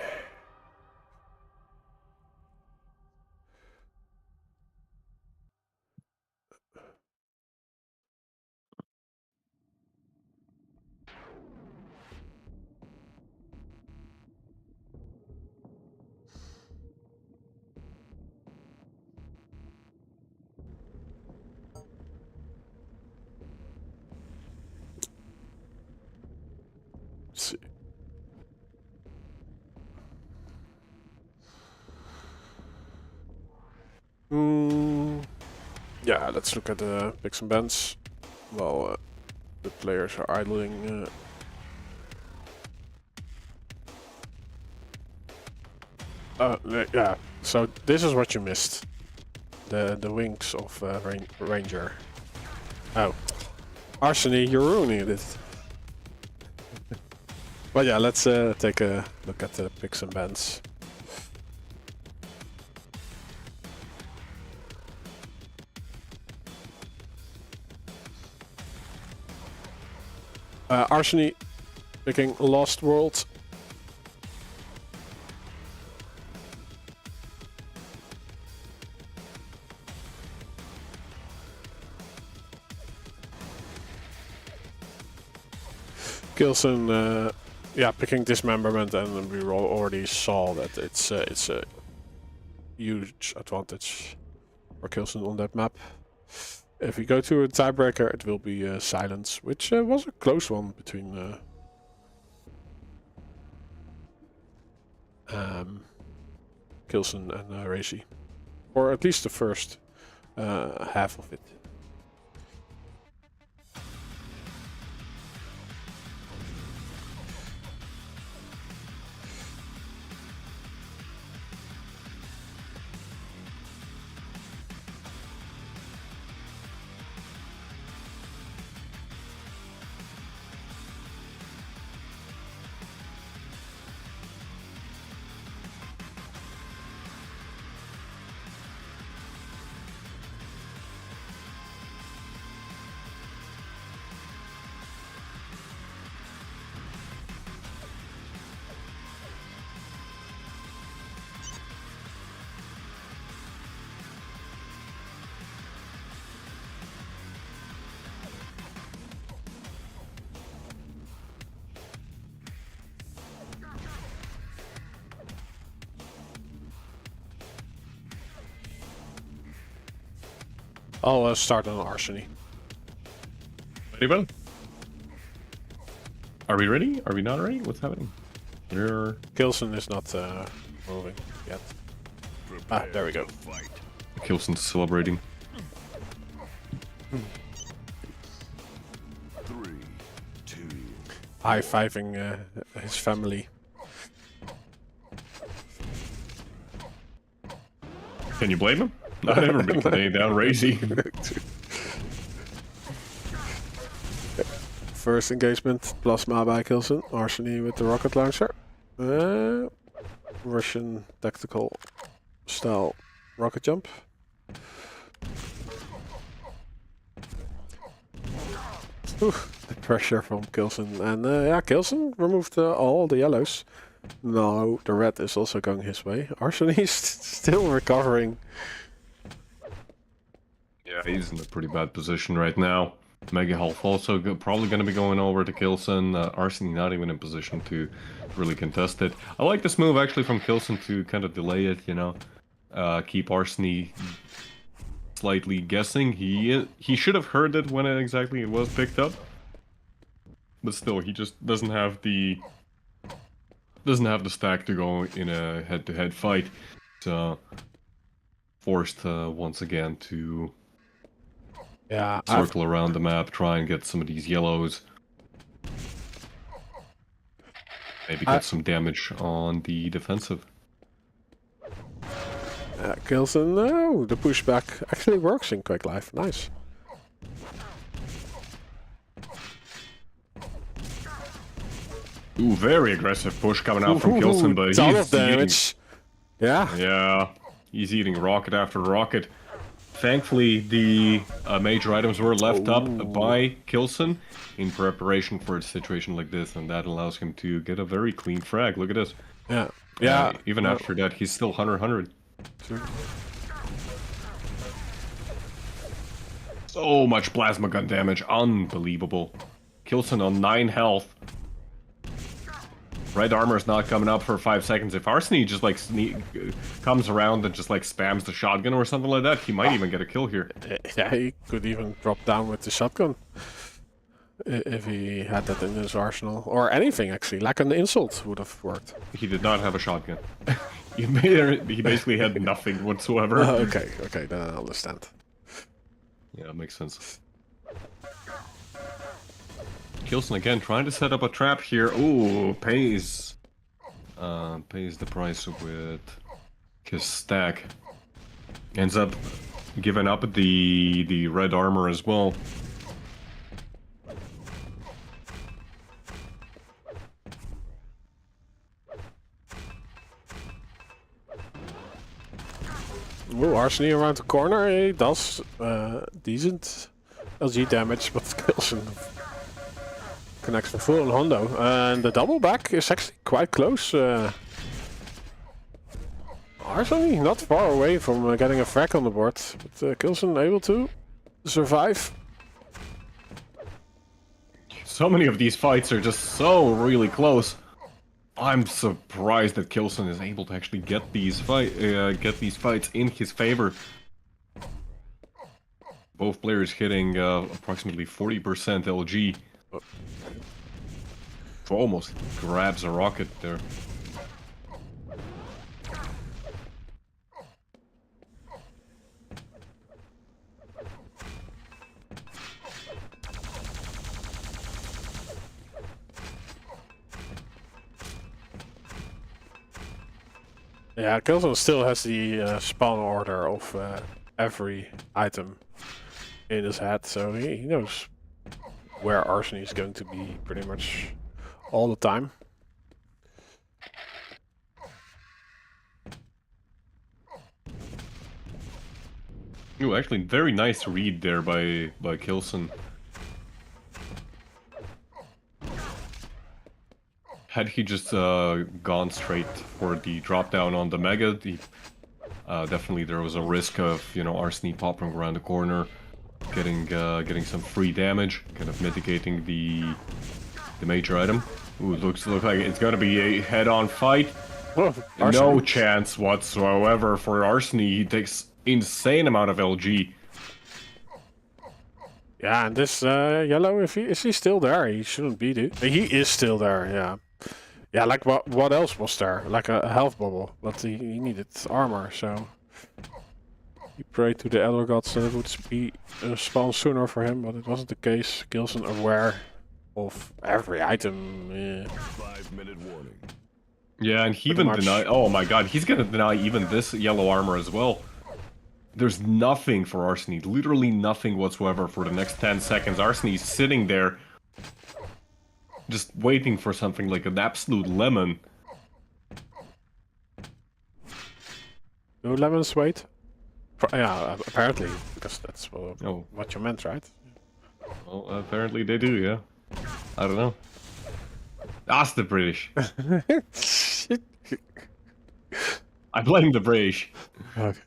See. Yeah, let's look at the picks and bends while the players are idling. Yeah, so this is what you missed. The wings of Ranger. Oh, Arseny, you're ruining it. But yeah, let's take a look at the picks and bends. Arseny picking Lost World. Kilson, yeah, picking Dismemberment, and we already saw that it's a huge advantage for Kilson on that map. If we go to a tiebreaker, it will be Silence, which was a close one between Kilson and Raisy, or at least the first half of it. I'll start on Arseny. Very well. Are we ready? Are we not ready? What's happening? Kilson is not moving yet. Ah, there we go. Kilson's celebrating. 3, 2. High-fiving his family. Can you blame him? I've never been laying down Raisy. First engagement, plasma by Kilson. Arseny with the rocket launcher. Russian tactical style rocket jump. The pressure from Kilson. And yeah, Kilson removed all the yellows. No, the red is also going his way. Arseny is still recovering. Yeah, he's in a pretty bad position right now. Mega Health also probably going to be going over to Kilson. Arseny not even in position to really contest it. I like this move actually from Kilson to kind of delay it, you know. Keep Arseny slightly guessing. He should have heard it when exactly it was picked up. But still, he just doesn't have the stack to go in a head-to-head fight. So forced once again to circle around the map, try and get some of these yellows. Maybe get some damage on the defensive. Kilson, no, the pushback actually works in Quake Life. Nice. Ooh, very aggressive push coming out from Kilson, but he's damage. Yeah, he's eating rocket after rocket. Thankfully, the major items were left up by Kilson in preparation for a situation like this, and that allows him to get a very clean frag. Look at this. Yeah. Even after that, he's still 100-100. Sure. So much plasma gun damage, unbelievable. Kilson on 9 health. Red armor is not coming up for 5 seconds. If Arseny just like comes around and just like spams the shotgun or something like that, he might even get a kill here. Yeah, he could even drop down with the shotgun if he had that in his arsenal, or anything actually, like an insult would have worked. He did not have a shotgun. He basically had nothing whatsoever. Okay, then I understand. Yeah, that makes sense. Kilson again trying to set up a trap here. Ooh, pays the price with his stack. Ends up giving up the red armor as well. Ooh, Arseny around the corner, he does decent LG damage, but Kilson connects the full on Hondo. And the double back is actually quite close. Arseny not far away from getting a frag on the board, but Kilson able to survive. So many of these fights are just so really close. I'm surprised that Kilson is able to actually get these fights in his favor. Both players hitting approximately 40% LG. Almost grabs a rocket there. Yeah, Kilson still has the spawn order of every item in his head, so he knows where Arseny is going to be pretty much all the time. Ooh, actually, very nice read there by Kilson. Had he just gone straight for the drop down on the Mega, definitely there was a risk of, you know, Arseny popping around the corner, getting some free damage, kind of mitigating the major item. Ooh, looks like it's gonna be a head-on fight. Oh, no chance whatsoever for Arseny. He takes insane amount of LG. Yeah, and this yellow, is he still there? He shouldn't be, dude. He is still there, yeah. Yeah, like what else was there? Like a health bubble, but he needed armor, so he prayed to the Elder Gods that it would be spawn sooner for him, but it wasn't the case. Kilson aware of every item. 5-minute warning. Yeah, and he even denied. Oh my god, he's gonna deny even this yellow armor as well. There's nothing for Arseny, literally nothing whatsoever for the next 10 seconds. Arseny's sitting there, just waiting for something like an absolute lemon. No lemons wait? Yeah, apparently, because that's what you meant, right? Well, apparently they do, yeah. I don't know. Ask the British. I blame the British. Okay.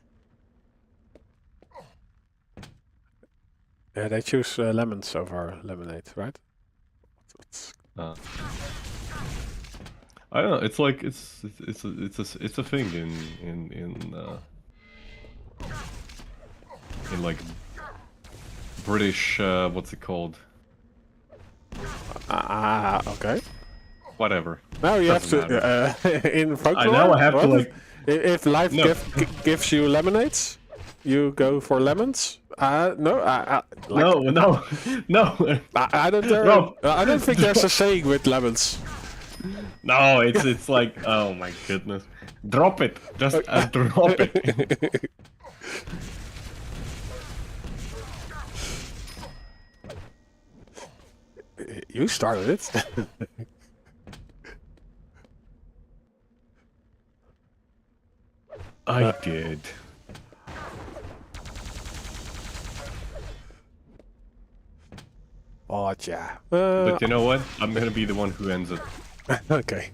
Yeah, they choose lemons over lemonade, right? I don't know. It's like it's a thing in like British. What's it called? Okay. Whatever. Now you Doesn't have to in folklore. now I have to, what like- if life No. gives you lemonades, you go for lemons. No, No. I don't. No. I don't think there's a saying with lemons. No, it's like, oh my goodness. Drop it. Just drop it. You started it. I did. Oh yeah. But you know what? I'm gonna be the one who ends it. Okay.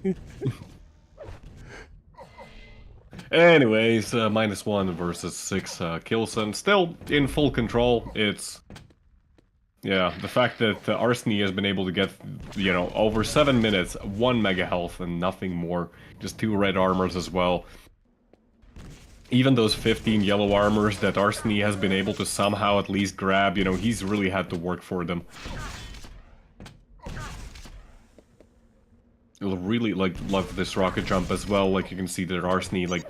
Anyways, -1 versus 6 Kilson. Still in full control. It's... Yeah, the fact that Arseny has been able to get, you know, over 7 minutes, 1 mega health and nothing more. Just 2 red armors as well. Even those 15 yellow armors that Arseny has been able to somehow at least grab, you know, he's really had to work for them. I really love this rocket jump as well. Like, you can see that Arseny, like,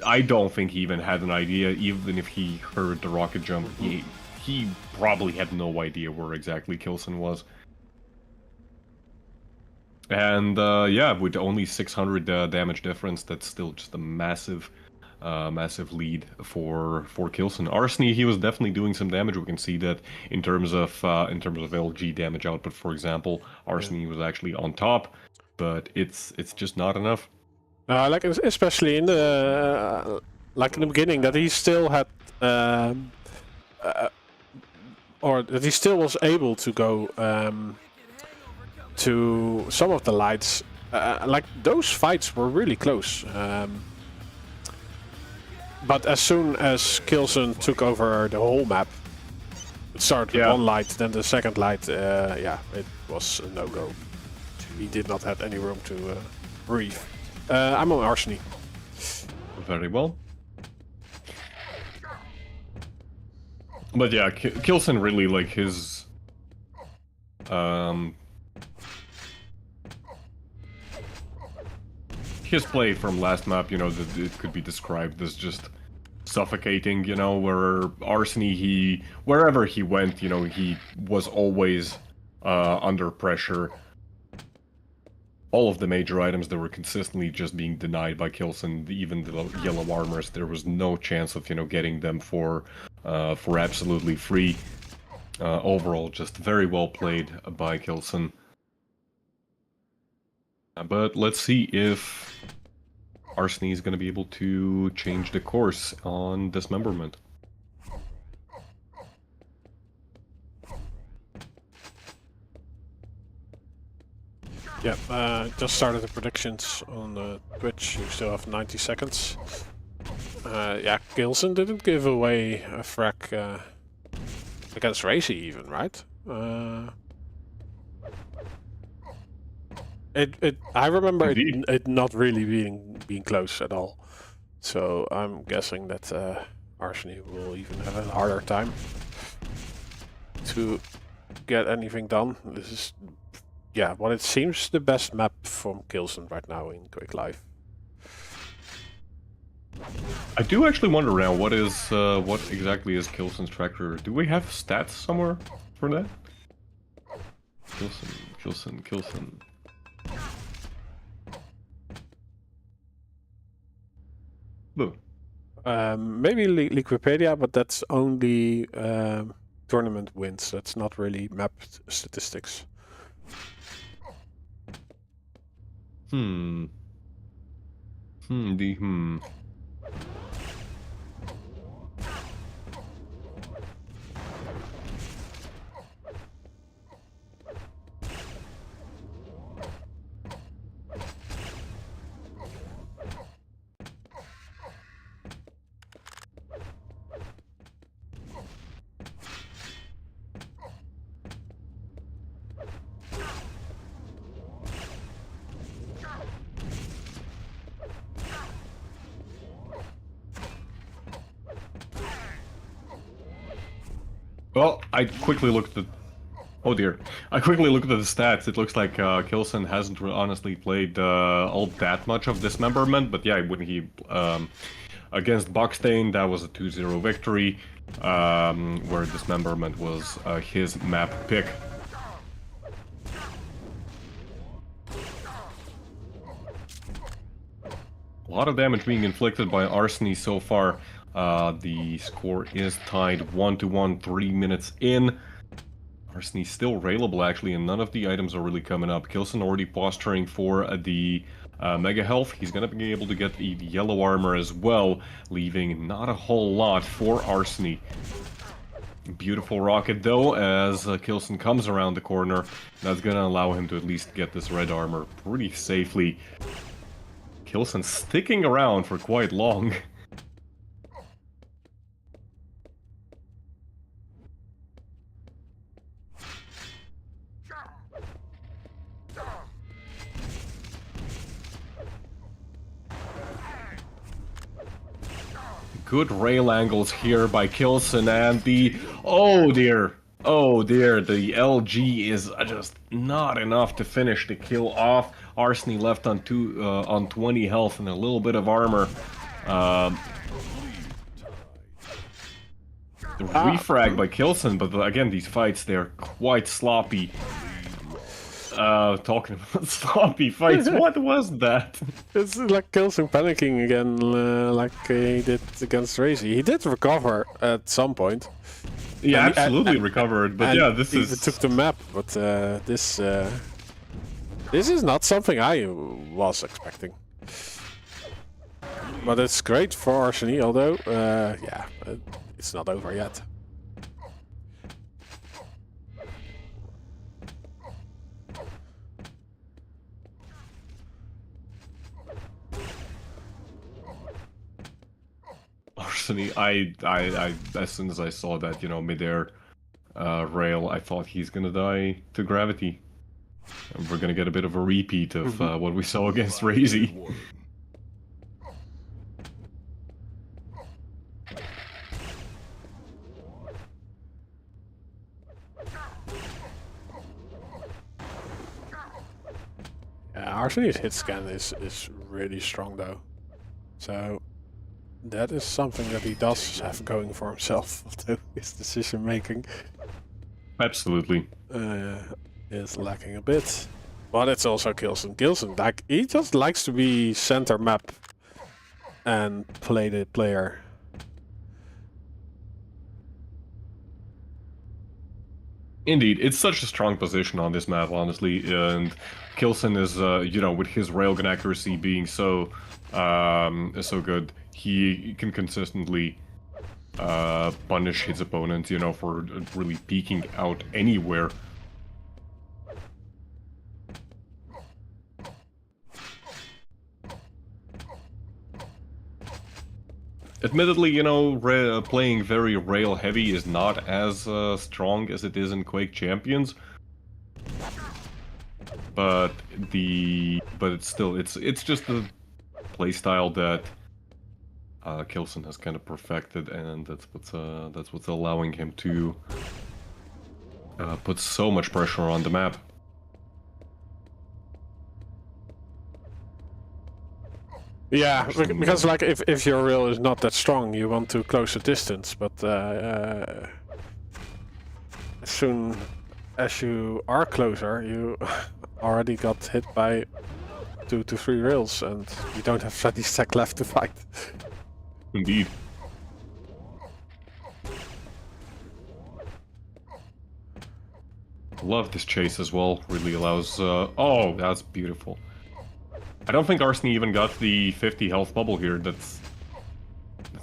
I don't think he even had an idea. Even if he heard the rocket jump, he probably had no idea where exactly Kilson was. And yeah, with only 600 damage difference, that's still just a massive lead for Kilson. Arseny, he was definitely doing some damage. We can see that in terms of LG damage output, for example, Arseny was actually on top, but it's just not enough. Like especially in the beginning, that he still had, or that he still was able to go to some of the lights. Like those fights were really close. But as soon as Kilson took over the whole map, it started with one light, then the second light, yeah, it was a no-go. He did not have any room to breathe. I'm on Arseny. Very well. But yeah, Kilson really, like, his... his play from last map, you know, it could be described as just suffocating, you know, where Arseny, wherever he went, you know, he was always under pressure. All of the major items that were consistently just being denied by Kilson, even the yellow armors, there was no chance of, you know, getting them for absolutely free. Overall, just very well played by Kilson. But let's see if Arseny is going to be able to change the course on Dismemberment. Yeah, just started the predictions on Twitch. You still have 90 seconds. Yeah, Kilson didn't give away a frag against Raisy even, right? I remember it not really being close at all. So I'm guessing that Arseny will even have a harder time to get anything done. This is, yeah, what it seems the best map from Kilson right now in QUAKE Live. I do actually wonder now what exactly is Kilson's tracker. Do we have stats somewhere for that? Kilson. Boo. Maybe Wikipedia, but that's only tournament wins. That's not really map statistics. Well, I quickly looked at... Oh dear. I quickly looked at the stats. It looks like Kilson hasn't honestly played all that much of Dismemberment, but yeah, when he... against Buckstain, that was a 2-0 victory, where Dismemberment was his map pick. A lot of damage being inflicted by Arseny so far. The score is tied 1-1, 3 minutes in. Arseny still railable actually, and none of the items are really coming up. Kilson already posturing for the Mega Health. He's gonna be able to get the yellow armor as well, leaving not a whole lot for Arseny. Beautiful rocket though, as Kilson comes around the corner. That's gonna allow him to at least get this red armor pretty safely. Kilson sticking around for quite long. Good rail angles here by Kilson, and the... Oh dear! Oh dear, the LG is just not enough to finish the kill off. Arseny left on 20 health and a little bit of armor. Refrag by Kilson, but again, these fights, they're quite sloppy. Talking about sloppy fights, what was that? It's like Kilson panicking again, like he did against Raisy. He did recover at some point. Yeah, absolutely recovered, but yeah, this is... He took the map, but this is not something I was expecting. But it's great for Arseny, although, yeah, it's not over yet. Arseny, I, as soon as I saw that, you know, midair rail, I thought he's gonna die to gravity. And we're gonna get a bit of a repeat of what we saw against Raisy. Arseny's hit scan is really strong though. So that is something that he does have going for himself, although his decision making Absolutely. Is lacking a bit. But it's also Kilson. Kilson, like, he just likes to be center map and play the player. Indeed, it's such a strong position on this map, honestly, and Kilson is, you know, with his railgun accuracy being so good, he can consistently punish his opponents, you know, for really peeking out anywhere. Admittedly, you know, playing very rail heavy is not as strong as it is in Quake Champions, but it's still it's just a playstyle that Kilson has kind of perfected, and that's what's allowing him to put so much pressure on the map. Yeah, because like if your rail is not that strong, you want to close the distance, but as soon as you are closer, you already got hit by 2 to 3 rails, and you don't have any stack left to fight. Indeed. Love this chase as well. Really allows. Oh, that's beautiful. I don't think Arseny even got the 50 health bubble here. That's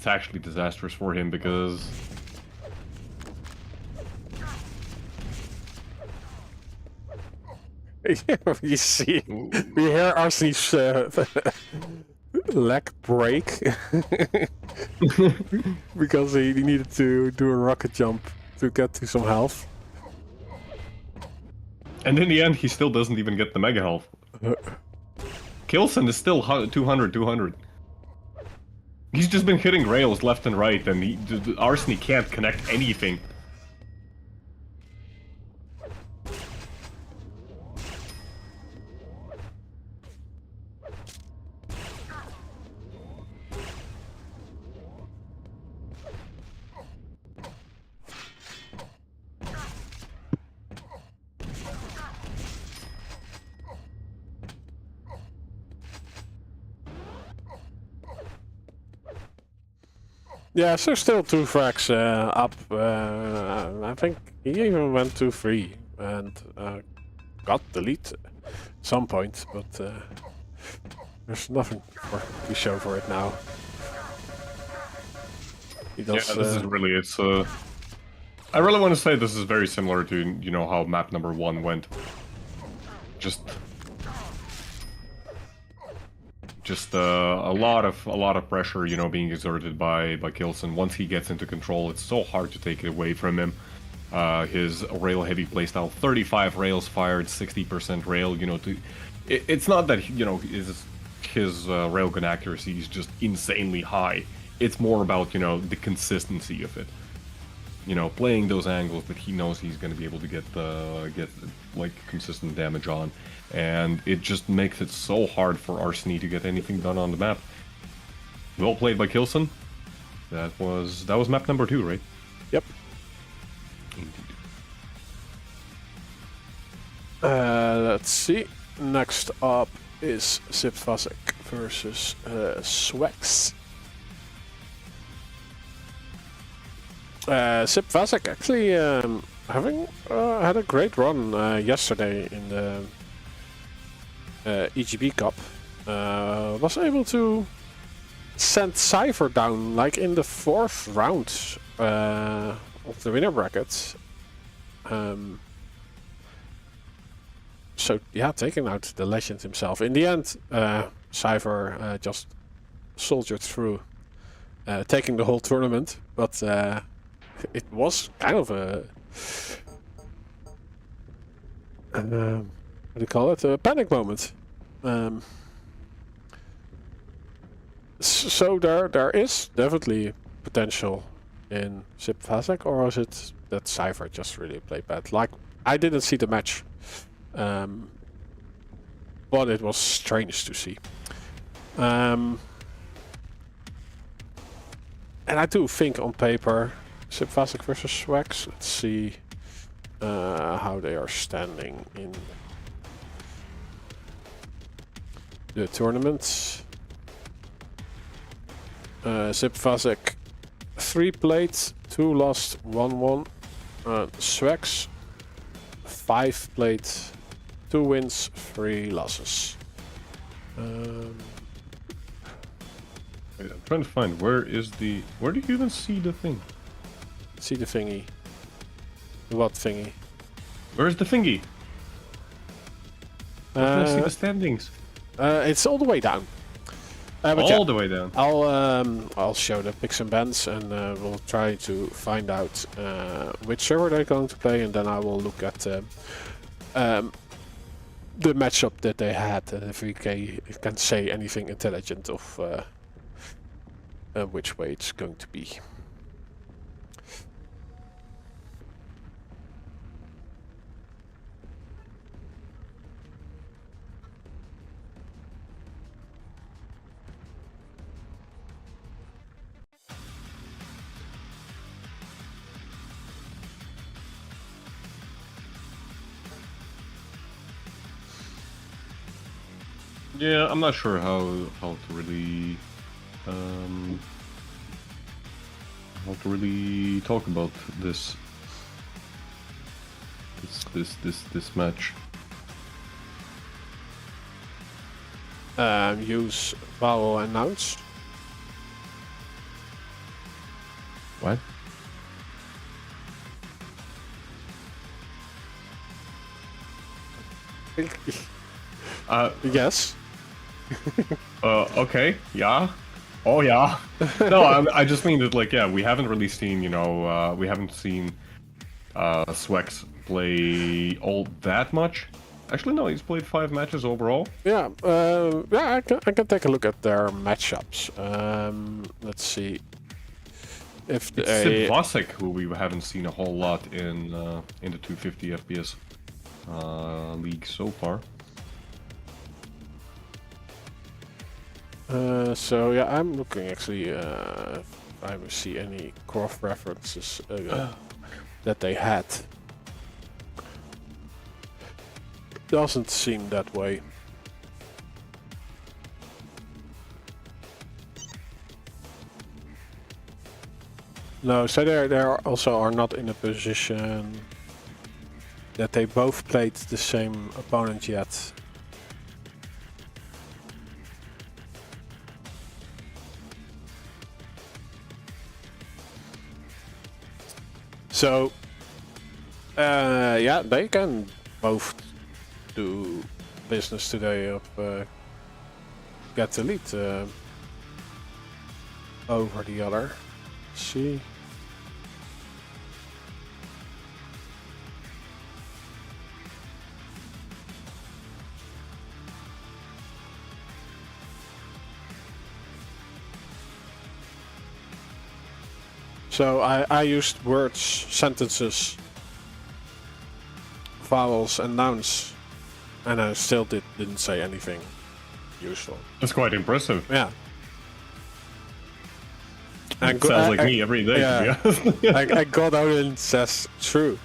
actually disastrous for him, because You see, we hear Arseny's leg break because he needed to do a rocket jump to get to some health. And in the end, he still doesn't even get the mega health. Kilson is still 200. He's just been hitting rails left and right, and Arseny can't connect anything. Yeah, so still 2 frags up. I think he even went 2-3 and got the lead at some point, but there's nothing to show for it now. He does, yeah, this is really, it's I really want to say this is very similar to, you know, how map number 1 went. Just a lot of pressure, you know, being exerted by Kilson. Once he gets into control, it's so hard to take it away from him. His rail heavy playstyle, 35 rails fired, 60% rail. You know, it's not that, you know, his railgun accuracy is just insanely high. It's more about, you know, the consistency of it. You know, playing those angles that he knows he's going to be able to get like consistent damage on, and it just makes it so hard for Arseny to get anything done on the map. Well played by Kilson. That was map number 2, right? Yep. Indeed. Let's see. Next up is Fazak versus Swax. Fazak actually having had a great run yesterday in the EGB Cup. Was able to send Cypher down like in the 4th round of the winner bracket. So yeah, taking out the legend himself. In the end, Cypher just soldiered through, taking the whole tournament, but it was kind of a what do you call it? A panic moment. So there is definitely potential in Fazak, or is it that Cypher just really played bad? Like, I didn't see the match, but it was strange to see. And I do think on paper, Fazak versus Swax. Let's see how they are standing in the tournament. Fazak 3 played, 2 lost, 1 won. Swax 5 played, 2 wins, 3 losses. Wait, I'm trying to find where do you even see the thing? See the thingy. What thingy? Where's the thingy? I see the standings. It's all the way down. All the way down. I'll show the picks and bans, and we'll try to find out which server they're going to play, and then I will look at the matchup that they had, if we can say anything intelligent of which way it's going to be. Yeah, I'm not sure how to really talk about this match. Use Pavle announce. What? Yes. Okay, yeah. Oh, yeah. No, I just mean that, like, yeah, we haven't really seen, you know, we haven't seen Swax play all that much. Actually, no, he's played 5 matches overall. Yeah, I can take a look at their matchups. Let's see. If It's Fazak, who we haven't seen a whole lot in the 250 FPS league so far. So yeah, I'm looking actually if I see any cross references that they had. Doesn't seem that way. No, so they also are not in a position that they both played the same opponent yet. So, yeah, they can both do business today of get the lead over the other. See. So I used words, sentences, vowels and nouns, and I still didn't say anything useful. That's quite impressive. Yeah. It sounds like me every day, yeah, to be honest. I got out and says true.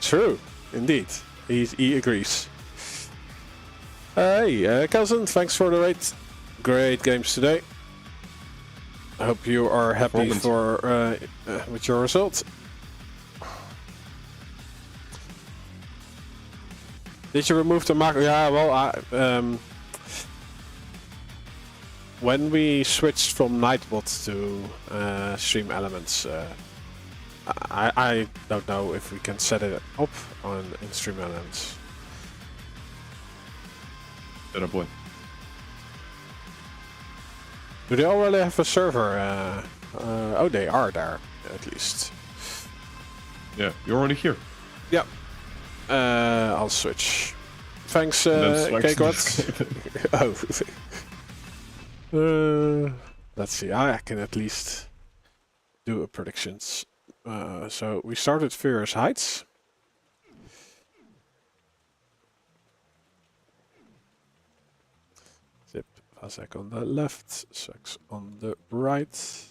True, indeed. He agrees. Hey, Kilson, thanks for the rate. Great games today. I hope you are happy for with your result. Did you remove the macro? Yeah, well, when we switched from Nightbot to Stream Elements, I don't know if we can set it up in Stream Elements. Set up what? Do they already have a server? Oh, they are there, at least. Yeah, you're already here. Yeah. I'll switch. Thanks, Cakewat. Oh. Let's see, I can at least do a predictions. So we started Furious Heights. Zip, Fazak on the left, Swax on the right.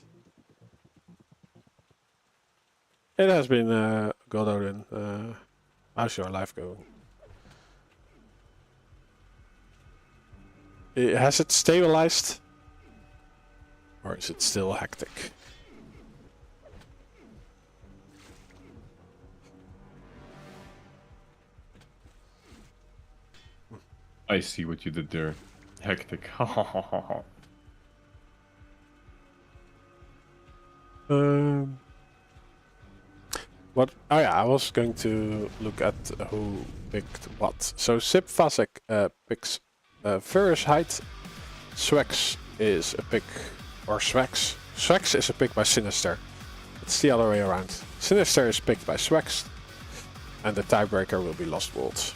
It has been Gododin. How's your life going? Has it stabilized? Or is it still hectic? I see what you did there. Hectic. What? Oh yeah, I was going to look at who picked what. So Sip Fazak picks Furious Height. Swax is a pick, or Swax. Swax is a pick by Sinister. It's the other way around. Sinister is picked by Swax, and the tiebreaker will be Lost Worlds.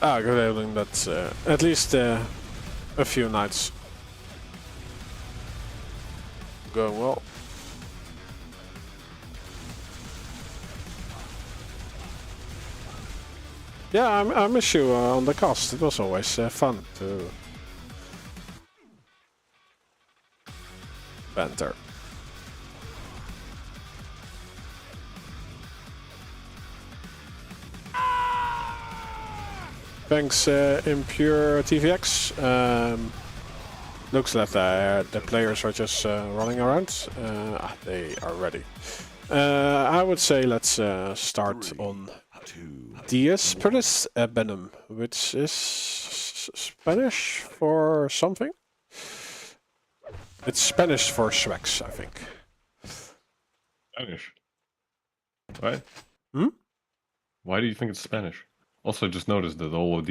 Ah, good evening. That's at least a few nights going well. Yeah, I miss you on the cast. It was always fun to banter. Thanks, Impure TVX. Looks like the players are just running around. They are ready. I would say let's start on Dismemberment, which is Spanish for something. It's Spanish for Swax, I think. Spanish. What? Hmm? Why do you think it's Spanish? Also, just noticed that all of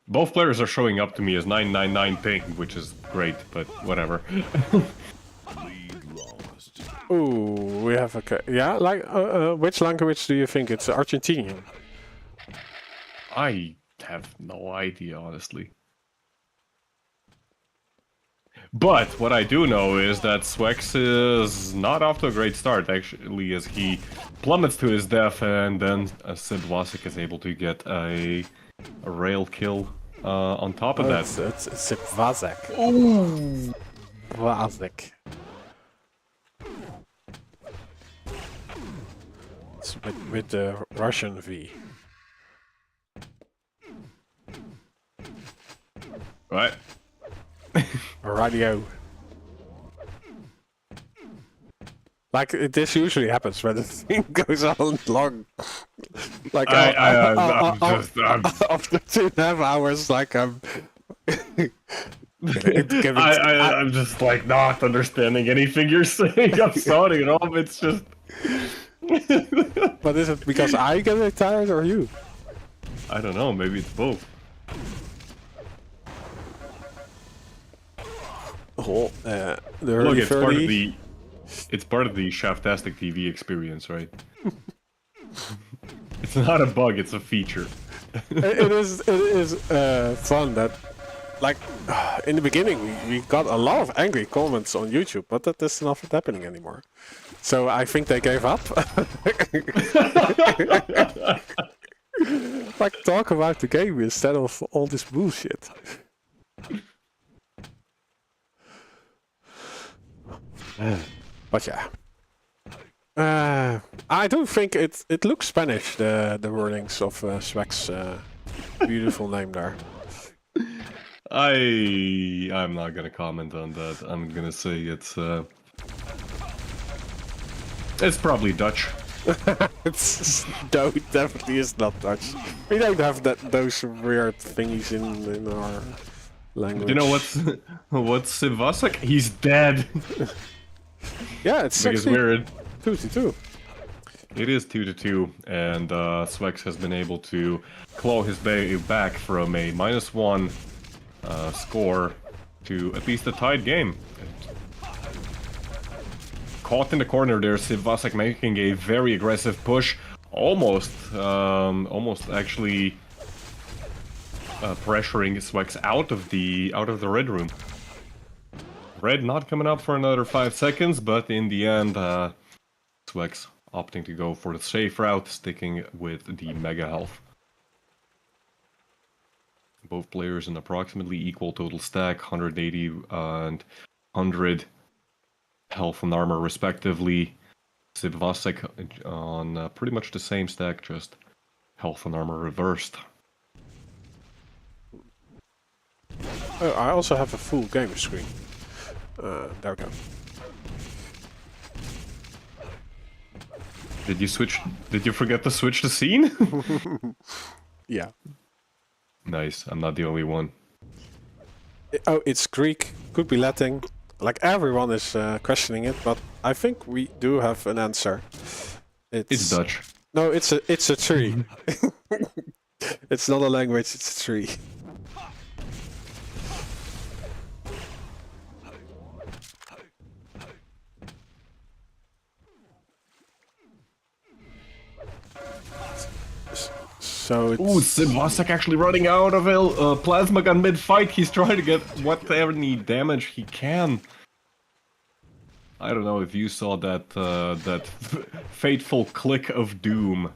both players are showing up to me as 999 ping, which is great, but whatever. Ooh, we have a... Yeah, like, which language do you think? It's Argentinian. I have no idea, honestly. But what I do know is that Swax is not off to a great start, actually, as he plummets to his death, and then Fazak is able to get a rail kill on top of that. It's a Fazak. Ooh. Fazak. It's with the Russian V. Right. Radio. Like this usually happens when the thing goes on long. Like I'm just after 2.5 hours, like I'm. I'm just like not understanding anything you're saying. I'm sorry, Rob. It's just. But is it because I get tired or you? I don't know. Maybe it's both. Oh, the Look, early 30. it's part of the Shaftastic TV experience, right? It's not a bug; it's a feature. It is fun that, like, in the beginning we got a lot of angry comments on YouTube, but that is not happening anymore. So I think they gave up. Like, talk about the game instead of all this bullshit. But yeah. I don't think it looks Spanish, the wordings of Swax beautiful name there. I'm not gonna comment on that. I'm gonna say it's probably Dutch. No, it definitely is not Dutch. We don't have those weird thingies in our language. You know what's Fazak? He's dead. Yeah, it's because we're 2-2. It is 2-2, and Swax has been able to claw his back from a -1 score to at least a tied game. Caught in the corner there, Fazak making a very aggressive push, almost actually pressuring Swax out of the red room. Red not coming up for another 5 seconds, but in the end, Swax opting to go for the safe route, sticking with the mega health. Both players in approximately equal total stack, 180 and 100 health and armor respectively. Fazak on pretty much the same stack, just health and armor reversed. Oh, I also have a full game screen. There we go. Did you forget to switch the scene? Yeah. Nice, I'm not the only one. Oh, it's Greek, could be Latin. Like, everyone is questioning it, but I think we do have an answer. It's Dutch. No, it's a tree. It's not a language, it's a tree. So it's... Ooh, Fazak actually running out of plasma gun mid-fight. He's trying to get whatever damage he can. I don't know if you saw that that fateful click of doom.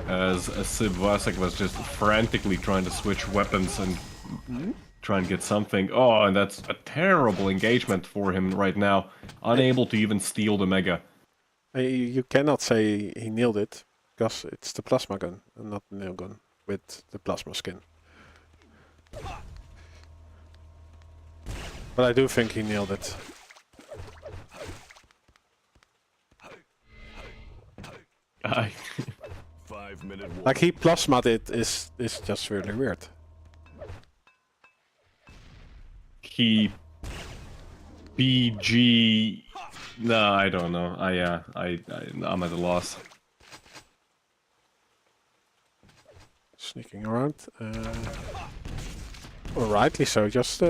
As Fazak was just frantically trying to switch weapons and try and get something. Oh, and that's a terrible engagement for him right now. Unable to even steal the mega. You cannot say he nailed it, because it's the plasma gun and not the nail gun with the plasma skin. But I do think he nailed it. Like, he plasma'd it is just really weird. He BG. No, I don't know. I'm at a loss. Sneaking around. Or rightly so, just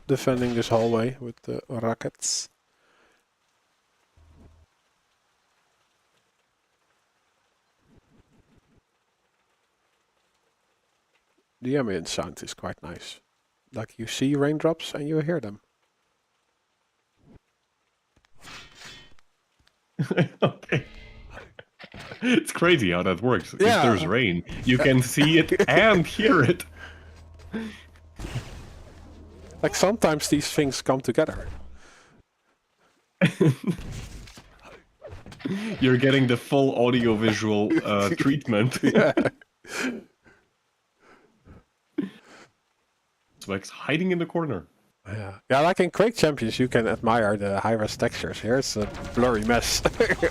defending this hallway with the rockets. The ambient sound is quite nice. Like you see raindrops and you hear them. Okay. It's crazy how that works. Yeah. If there's rain, you can see it and hear it. Like sometimes these things come together. You're getting the full audio-visual treatment. Yeah. Swax hiding in the corner. Yeah, like in Quake Champions, you can admire the high-res textures. Here it's a blurry mess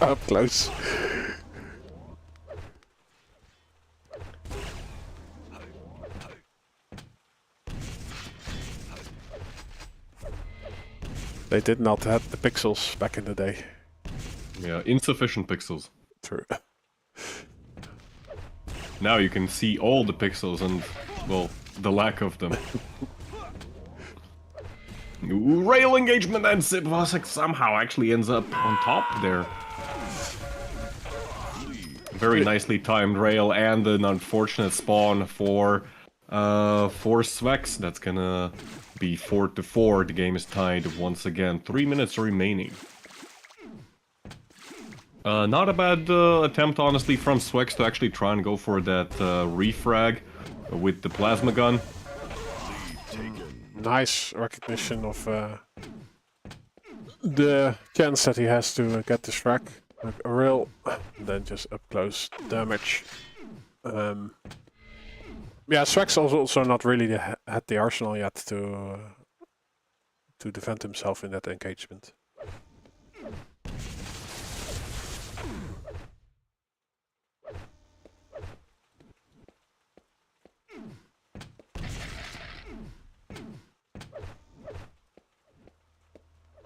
up close. They did not have the pixels back in the day. Yeah, insufficient pixels. True. Now you can see all the pixels and, well, the lack of them. Rail engagement, and Fazak somehow actually ends up on top there. Very nicely timed rail and an unfortunate spawn for Swax. That's gonna be 4-4. The game is tied once again. 3 minutes remaining. Not a bad attempt, honestly, from Swax to actually try and go for that refrag with the plasma gun. Nice recognition of the chance that he has to get this frag. Like a real, then just up close damage. Yeah, Swax also not really had the arsenal yet to defend himself in that engagement.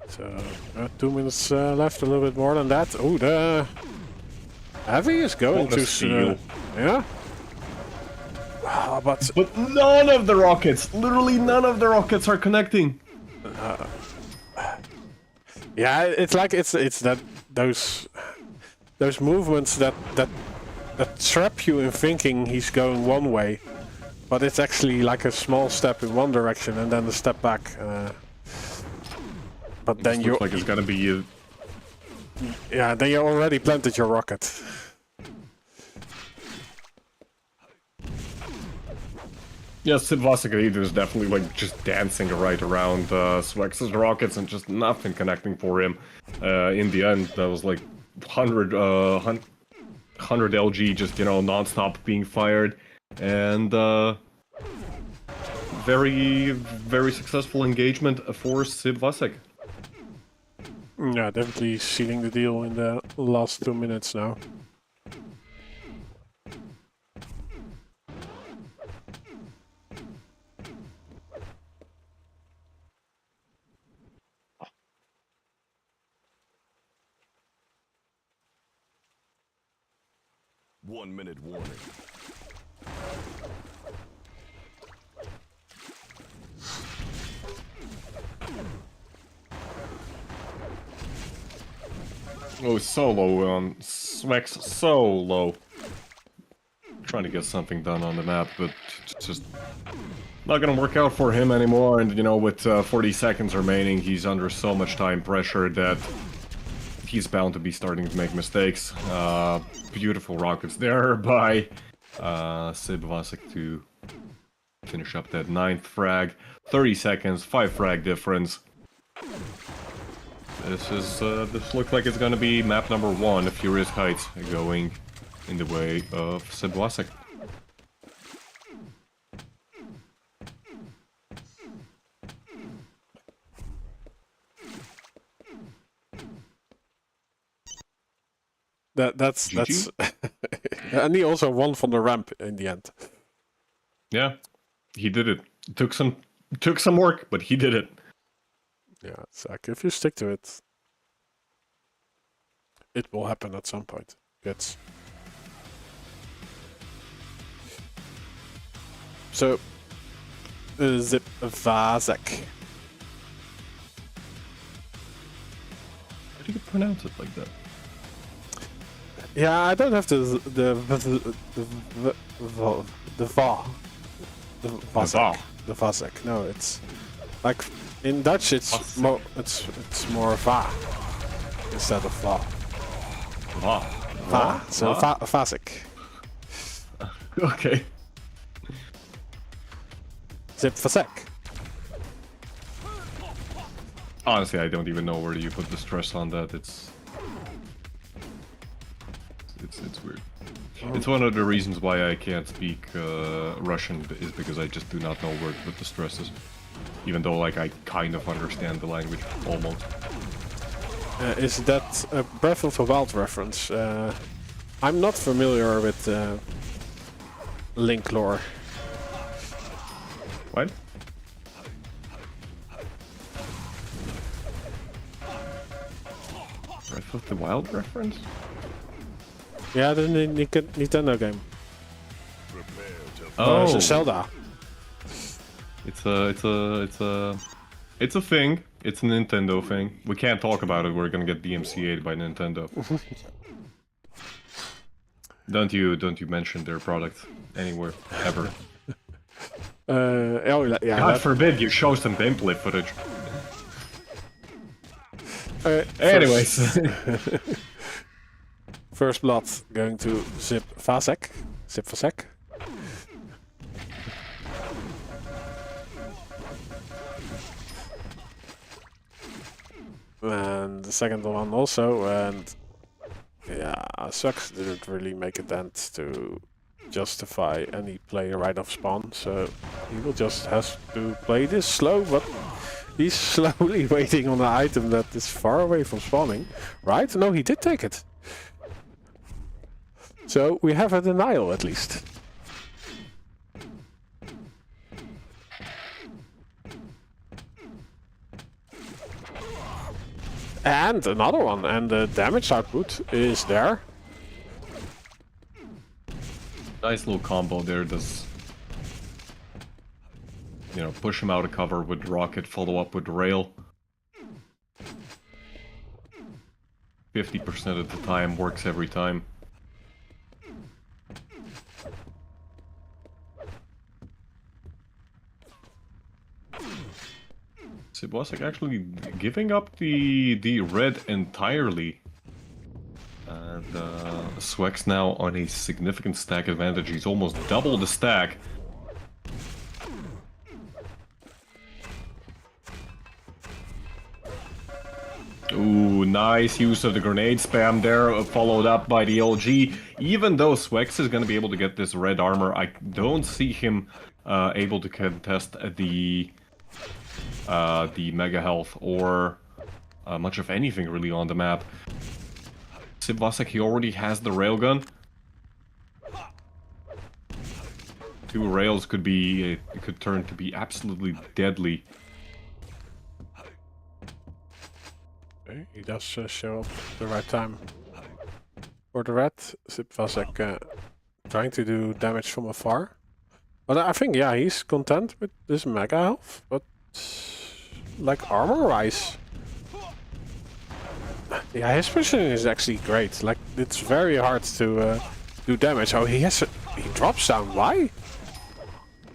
So 2 minutes left, a little bit more than that. Oh, the heavy is going to steal. Yeah. But none of the rockets, literally none of the rockets are connecting. Yeah, it's like it's that those movements that trap you in thinking he's going one way, but it's actually like a small step in one direction and then a step back. But then you looks like it's gonna be. Yeah, then you already planted your rocket. Yes, Fazak is definitely like just dancing right around Swax's rockets and just nothing connecting for him. In the end, that was like 100 LG just, you know, non-stop being fired. And very, very successful engagement for Fazak. Yeah, definitely sealing the deal in the last 2 minutes now. One minute warning. Oh, so low on Swax, so low. Trying to get something done on the map, but it's just not gonna work out for him anymore. And you know, with 40 seconds remaining, he's under so much time pressure that he's bound to be starting to make mistakes. Beautiful rockets there by Fazak to finish up that 9th frag. 30 seconds, 5 frag difference. This looks like it's gonna be map number 1, Furious Heights, going in the way of Fazak. That's and he also won from the ramp in the end. Yeah, he did it. Took some work, but he did it. Yeah, it's like if you stick to it, it will happen at some point. It's so Zip Fazak. How do you pronounce it like that? Yeah, I don't have the the Fazak. No, it's like in Dutch it's more va instead of va. Va. So Fazak. Okay. Zip Fazak. Honestly, I don't even know where you put the stress on that. It's weird. It's one of the reasons why I can't speak Russian is because I just do not know where to put the stresses. Even though, like, I kind of understand the language almost. Is that a Breath of the Wild reference? I'm not familiar with Link lore. What? Breath of the Wild reference? Yeah, the Nintendo game. Oh, It's a Zelda. It's a thing. It's a Nintendo thing. We can't talk about it. We're gonna get DMCA'd by Nintendo. Don't you mention their product anywhere ever? Oh yeah. God forbid you show some gameplay footage. Anyways. Anyways. First blood going to Zip Fazak. Zip Fazak. And the second one also, and yeah, Swax didn't really make a dent to justify any play right off spawn, so he will just have to play this slow, but he's slowly waiting on an item that is far away from spawning. Right? No, he did take it. So we have a denial at least. And another one, and the damage output is there. Nice little combo there. Does, you know, push him out of cover with rocket, follow up with rail. 50% of the time, works every time. Swax actually giving up the red entirely. And Swax now on a significant stack advantage. He's almost double the stack. Ooh, nice use of the grenade spam there, followed up by the LG. Even though Swax is going to be able to get this red armor, I don't see him able to contest the mega health or much of anything really on the map. Fazak, he already has the railgun. 2 rails could be, it could turn to be absolutely deadly. Okay, he does show up at the right time. For the red, Fazak trying to do damage from afar. But I think, yeah, he's content with this mega health, but like armor-wise, yeah, his positioning is actually great. Like, it's very hard to do damage. Oh, he drops down. Why?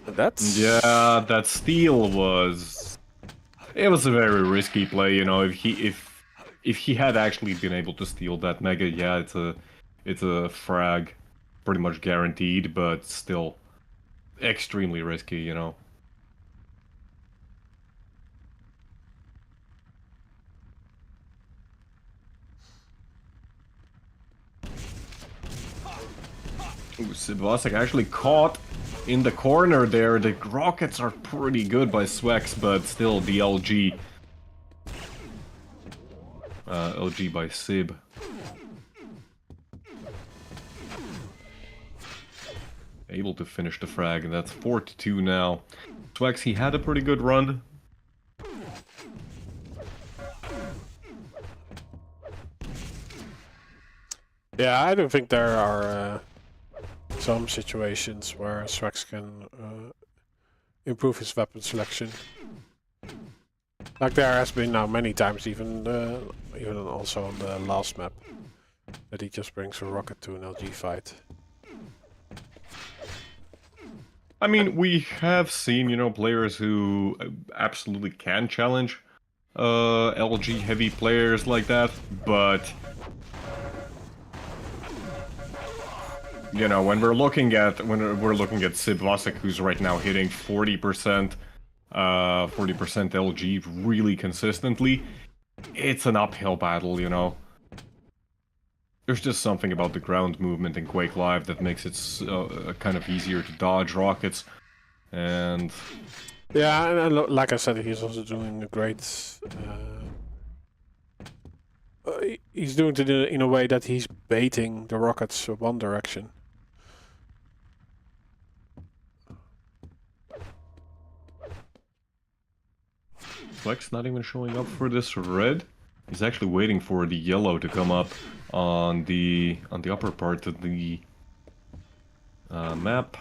That's... Yeah, that steal was... It was a very risky play, you know. If he had actually been able to steal that mega, yeah, it's a frag, pretty much guaranteed, but still extremely risky, you know. Ooh, Fazak actually caught in the corner there. The rockets are pretty good by Swax, but still the LG. LG by Sib. Able to finish the frag, and that's 4-2 now. Swax, he had a pretty good run. Yeah, I don't think there are some situations where Swax can improve his weapon selection. Like there has been now many times, even also on the last map, that he just brings a rocket to an LG fight. I mean, we have seen, you know, players who absolutely can challenge LG heavy players like that, but you know, when we're looking at Sib Vasek, who's right now hitting 40% LG really consistently, it's an uphill battle, you know. There's just something about the ground movement in Quake Live that makes it kind of easier to dodge rockets, and Yeah, like I said, he's also doing a great. He's doing it in a way that he's baiting the rockets one direction. Swax not even showing up for this red. He's actually waiting for the yellow to come up on the upper part of the map.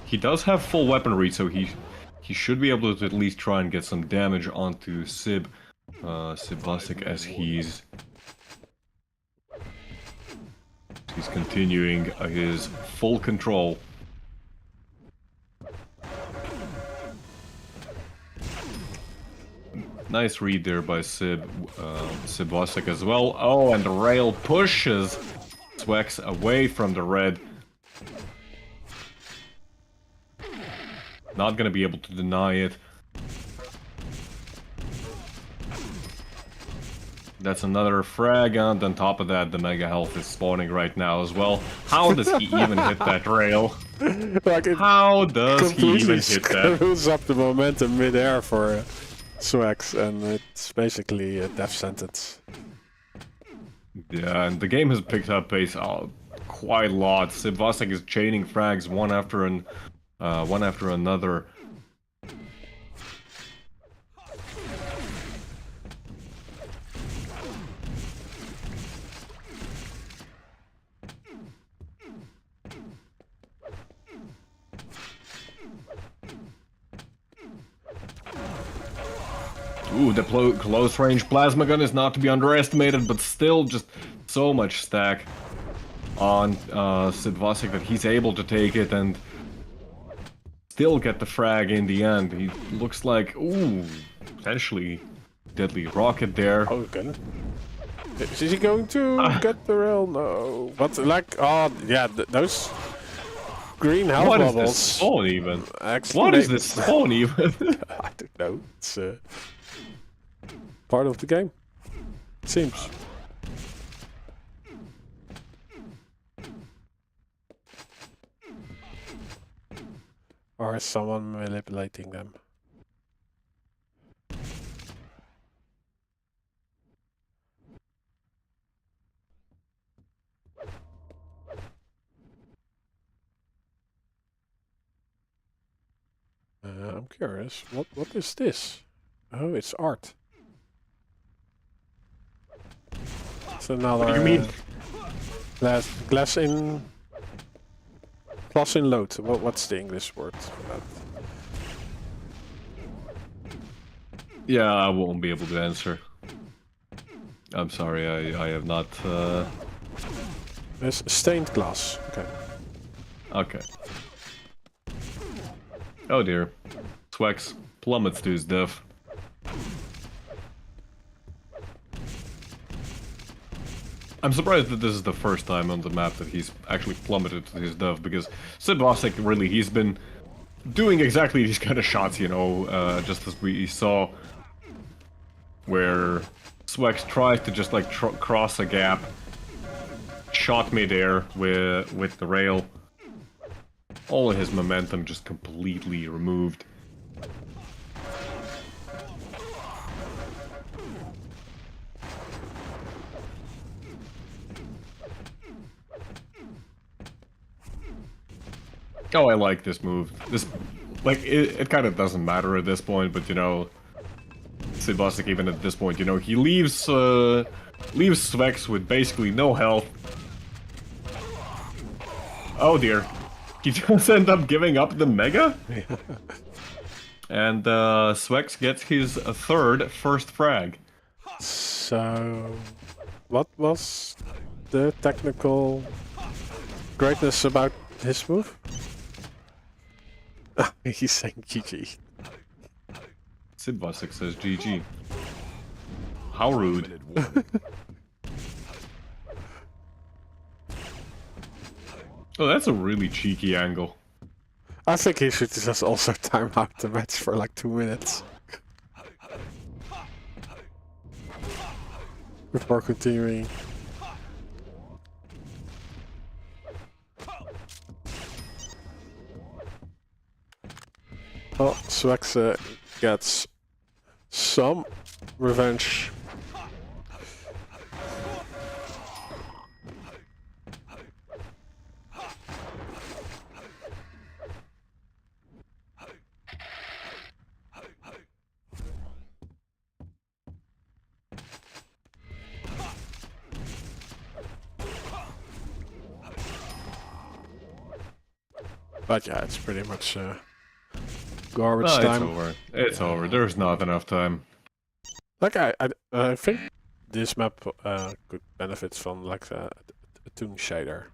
He does have full weaponry, so he should be able to at least try and get some damage onto Sib Vasek as he's continuing his full control. Nice read there by Sib Vasek as well. Oh, and the rail pushes Swax away from the red. Not gonna be able to deny it. That's another frag, and on top of that, the Mega Health is spawning right now as well. How does he even hit that rail? Like How does he even hit that? Screws up the momentum midair for Swax, and it's basically a death sentence. Yeah, and the game has picked up pace quite a lot. Sib Vasek is chaining frags one after another. Ooh, the close-range plasma gun is not to be underestimated, but still just so much stack on Sib Vasek that he's able to take it and still get the frag in the end. He looks like, ooh, potentially deadly rocket there. Oh, good. Is he going to get the rail? No. But like, oh yeah, those green health What is levels. this spawn even? Actually, What is this spawn even? I don't know. It's part of the game. It seems. Or is someone manipulating them? I'm curious. What is this? Oh, it's art. It's another. What do you mean? Glass in. Plus in load. What's the English word for that? Yeah, I won't be able to answer. I'm sorry, I have not. It's stained glass. Okay. Okay. Oh dear. Swax plummets to his death. I'm surprised that this is the first time on the map that he's actually plummeted to his death, because Sib Vasek, really, he's been doing exactly these kind of shots, you know, just as we saw, where Swax tries to just like cross a gap, shot midair with the rail, all of his momentum just completely removed. Oh, I like this move. This, like, it kind of doesn't matter at this point, but you know, Sib Vasek even at this point, you know, he leaves Swax with basically no health. Oh dear, he just end up giving up the Mega, and Swax gets his first frag. So, what was the technical greatness about his move? He's saying GG. Sibvasek says GG. How rude. Minute warning. Oh, that's a really cheeky angle. I think he should just also time out the match for like 2 minutes. Before continuing. Well, Swax gets some revenge. But yeah, it's pretty much garbage time. It's over. It's over. There's not enough time. Like I think this map could benefit from like a toon shader,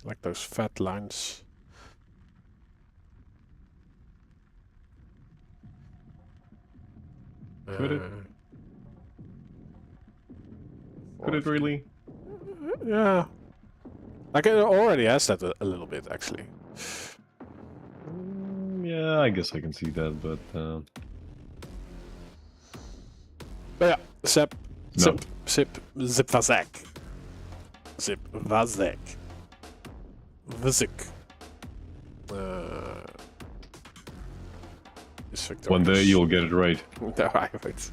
like those fat lines. Could it? Could it really? Yeah. Like it already has that a little bit actually. Yeah, I guess I can see that, but But yeah, Zip No. Fazak. Zip Fazak. Vazak. Is one day victorious. you'll get it right. No, I wait.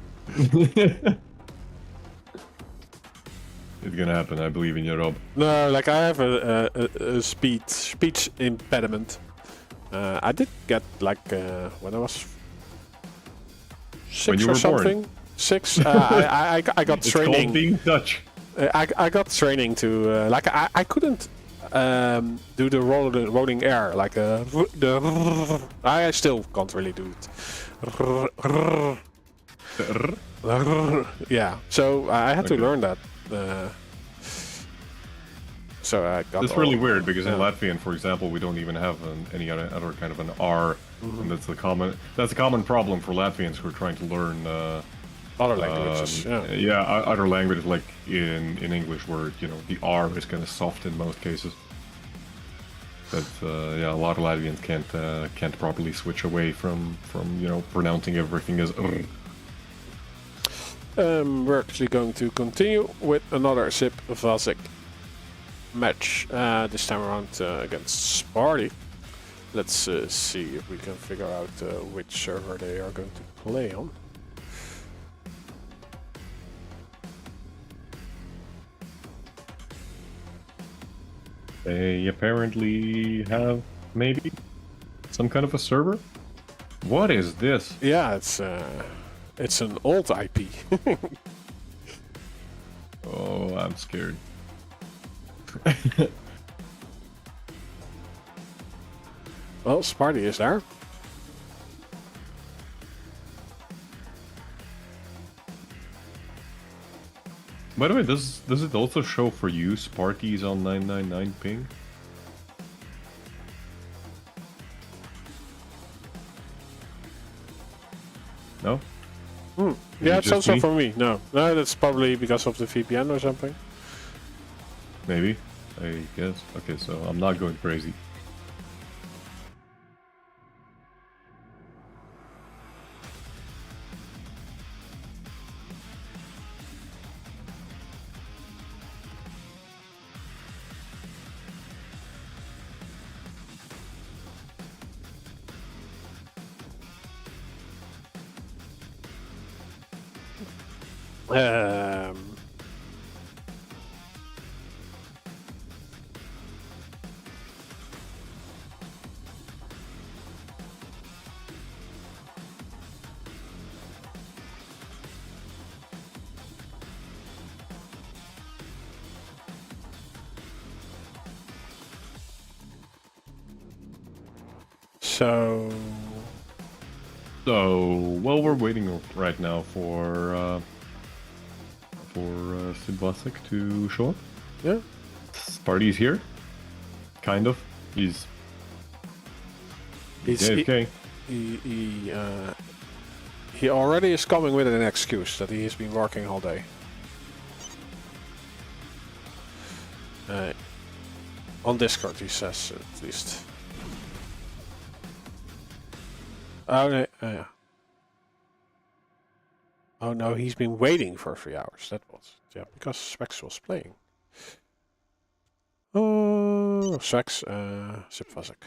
It's gonna happen. I believe in you, Rob. No, like I have a speech impediment. I did get like when I was 6 When you or were something. born. 6. I got It's called training. being Dutch. I got training to like I couldn't do the rolling air like the. I still can't really do it. Yeah, so I had to Okay. learn that. So I got. That's all- really weird because in yeah. Latvian, for example, we don't even have any other kind of an R, and that's a common problem for Latvians who are trying to learn Other languages. Yeah. other languages like in English, where the R is kind of soft in most cases. But yeah, a lot of Latvians can't properly switch away from pronouncing everything as R. We're actually going to continue with another Zip Fazak match. This time around against Sparty. Let's see if we can figure out which server they are going to play on. They apparently have maybe some kind of a server. What is this? Yeah, it's an old IP. Oh, I'm scared. Well, Sparty is there. By the way, does it also show for you Sparty's on 999 ping? No? Yeah, it's just also me? for me. No, that's probably because of the VPN or something. Maybe. I guess. Okay, so I'm not going crazy. Um, so Well, we're waiting right now for Sid Vasek to show up. yeah, Sparty's here. Kind of. He's AFK. He already is coming with an excuse that he has been working all day. On Discord, he says at least. Oh no! Oh no! He's been waiting for 3 hours. That was because Swax was playing. Oh, Swax, Fazak.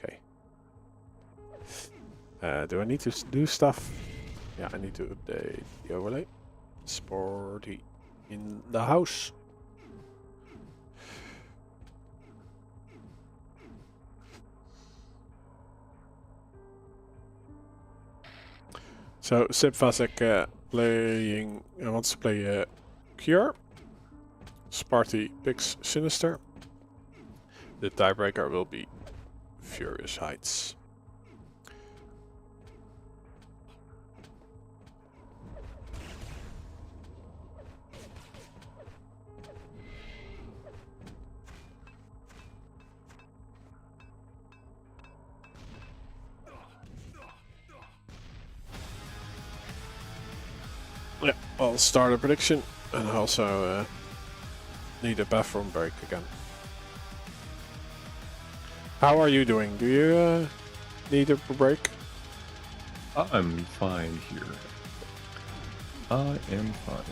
Okay. Do I need to do stuff? Yeah, I need to update the overlay. Sparty in the house. So Fazak playing wants to play Cure. Sparty picks Sinister. The tiebreaker will be Furious Heights. Yeah, I'll start a prediction and also need a bathroom break again. How are you doing? Do you need a break? I'm fine here. I am fine.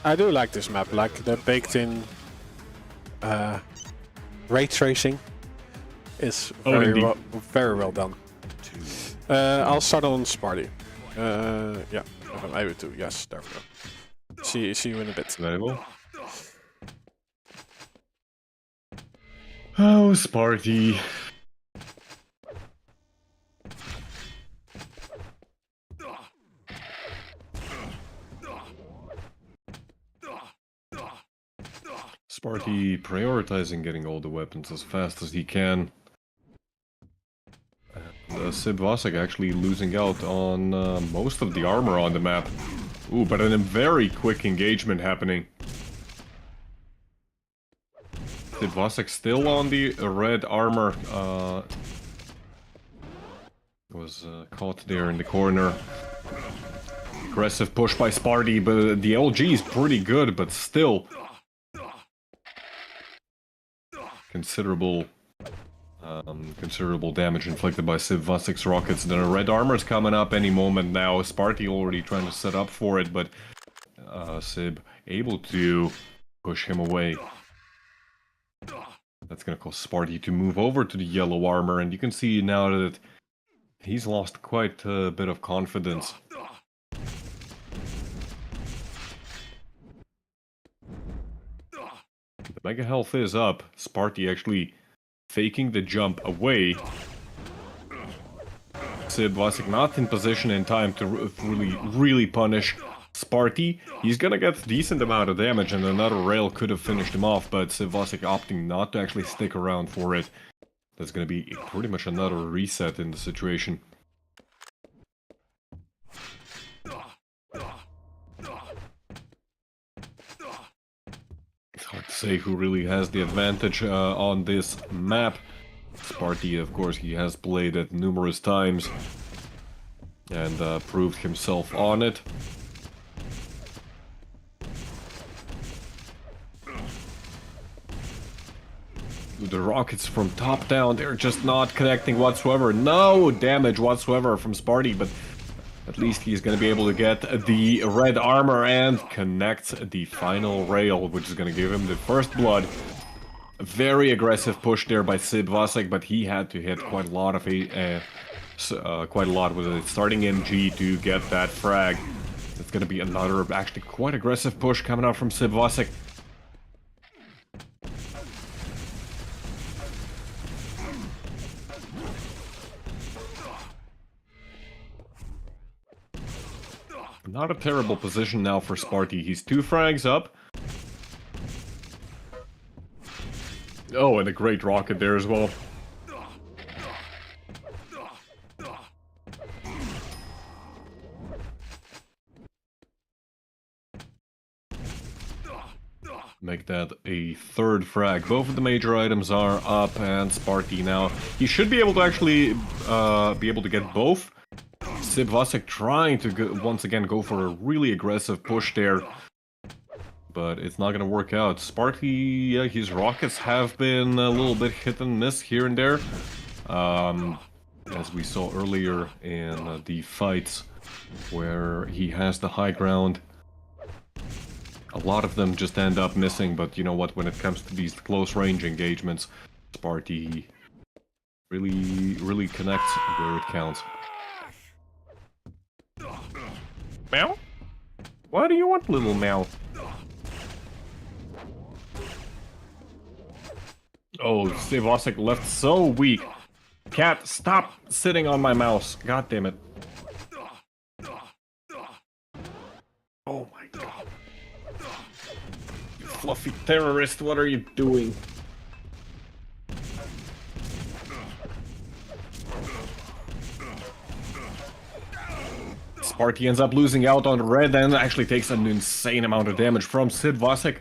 I do like this map, like the baked in ray tracing is very well done. I'll start on Sparty. Yeah, if I'm able to. Yes, there we go. See you in a bit. Very well. Oh, Sparty. Sparty prioritizing getting all the weapons as fast as he can. Fazak actually losing out on most of the armor on the map. Ooh, but a very quick engagement happening. Fazak still on the red armor. Was caught there in the corner. Aggressive push by Sparty, but the LG is pretty good, but still considerable damage inflicted by Fazak's rockets. The red armor's coming up any moment now. Sparty already trying to set up for it, but Sib able to push him away. That's gonna cause Sparty to move over to the yellow armor, and you can see now that he's lost quite a bit of confidence. The mega health is up. Sparty actually faking the jump away. Fazak not in position in time to really punish Sparty. He's gonna get a decent amount of damage, and another rail could have finished him off, but Fazak opting not to actually stick around for it. That's gonna be pretty much another reset in the situation. It's hard to say who really has the advantage on this map. Sparty, of course, he has played it numerous times and proved himself on it. The rockets from top down, they're just not connecting whatsoever. No damage whatsoever from Sparty, but at least he's going to be able to get the red armor and connect the final rail, which is going to give him the first blood. A very aggressive push there by Fazak, but he had to hit quite a lot with a starting MG to get that frag. It's going to be another actually quite aggressive push coming out from Fazak. Not a terrible position now for Sparty. He's 2 frags up. Oh, and a great rocket there as well. make that a third frag. Both of the major items are up, and Sparty now, he should be able to actually be able to get both. Fazak trying to once again go for a really aggressive push there, but it's not gonna work out. Sparty, yeah, his rockets have been a little bit hit and miss here and there, as we saw earlier in the fights where he has the high ground. A lot of them just end up missing, but you know what, when it comes to these close range engagements, Sparty really connects where it counts. Meow? What do you want, little meow? Oh, Fazak left so weak. Cat, stop sitting on my mouse. God damn it. Oh my god. You fluffy terrorist, what are you doing? Sparty ends up losing out on red and actually takes an insane amount of damage from Fazak.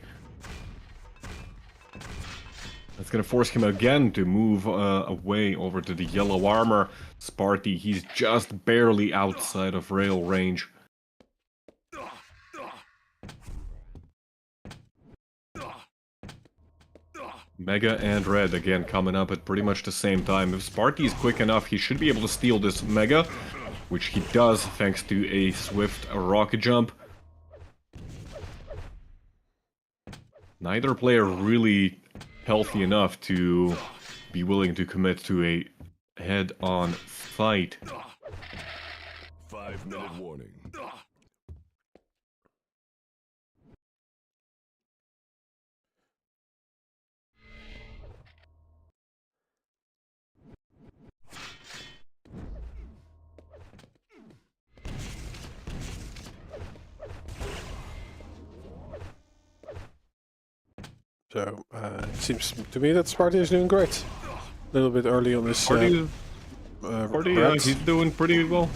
That's gonna force him again to move away over to the yellow armor. Sparty, he's just barely outside of rail range. Mega and red again coming up at pretty much the same time. If Sparty is quick enough, he should be able to steal this Mega, which he does thanks to a swift rocket jump. Neither player really healthy enough to be willing to commit to a head-on fight. 5-minute warning. So, it seems to me that Sparty is doing great. A little bit early on this Sparty, he's doing pretty well.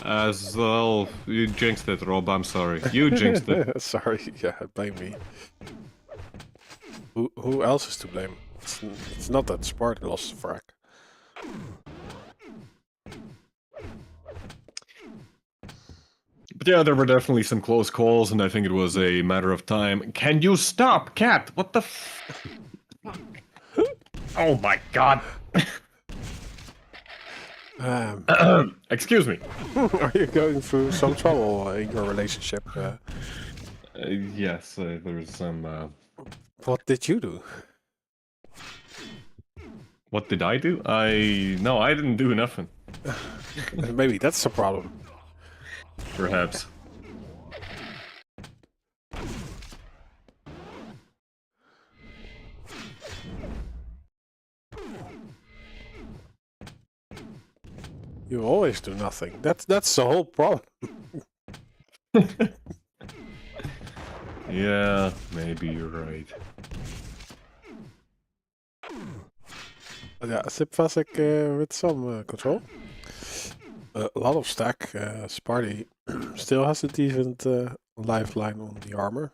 As well, you jinxed it, Rob, I'm sorry. You jinxed it. Sorry, yeah, blame me. Who else is to blame? It's not that Sparty lost the frag. But yeah, there were definitely some close calls, and I think it was a matter of time. Can you stop, cat? What the f... Oh my god. Excuse me. Are you going through some trouble in your relationship? Yes, there's some... What did you do? What did I do? No, I didn't do nothing. Maybe that's the problem. Perhaps. You always do nothing. That's the whole problem. Yeah, maybe you're right. Yeah, Fazak with some control. A lot of stack. Sparty still has a decent lifeline on the armor.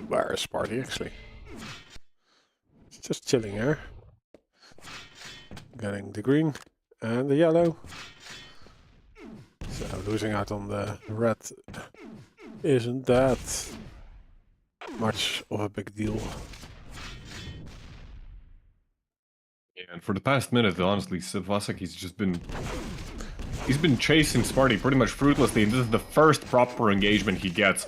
Where is Sparty actually? It's just chilling here. Getting the green and the yellow. So losing out on the red isn't that much of a big deal. And for the past minute, honestly, Fazak, he's been chasing Sparty pretty much fruitlessly, and this is the first proper engagement he gets.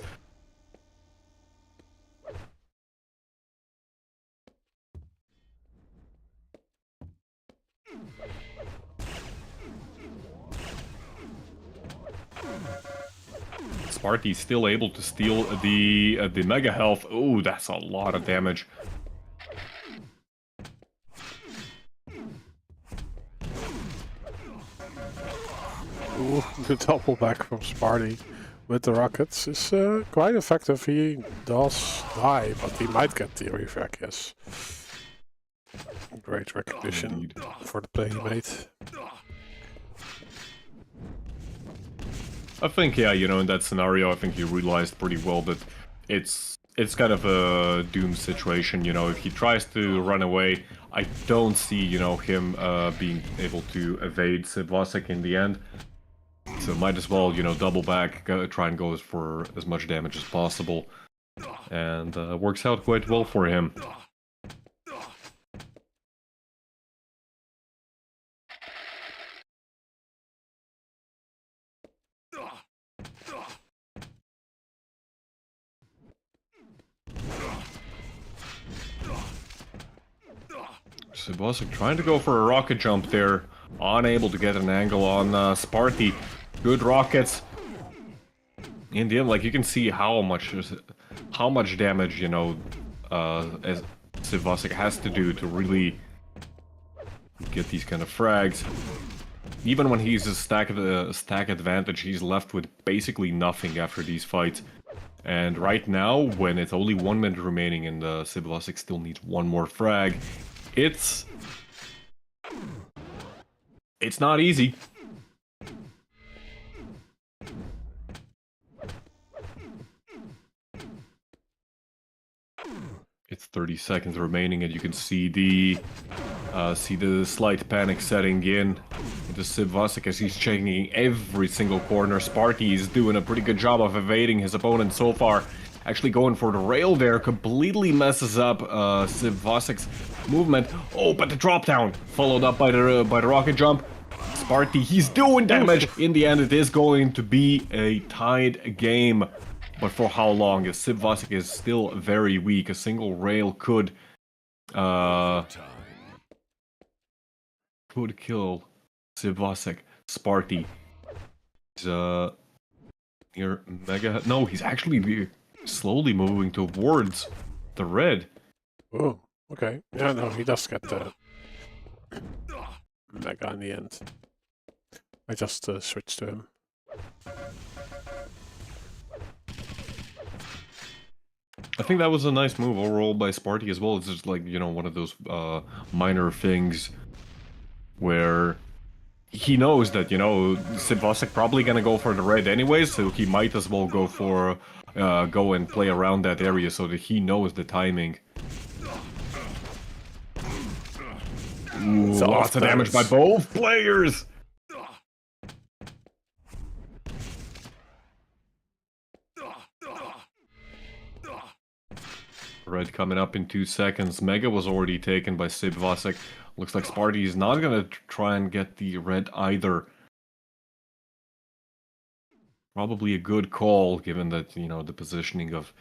Sparty's still able to steal the mega health. Ooh, that's a lot of damage. Ooh, the double back from Sparty with the rockets is quite effective. He does die, but he might get the refract, yes. Great recognition for the play he made. I think, yeah, you know, in that scenario, I think he realized pretty well that it's kind of a doomed situation, you know. If he tries to run away, I don't see, you know, him being able to evade Sivasek in the end. So might as well, you know, double back, try and go for as much damage as possible. And works out quite well for him. Sivasek trying to go for a rocket jump there, unable to get an angle on Sparty. Good rockets. In the end, like, you can see how much damage, you know, as Sivasek has to do to really get these kind of frags. Even when he's a stack advantage, he's left with basically nothing after these fights. And right now, when it's only 1 minute remaining and Sivasek still needs one more frag, it's not easy. It's 30 seconds remaining, and you can see the slight panic setting in into Sivasek as he's checking every single corner. Sparty is doing a pretty good job of evading his opponent so far. Actually going for the rail there completely messes up Sivasek's movement. Oh, but the drop down followed up by the rocket jump. Sparty, he's doing damage. In the end, it is going to be a tied game. But for how long? As Sivasek is still very weak. A single rail could kill Sivasek. Sparty is near Mega. No, he's actually slowly moving towards the red. Oh, okay. Yeah, no, he does get the Mega in the end. I just switched to him. I think that was a nice move overall by Sparty as well. It's just like, you know, one of those minor things where he knows that, you know, Sivasek probably gonna go for the red anyways, so he might as well go for go and play around that area so that he knows the timing. Ooh, lots of damage by both players! Red coming up in 2 seconds. Mega was already taken by Sivasek. Looks like Sparty is not gonna try and get the red either. Probably a good call, given that, you know, the positioning of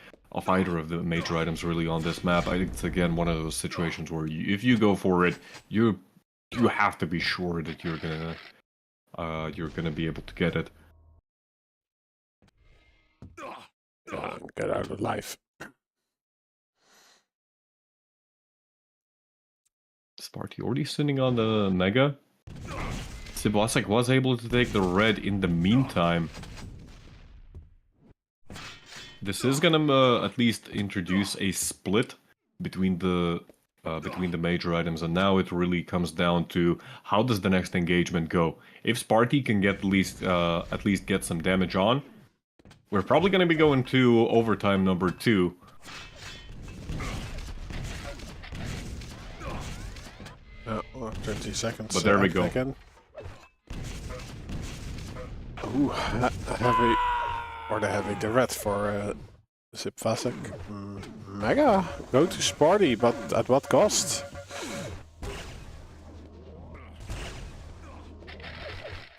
either of the major items really on this map. I think it's again one of those situations where if you go for it, you have to be sure that you're gonna be able to get it. Get out of life. Sparty already sitting on the Mega. Sivasek was able to take the red in the meantime. This is gonna at least introduce a split between the major items, and now it really comes down to how does the next engagement go. If Sparty can get at least get some damage on, we're probably gonna be going to overtime number 2. 20 seconds. But there we go. Again. Ooh, heavy. The red for Sivasek. Mega, go to Sparty, but at what cost?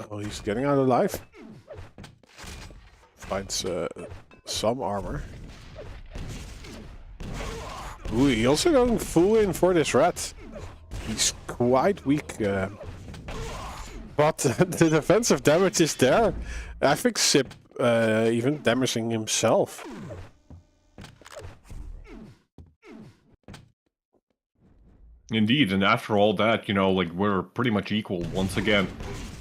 Oh, he's getting out alive. Finds some armor. Ooh, he's also going full in for this red. He's quite weak, but the defensive damage is there. I think Sip even damaging himself. Indeed, and after all that, you know, like, we're pretty much equal once again.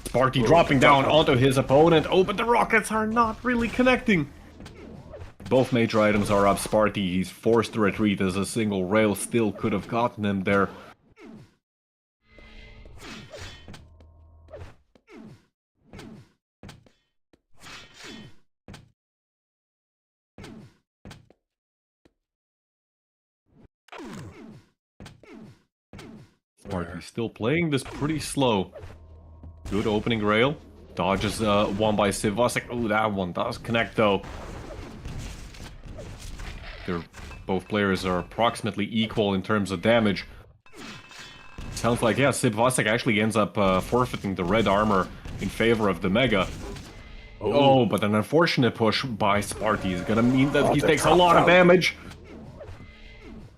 Sparty dropping down onto his opponent. Oh, but the rockets are not really connecting. Both major items are up. Sparty, he's forced to retreat as a single rail still could have gotten him there. Sparty's still playing this pretty slow. Good opening rail. Dodges one by Sivasek. Oh, that one does connect though. Both players are approximately equal in terms of damage. Sounds like, yeah, Sivasek actually ends up forfeiting the red armor in favor of the Mega. Oh, but an unfortunate push by Sparty is gonna mean that he takes a lot of damage.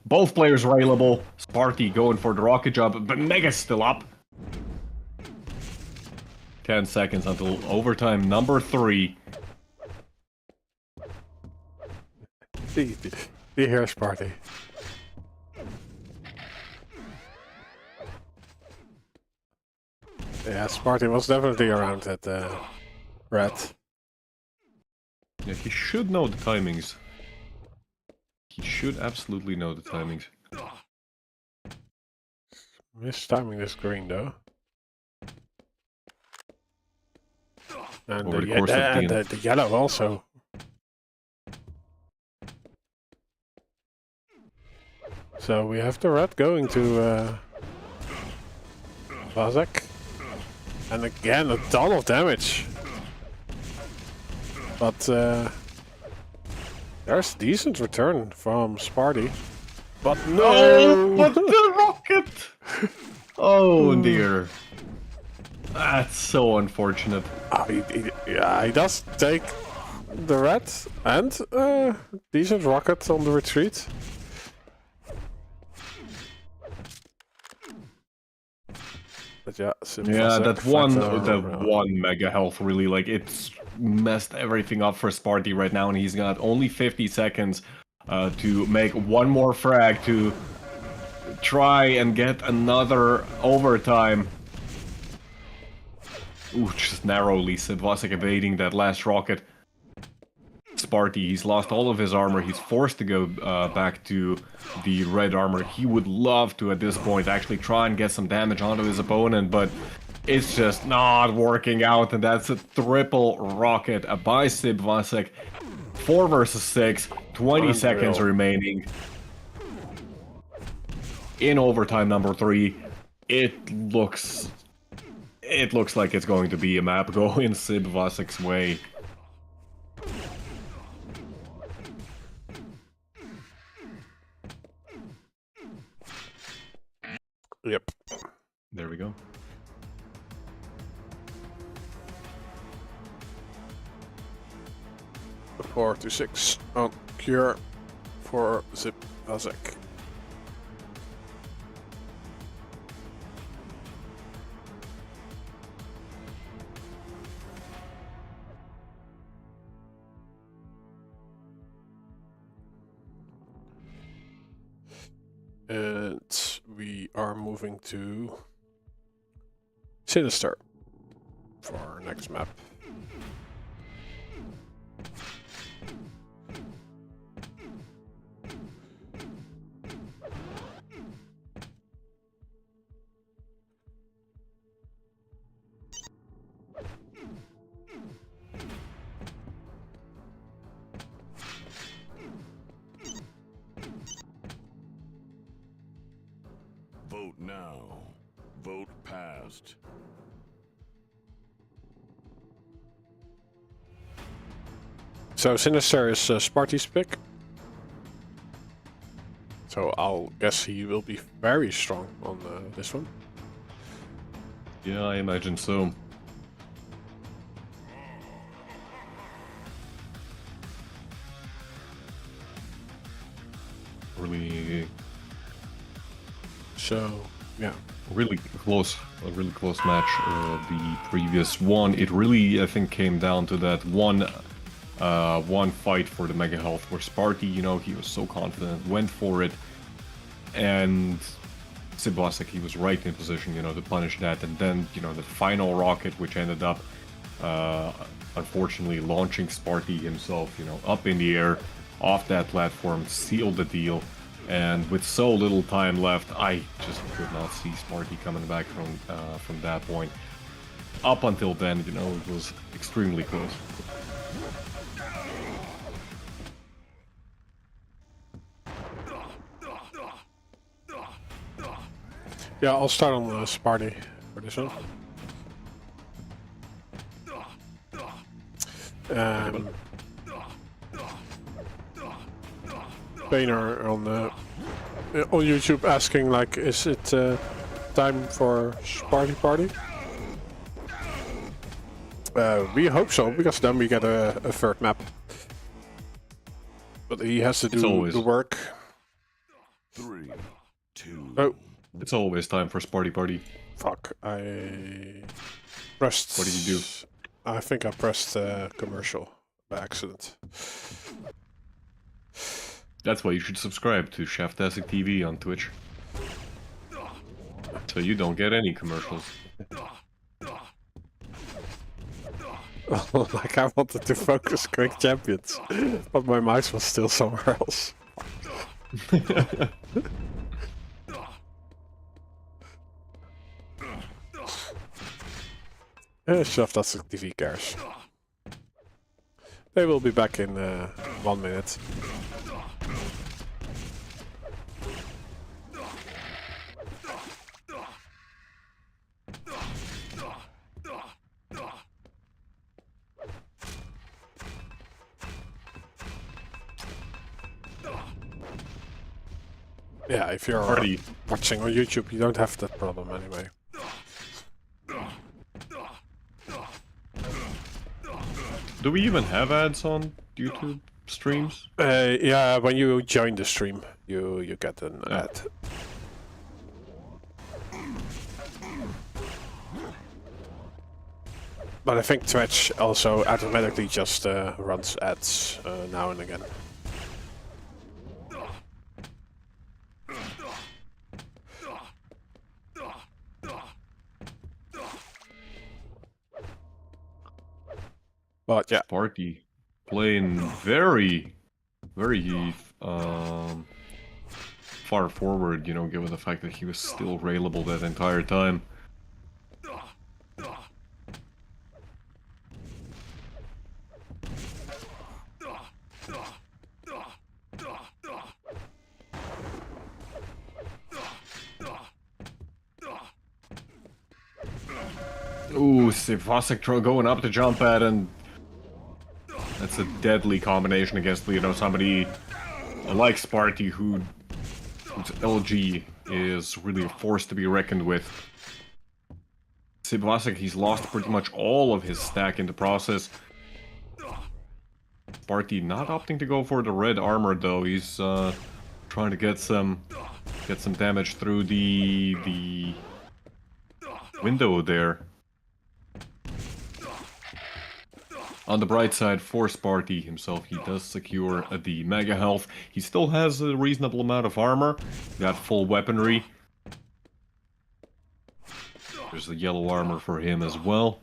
Both players railable. Sparty going for the rocket jump, but Mega's still up. 10 seconds until overtime number 3. The here, Sparty. Yeah, Sparty was definitely around at red. Yeah, he should know the timings. He should absolutely know the timings. Mistiming this green though. And Over the course of the yellow also. So we have the red going to Fazak. And again, a ton of damage. But there's decent return from Sparty. But no! But the rocket! Oh dear. That's so unfortunate. Yeah, he does take the red and decent rocket on the retreat. But yeah, that one mega health really, like, it's messed everything up for Sparty right now, and he's got only 50 seconds to make one more frag to try and get another overtime. Ooh, just narrowly Sivasek evading that last rocket. Sparty, he's lost all of his armor. He's forced to go back to the red armor. He would love to, at this point, actually try and get some damage onto his opponent, but it's just not working out, and that's a triple rocket by Sivasek. 4 versus 6, 20 seconds remaining. In overtime number 3, it looks like it's going to be a map going Sivasek's way. Yep. There we go. The 4 to 6 on cure for Fazak. And we are moving to Sinister for our next map. Vote now. Vote passed. So Sinister is Sparty's pick. So I'll guess he will be very strong on this one. Yeah, I imagine so. Really... So, yeah. A really close match. The previous one, it really, I think, came down to that one fight for the Mega Health where Sparty, you know, he was so confident, went for it, and Sivasek, he was right in position, you know, to punish that, and then, you know, the final rocket, which ended up, unfortunately, launching Sparty himself, you know, up in the air, off that platform, sealed the deal. And with so little time left, I just could not see Sparty coming back from that point. Up until then, you know, it was extremely close. Yeah, I'll start on Sparty for this one. Banter on YouTube asking like, is it time for Sparty party? We hope so, because then we get a third map. But he has to do the work. 3, 2. Oh, It's always time for Sparty party. fuck! I pressed. What did you do? I think I pressed commercial by accident. That's why you should subscribe to Cheftastic TV on Twitch. So you don't get any commercials. Like I wanted to focus quick champions, but my mouse was still somewhere else. Cheftastic TV cares. They will be back in 1 minute. Yeah, if you're watching on YouTube, you don't have that problem anyway. Do we even have ads on YouTube streams? Yeah, when you join the stream, you get an ad. But I think Twitch also automatically just runs ads now and again. But yeah, Sparty playing very far forward, you know, given the fact that he was still railable that entire time. Ooh, Fazak going up to jump at, and that's a deadly combination against, you know, somebody like Sparty whose LG is really a force to be reckoned with. Fazak, he's lost pretty much all of his stack in the process. Sparty not opting to go for the red armor though. He's trying to get some damage through the window there. On the bright side for Sparty himself, he does secure the mega health. He still has a reasonable amount of armor, got full weaponry. There's the yellow armor for him as well.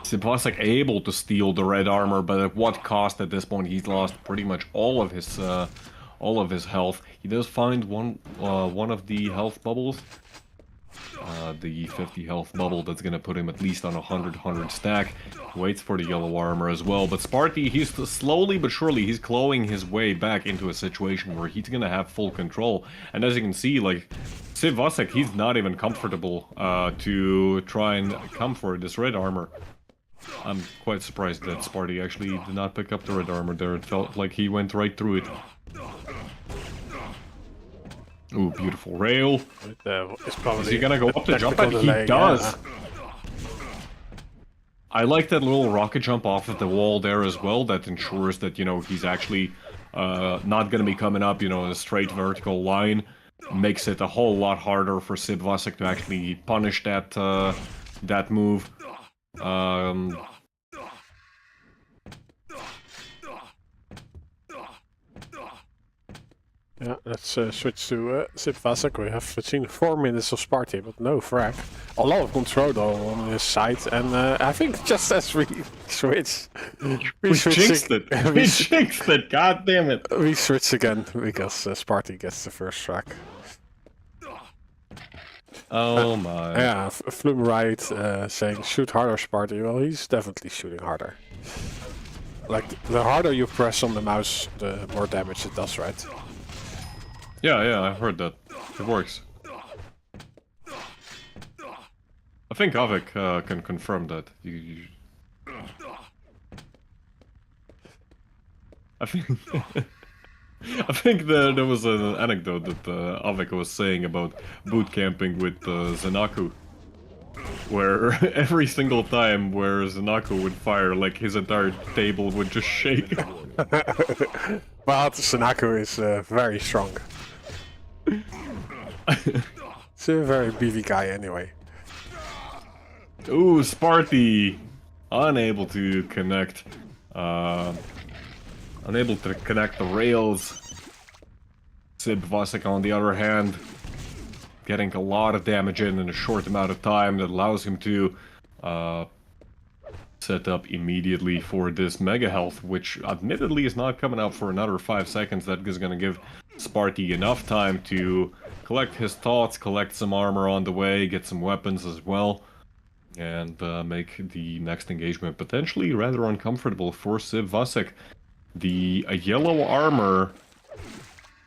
Fazak able to steal the red armor, but at what cost at this point? He's lost pretty much all of his health. He does find one of the health bubbles, the 50 health bubble that's gonna put him at least on 100 stack. Waits for the yellow armor as well, but Sparty, he's slowly but surely, he's clawing his way back into a situation where he's gonna have full control. And as you can see, like, Fazak, he's not even comfortable to try and come for this red armor. I'm quite surprised that Sparty actually did not pick up the red armor there. It felt like he went right through it. Ooh, beautiful rail. Is he gonna go up to jump at? He does! Yeah. I like that little rocket jump off of the wall there as well. That ensures that, you know, he's actually not gonna be coming up, you know, in a straight vertical line. Makes it a whole lot harder for Fazak to actually punish that, that move. Yeah, let's switch to Fazak. We have seen 4 minutes of Sparty, but no frag. A lot of control though on his side, and I think just as we switch, we jinxed it. We jinxed it. God damn it! We switch again because Sparty gets the first frag. Oh my! Yeah, Flume right saying shoot harder, Sparty. Well, he's definitely shooting harder. like the harder you press on the mouse, the more damage it does, right? Yeah, I heard that. It works. I think Avik can confirm that. I think I think there was an anecdote that Avik was saying about boot camping with Zanaku, where every single time where Zanaku would fire, like his entire table would just shake. Well, Sanaku is very strong. He's a very beefy guy anyway. Ooh, Sparty! Unable to connect. Unable to connect the rails. Fazak, on the other hand, getting a lot of damage in a short amount of time that allows him to set up immediately for this mega health, which admittedly is not coming out for another 5 seconds. That is going to give Sparty enough time to collect his thoughts, collect some armor on the way, get some weapons as well, and make the next engagement potentially rather uncomfortable for Fazak. The yellow armor.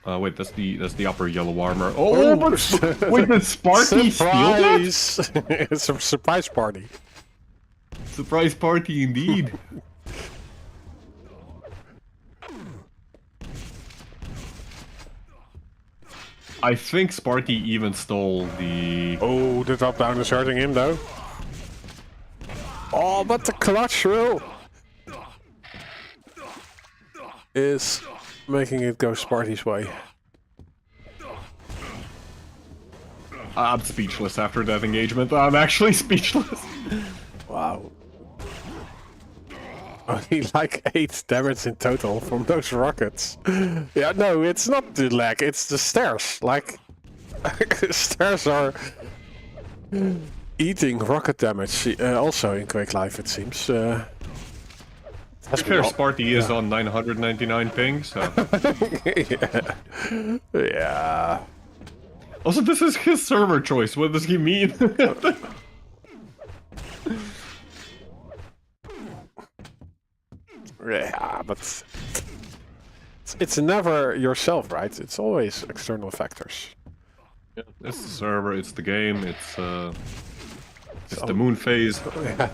Wait, that's the upper yellow armor. Oh, but wait, did Sparty steal that? It's a surprise party. Surprise party indeed. I think Sparty even stole the... Oh, the top down is hurting him though. Oh, but the clutch roll is making it go Sparty's way. I'm speechless after that engagement. I'm actually speechless. Wow. Only like 8 damage in total from those rockets. Yeah, no, it's not the lag, it's the stairs. Like, the stairs are eating rocket damage. Also in Quake Life, it seems. To be fair, Sparty is on 999 ping, so... Yeah. Yeah. Also, this is his server choice. What does he mean? Yeah, but it's never yourself, right? It's always external factors. Yeah, it's the server, it's the game, it's the moon phase. Yeah.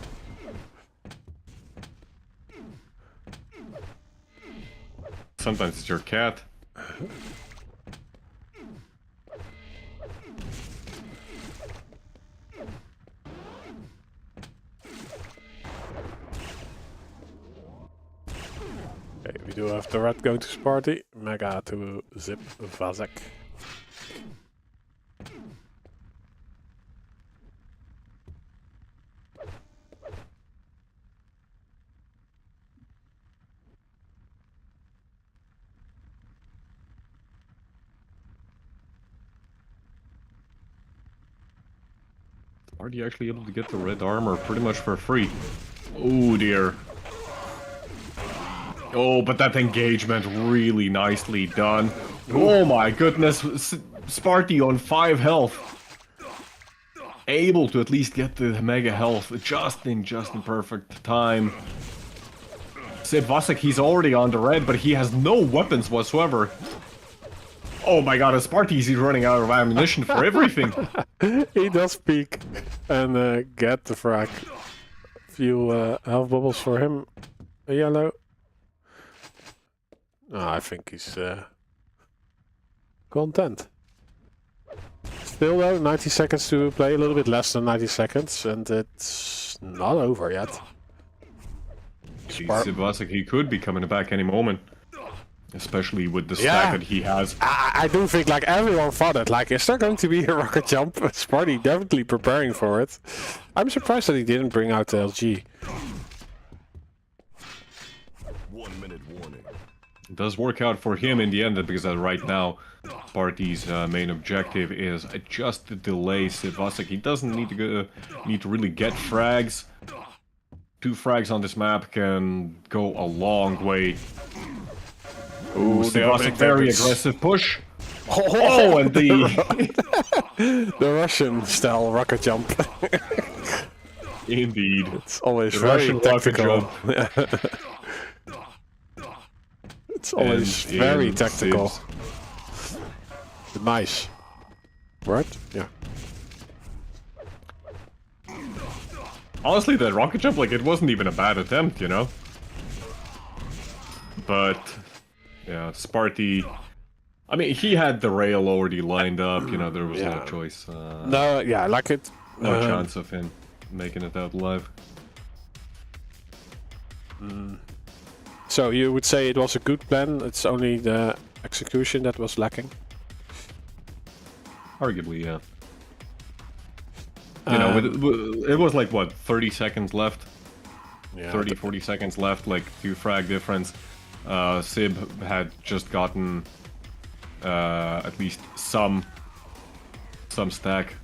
Sometimes it's your cat. Okay, we do have the red going to Sparty, Mega to Zip Fazak. Are you actually able to get the red armor pretty much for free? Oh dear. Oh, but that engagement really nicely done. Oh my goodness, Sparty on 5 health. Able to at least get the mega health just in perfect time. Fazak, he's already on the red, but he has no weapons whatsoever. Oh my god, Sparty's running out of ammunition for everything. He does peek and get the frag. Few health bubbles for him. A yellow. Oh, I think he's content. Still though, 90 seconds to play, a little bit less than 90 seconds, and it's not over yet. Fazak, he could be coming back any moment. Especially with the stack that he has. I do think like everyone thought it. Like, is there going to be a rocket jump? Sparty definitely preparing for it. I'm surprised that he didn't bring out the LG. 1 minute warning. It does work out for him in the end because right now Sparty's main objective is just to delay Fazak. He doesn't need to really get frags. 2 frags on this map can go a long way. Ooh, Fazak, very aggressive push. Oh, and the Russian style rocket jump. Indeed, It's always the very Russian tactical. rocket jump. It's always And very in tactical. Sibs. The mice. Right? Yeah. Honestly, that rocket jump, like, it wasn't even a bad attempt, you know? But, yeah, Sparty... I mean, he had the rail already lined up, you know, there was no choice. No, yeah, like it. No chance of him making it out alive. So you would say it was a good plan, it's only the execution that was lacking? Arguably, yeah. You know, it was like, what, 30 seconds left? Yeah, 30, 40 seconds left, like, 2 frag difference. Sib had just gotten at least some stack.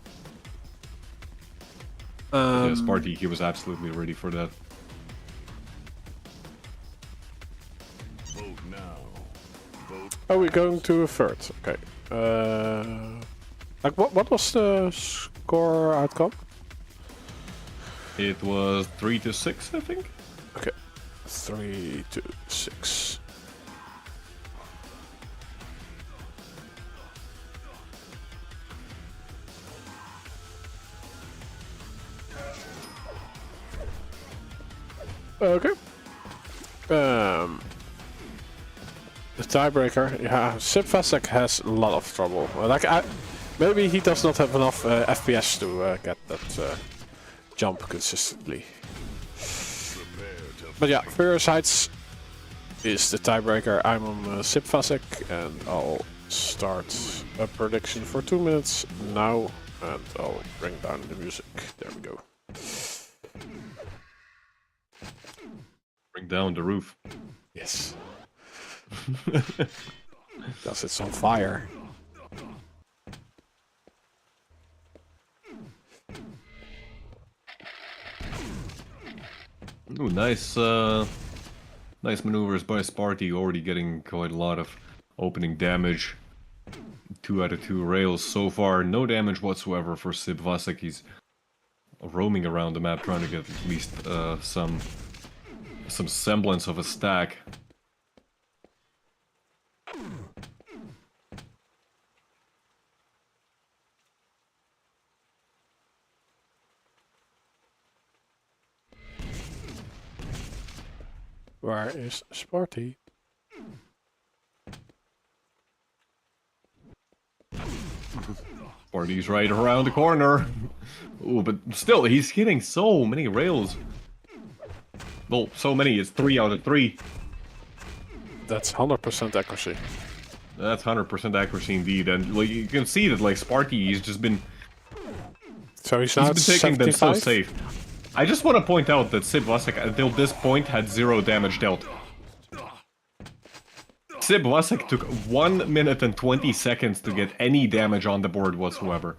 Yeah, Sparty, he was absolutely ready for that. Vote now. Vote. Oh, we're going to a third. Okay. Like what was the score outcome? It was 3-6, I think. Okay. 3-6. Okay. The tiebreaker, yeah, Fazak has a lot of trouble. Like, maybe he does not have enough FPS to get that jump consistently. But yeah, Furious Heights is the tiebreaker. I'm on Fazak, and I'll start a prediction for 2 minutes now, and I'll bring down the music. There we go. Bring down the roof. Yes. Because it's on fire. Ooh, nice maneuvers by Sparty, already getting quite a lot of opening damage. 2 out of 2 rails so far, no damage whatsoever for Fazak. He's roaming around the map trying to get at least some semblance of a stack. Where is Sparty? Sparty's right around the corner. Ooh, but still, he's hitting so many rails. Well, so many, it's 3 out of 3. That's 100% accuracy. That's 100% accuracy indeed, and like, you can see that like Sparty, he's just been... So he's now been taking them so 75? safe. I just want to point out that Fazak until this point had 0 damage dealt. Fazak took 1 minute and 20 seconds to get any damage on the board whatsoever.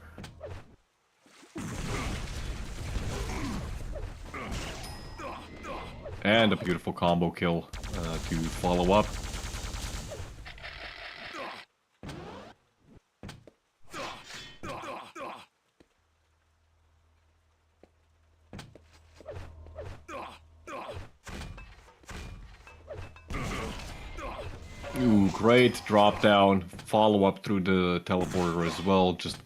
And a beautiful combo kill to follow up. Ooh, great drop down. Follow up through the teleporter as well. Just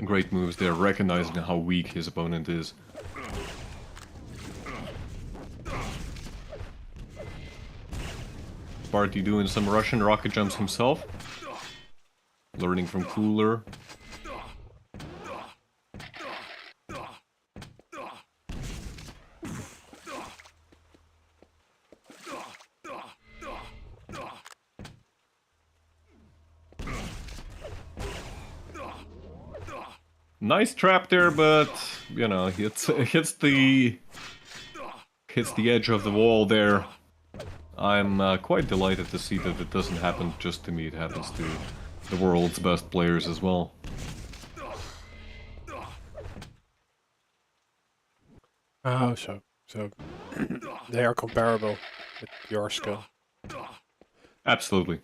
great moves there, recognizing how weak his opponent is. Sparty doing some Russian rocket jumps himself. Learning from Cooler. Nice trap there, but you know, hits the edge of the wall there. I'm quite delighted to see that it doesn't happen just to me, it happens to the world's best players as well. Oh, so they are comparable with your skill. Absolutely.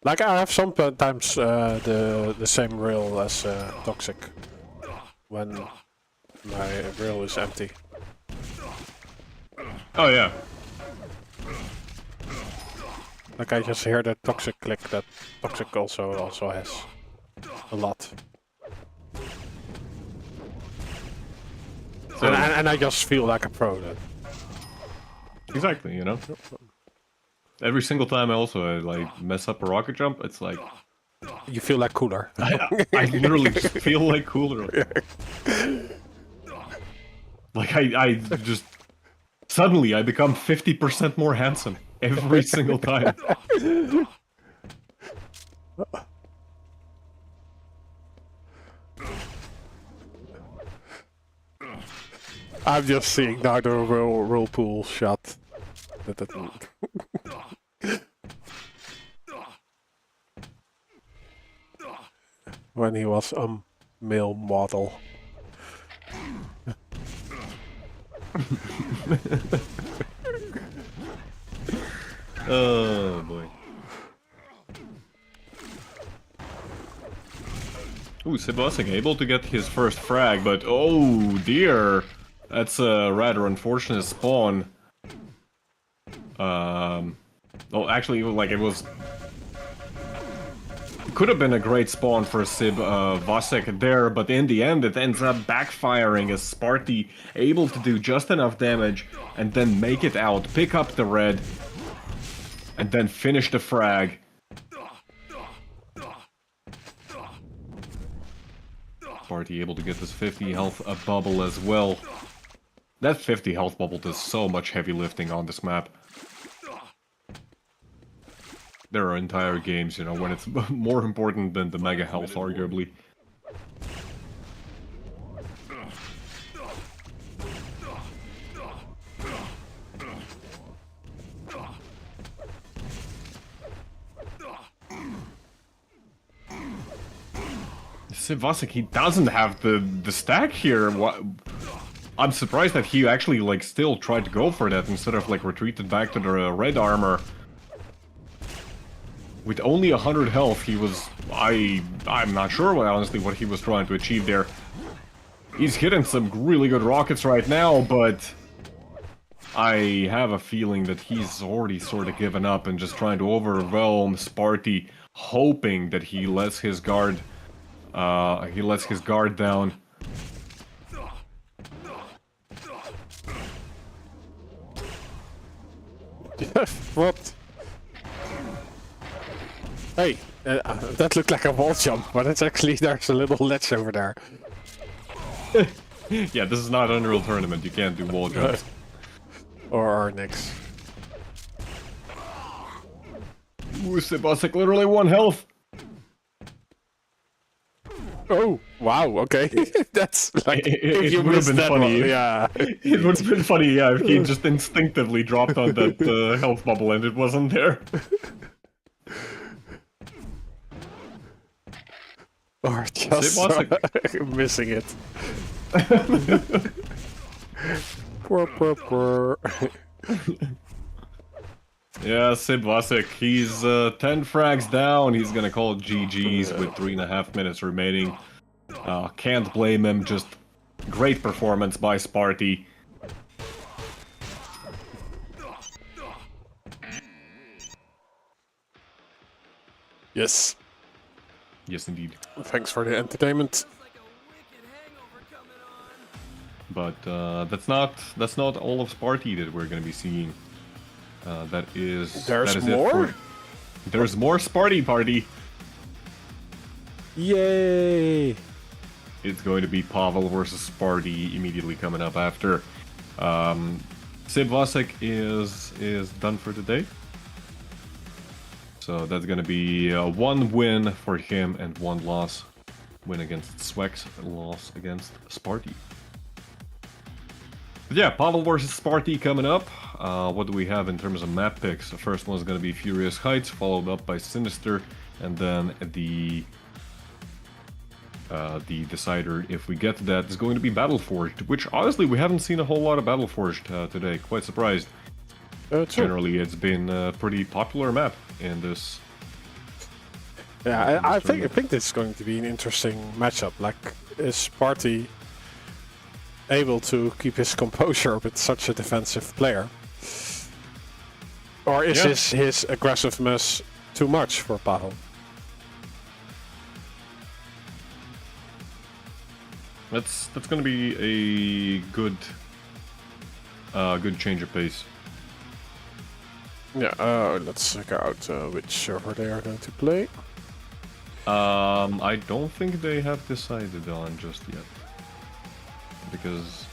Like I have sometimes the same rail as Toxic when my rail is empty. Oh yeah. Like I just hear the toxic click that toxic also has a lot. So, And I just feel like a pro then. exactly, you know. Every single time I like mess up a rocket jump, it's like You feel like cooler. I literally just feel like cooler. Like I just suddenly I become 50% more handsome every single time. I'm just seeing now the whirlpool shot. When he was a male model. Oh boy. Ooh, Swax able to get his first frag, but oh dear, that's a rather unfortunate spawn. Well, actually, like it was. Could have been a great spawn for Fazak there, but in the end it ends up backfiring as Sparty able to do just enough damage and then make it out, pick up the red, and then finish the frag. Sparty able to get this 50 health bubble as well. That 50 health bubble does so much heavy lifting on this map. There are entire games, you know, when it's more important than the mega health, arguably. Fazak, he doesn't have the stack here. I'm surprised that he actually, like, still tried to go for that instead of, like, retreated back to the red armor. With only 100 health, he was... I'm not sure, honestly, what he was trying to achieve there. He's hitting some really good rockets right now, but... I have a feeling that he's already sort of given up and just trying to overwhelm Sparty, hoping that he lets his guard... down. What? Hey, that looked like a wall jump, but it's actually, there's a little ledge over there. Yeah, this is not Unreal Tournament, you can't do wall jumps. Or Arnix. Ooh, Fazak literally 1 health! Oh, wow, okay. That's like... It would have been funny. Yeah. It would have been funny, yeah, if he just instinctively dropped on that health bubble and it wasn't there. Or just missing it. Yeah, Fazak, he's 10 frags down. He's gonna call it GG's with 3.5 minutes remaining. Can't blame him, just great performance by Sparty. Yes. Yes, indeed. Thanks for the entertainment. But that's not all of Sparty that we're gonna be seeing. There's more? There's more Sparty party. Yay! It's going to be Pavle versus Sparty immediately coming up after. Fazak is done for the day. So that's gonna be 1 win for him and 1 loss. Win against Swax, loss against Sparty. But yeah, Pavle versus Sparty coming up. What do we have in terms of map picks? The first one is going to be Furious Heights, followed up by Sinister, and then the decider, if we get to that, is going to be Battleforged, which honestly we haven't seen a whole lot of Battleforged today. Quite surprised. Generally, it's been a pretty popular map in this. Yeah, I think this is going to be an interesting matchup. Like, is Sparty able to keep his composure with such a defensive player? Or is Yeah. his aggressiveness too much for Pavle? That's gonna be a good change of pace. Yeah, let's check out which server they are going to play. I don't think they have decided on just yet. Because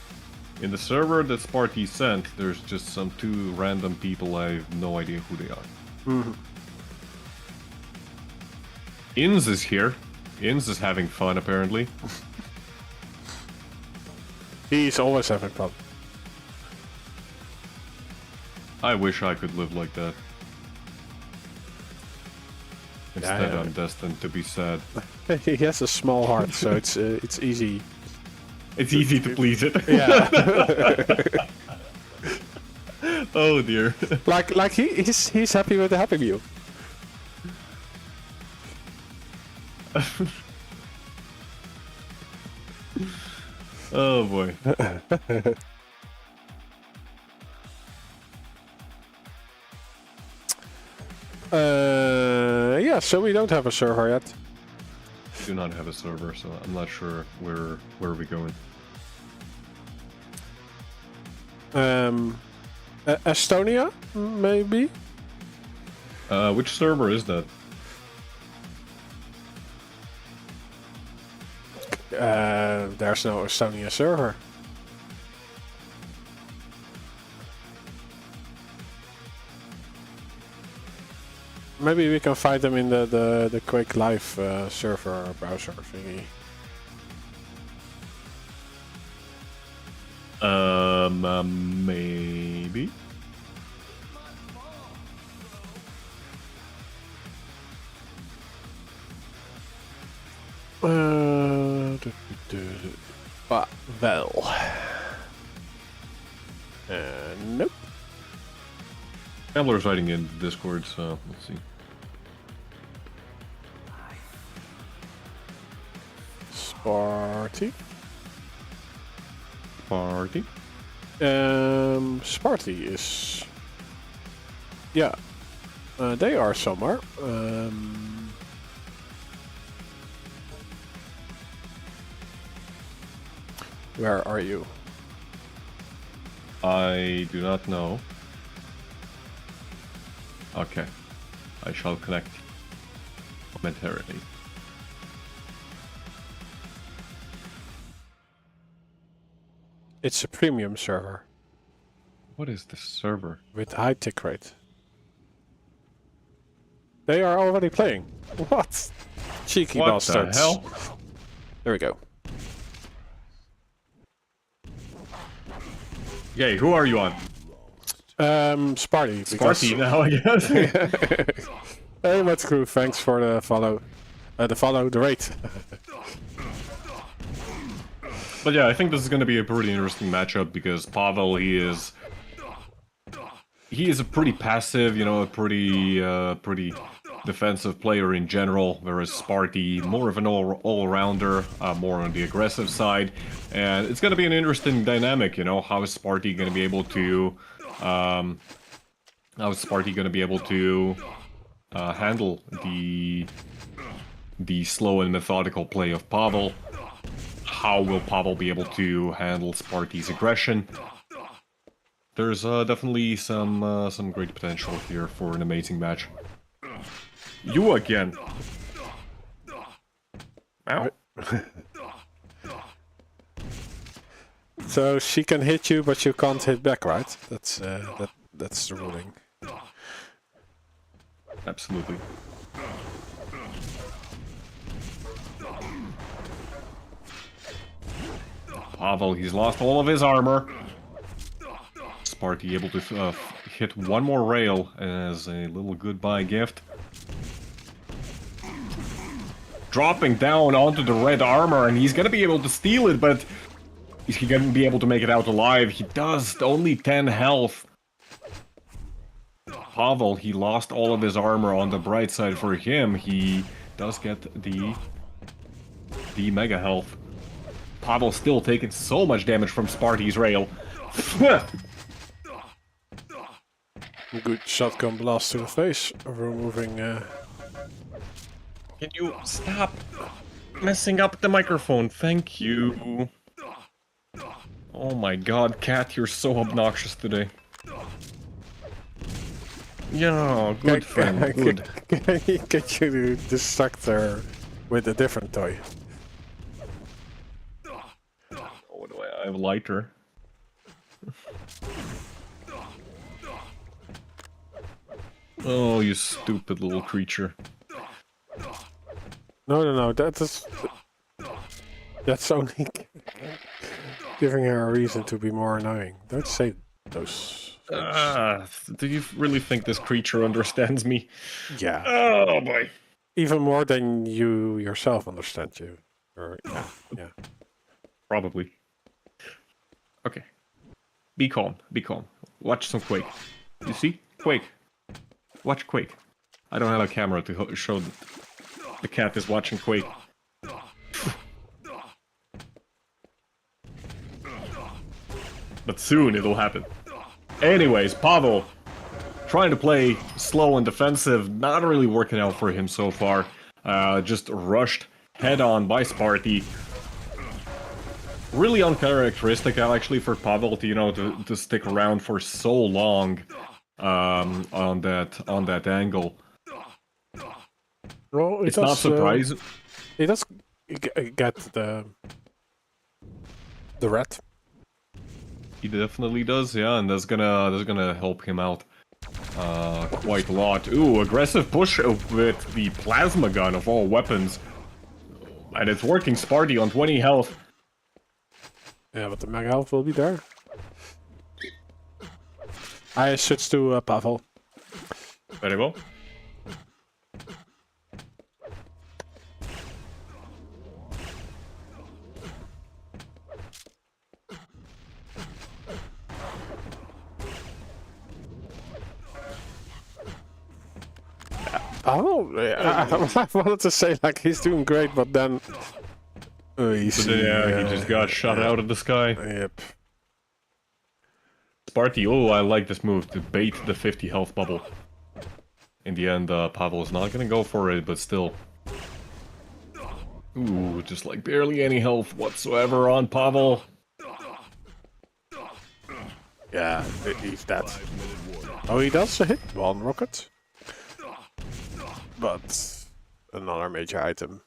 in the server that Sparty sent, there's just some two random people. I have no idea who they are. Mm-hmm. Inz is here. Inz is having fun, apparently. He's always having fun. I wish I could live like that. Instead, Yeah. I'm destined to be sad. He has a small heart, so it's easy. It's easy to please it. Yeah, Oh dear. like he's happy with having you. Oh boy. Yeah, so we don't have a server yet. We do not have a server, so I'm not sure where we're going. Estonia, maybe? Which server is that? There's no Estonia server. Maybe we can find them in the QUAKE Live server browser thingy. Maybe. Well. Nope. Gambler's writing in Discord, so let's see. Sparty. Party. Sparty is. Yeah. They are somewhere. Where are you? I do not know. Okay. I shall connect momentarily. It's a premium server What is this server? with high tick rate. They are already playing. What? Cheeky What bastards. the hell? There we go. Yay, who are you on? Sparty. Sparty now, I guess. Hey, what's crew? Thanks for the follow. The rate. But yeah, I think this is going to be a pretty interesting matchup because Pavle, he is a pretty passive, you know, a pretty defensive player in general, whereas Sparty, more of an all-rounder, more on the aggressive side. And it's going to be an interesting dynamic, you know, how is Sparty going to be able to handle the slow and methodical play of Pavle? How will Pavle be able to handle Sparty's aggression? There's definitely some great potential here for an amazing match. You again. Ow. So she can hit you, but you can't hit back, right? That's the ruling. Absolutely. Pavle, he's lost all of his armor. Sparty able to hit one more rail as a little goodbye gift. Dropping down onto the red armor, and he's gonna be able to steal it, but is he gonna be able to make it out alive? He does, only 10 health. Pavle, he lost all of his armor. On the bright side for him, he does get the mega health. Pavle still taking so much damage from Sparty's rail. Good shotgun blast to the face, removing. Can you stop messing up the microphone? Thank you. Oh my god, Cat, you're so obnoxious today. Yeah, good friend, good. Can you get you to distract her with a different toy? What do I have? A lighter. Oh, you stupid little creature. No, that's only giving her a reason to be more annoying. Don't say those things. Do you really think this creature understands me? Yeah. Oh boy. Even more than you yourself understand you. Or, yeah. Probably. Okay. Be calm, be calm. Watch some Quake. You see? Quake. Watch Quake. I don't have a camera to show that the cat is watching Quake. But soon it'll happen. Anyways, Pavle, trying to play slow and defensive, not really working out for him so far. Just rushed head-on by Sparty. Really uncharacteristic, actually, for Pavle to, you know, to stick around for so long on that angle. Well, It's not surprising. He does get the red. He definitely does, yeah, and that's gonna help him out quite a lot. Ooh, aggressive push with the plasma gun of all weapons, and it's working. Sparty on 20 health. Yeah, but the mega health will be there. I switched to Pavle. Very well. Oh, yeah, I wanted to say like he's doing great, but then He just got shot out of the sky. Yep. Sparty, oh, I like this move to bait the 50 health bubble. In the end, Pavle is not gonna go for it, but still. Ooh, just like barely any health whatsoever on Pavle. Yeah, he's dead. Oh, he does hit one rocket. But another major item.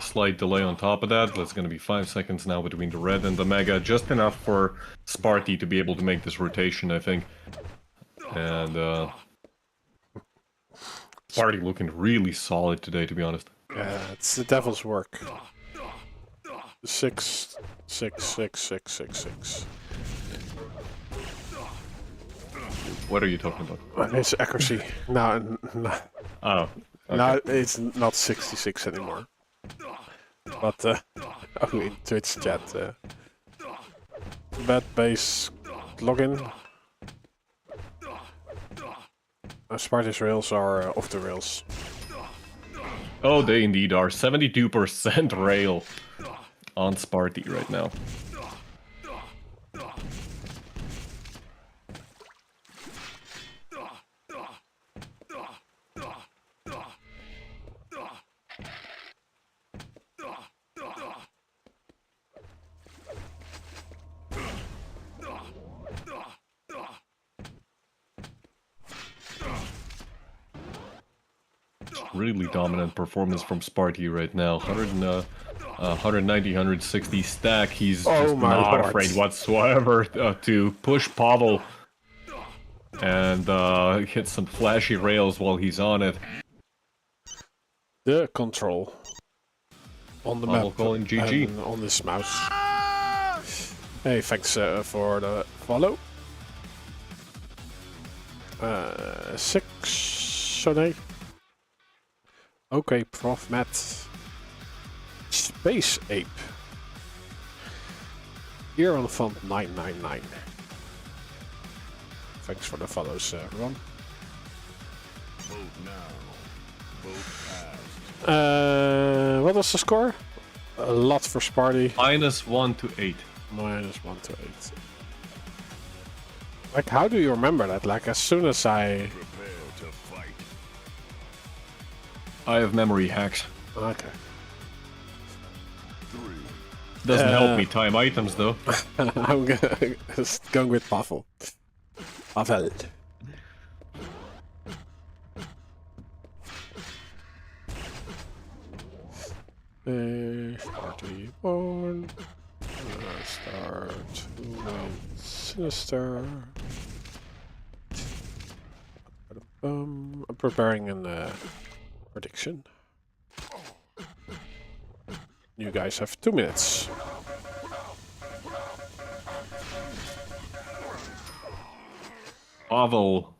Slight delay on top of that. That's gonna be 5 seconds now between the red and the mega. Just enough for Sparty to be able to make this rotation, I think. And Sparty looking really solid today, to be honest. Yeah, it's the devil's work. 6, 6, 6, 6, 6, 6. What are you talking about? It's accuracy. No, Oh. Okay. now it's not 66 anymore. But oh, in Twitch chat, bad base login. Sparty's rails are off the rails. Oh, they indeed are. 72% rail on Sparty right now. Really dominant performance from Sparty right now. 190, 160 stack. He's just not afraid whatsoever to push Pavle and hit some flashy rails while he's on it. The control on the Pavle map calling GG. and on this mouse. Hey, thanks for the follow. 6 Sonny. Okay, Prof Matt. Space Ape. Here on Font 999. Thanks for the follows, everyone. Vote now. Vote passed. What was the score? A lot for Sparty. -1 to 8. -1 to 8. Like, how do you remember that? Like, as soon as I... Prepare to fight. I have memory hacks. Okay. 3. Doesn't help me time items though. I'm going with Pavle. Pavle. Sparty 1. Start with Sinister. I'm preparing a prediction. You guys have 2 minutes. Pavle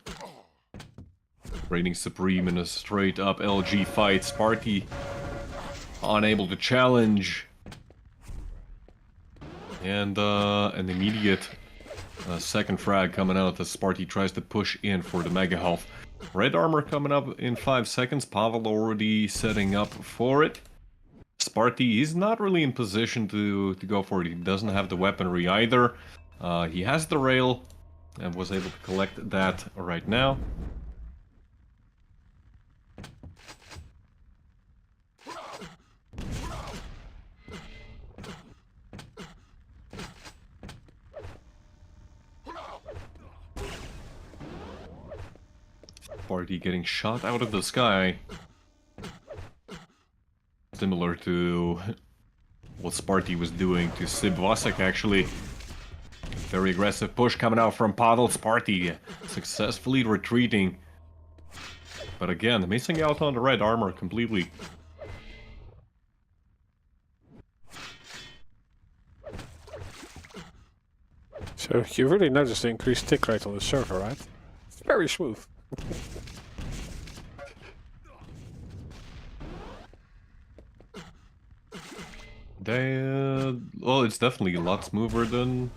reigning supreme in a straight up LG fight. Sparty unable to challenge. And an immediate second frag coming out as Sparty tries to push in for the mega health. Red armor coming up in 5 seconds. Pavle already setting up for it. Sparty is not really in position to go for it. He doesn't have the weaponry either. He has the rail and was able to collect that right now. Sparty getting shot out of the sky. Similar to what Sparty was doing to Fazak, actually. Very aggressive push coming out from Pavle. Sparty successfully retreating. But again, missing out on the red armor completely. So you really noticed the increased tick rate on the server, right? It's very smooth. Well, it's definitely a lot smoother than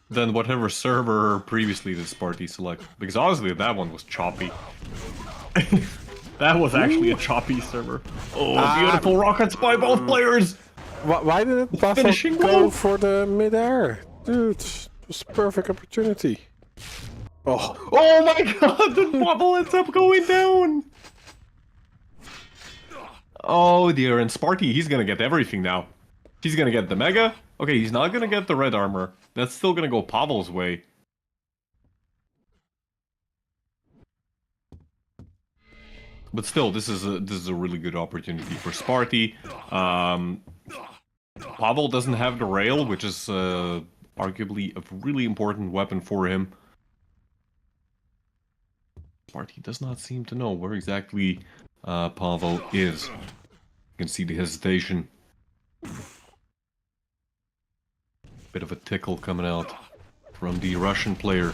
whatever server previously did Sparty select. Because honestly, that one was choppy. That was actually a choppy server. Oh, beautiful rockets by both players! Why didn't Pavle go for the mid-air? Dude, it was a perfect opportunity. Oh. Oh my god, the Pavle ends up going down! Oh dear, and Sparty, he's gonna get everything now. He's gonna get the Mega. Okay, he's not gonna get the red armor. That's still gonna go Pavle's way. But still, this is a really good opportunity for Sparty. Pavle doesn't have the rail, which is arguably a really important weapon for him. Sparty does not seem to know where exactly Pavle is. You can see the hesitation. Bit of a tickle coming out from the Russian player.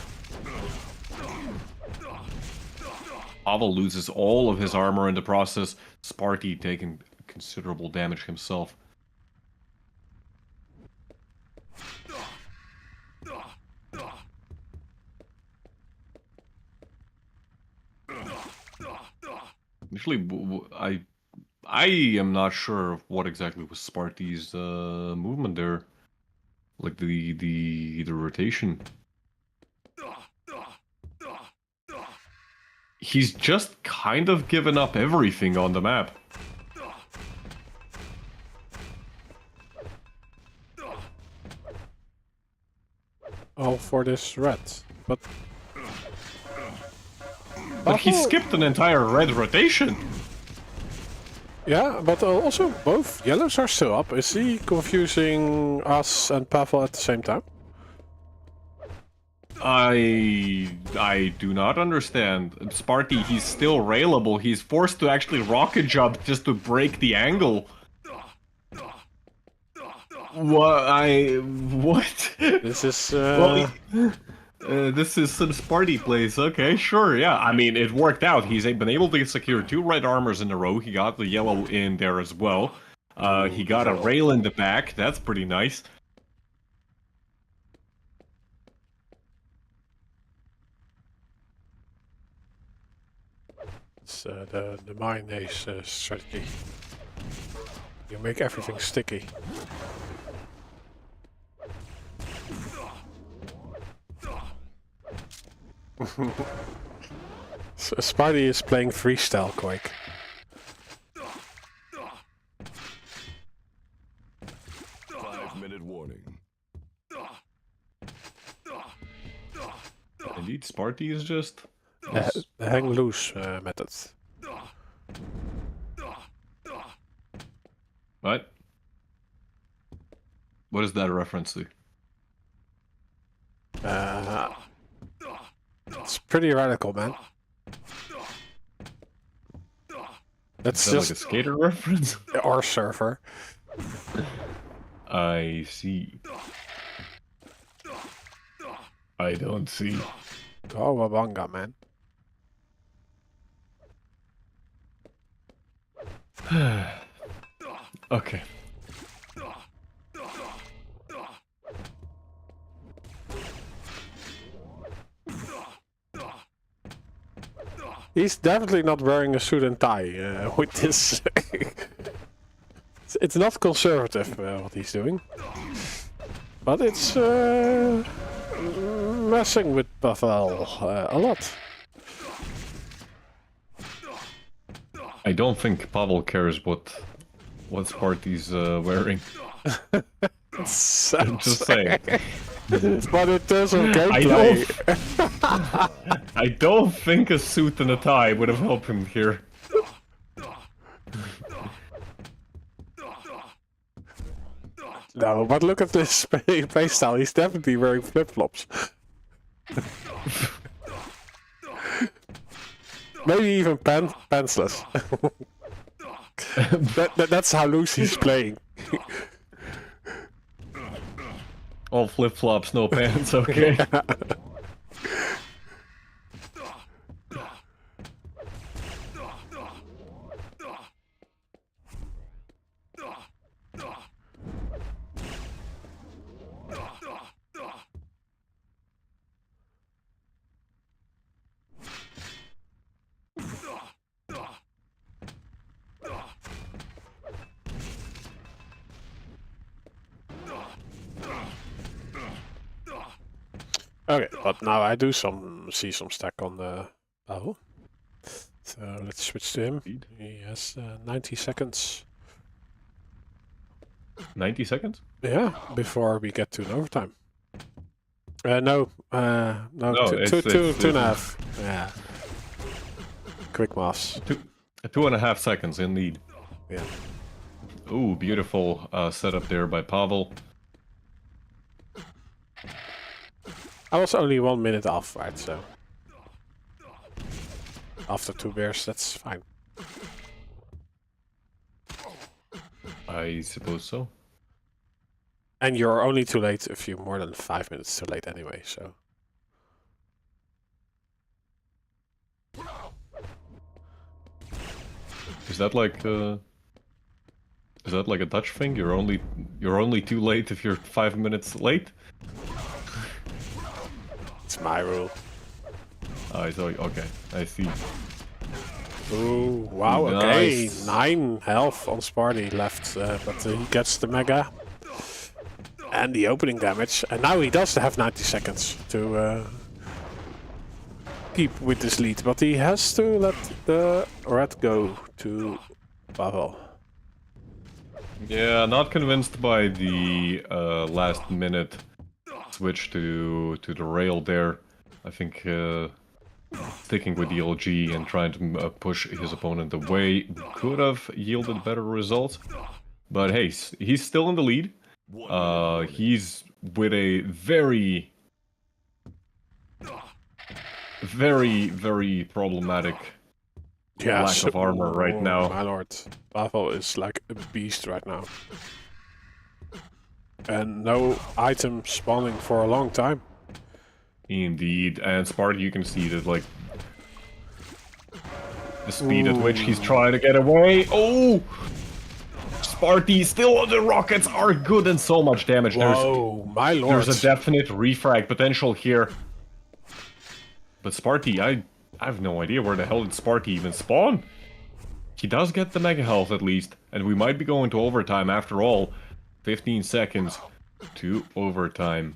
Pavle loses all of his armor in the process. Sparty taking considerable damage himself. Actually, I am not sure of what exactly was Sparty's movement there, like the rotation. He's just kind of given up everything on the map. All for this red, but he skipped an entire red rotation. Yeah, but also both yellows are still up. Is he confusing us and Pavle at the same time? I do not understand. Sparty, he's still railable. He's forced to actually rocket jump just to break the angle. What? This is Well, this is some Sparty plays. Okay, sure, yeah. I mean, it worked out. He's been able to secure 2 red armors in a row. He got the yellow in there as well. He got a rail in the back. That's pretty nice. It's the mayonnaise strategy. You make everything sticky. So Sparty is playing freestyle Quake. Five-minute warning. Indeed, Sparty is just... The hang loose method. What? What is that a reference to? It's pretty radical, man. That's Is that just like a skater reference? or surfer. I see. I don't see. Kawabanga, man. Okay. He's definitely not wearing a suit and tie with this. It's not conservative what he's doing, but it's messing with Pavle a lot. I don't think Pavle cares what Sparty's wearing. I'm just saying. But in terms of gameplay, I don't think a suit and a tie would have helped him here. no. But look at this playstyle. He's definitely wearing flip-flops. Maybe even pantsless. That's how loose he's playing. All flip-flops, no pants, okay. Okay, but now I do see some stack on the Pavle. So let's switch to him. He has 90 seconds. 90 seconds? Yeah, before we get to an overtime. No, two and a half. Yeah. Quick maths. 2.5 seconds, indeed. Yeah. Ooh, beautiful setup there by Pavle. I was only 1 minute off, right? So after 2 beers, that's fine. I suppose so. And you're only too late if you're more than 5 minutes too late anyway, so. Is that like a Dutch thing? You're only too late if you're 5 minutes late? It's my rule. I thought, okay, I see. Ooh, wow, okay. 9 health on Sparty left, but he gets the mega. And the opening damage. And now he does have 90 seconds to keep with this lead. But he has to let the red go to Pavle. Yeah, not convinced by the last minute switch to the rail there. I think sticking with the LG and trying to push his opponent away could have yielded better results. But hey, he's still in the lead. He's with a very problematic lack of armor right now. My lord, Pavle is like a beast right now. And no item spawning for a long time. Indeed, and Sparty, you can see that, like, the speed at which he's trying to get away. Oh! Sparty still on the rockets are good and so much damage. Whoa, my lord. There's a definite refrag potential here. But Sparty, I have no idea where the hell did Sparty even spawn? He does get the mega health at least, and we might be going to overtime after all. 15 seconds to overtime.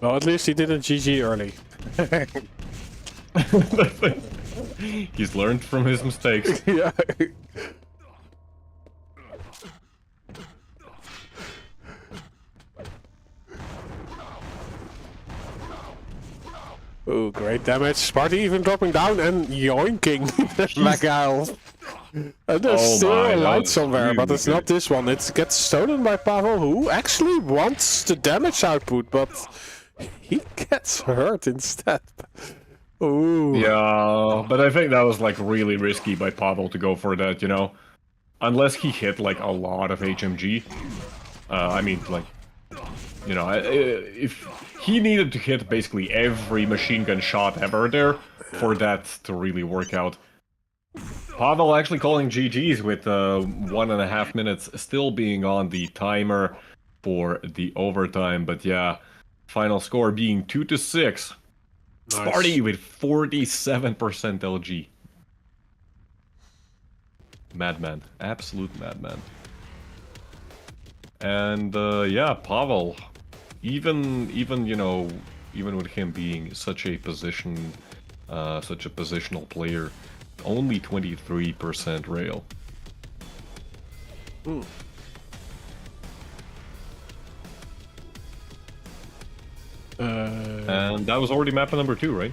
Well, at least he didn't GG early. He's learned from his mistakes. Yeah. Oh, great damage. Sparty even dropping down and yoinking like hell. And there's still a light somewhere, but it's not this one. It gets stolen by Pavle, who actually wants the damage output, but he gets hurt instead. Ooh. Yeah, but I think that was like really risky by Pavle to go for that, you know? Unless he hit like a lot of HMG. I mean, like, you know, if he needed to hit basically every machine gun shot ever there for that to really work out. Pavle actually calling GG's with 1.5 minutes still being on the timer for the overtime, but yeah, final score being 2-6. Nice. Sparty with 47% LG. Madman, absolute madman. And yeah, Pavle, even you know, even with him being such a positional player, only 23% rail. And that was already map number 2, right?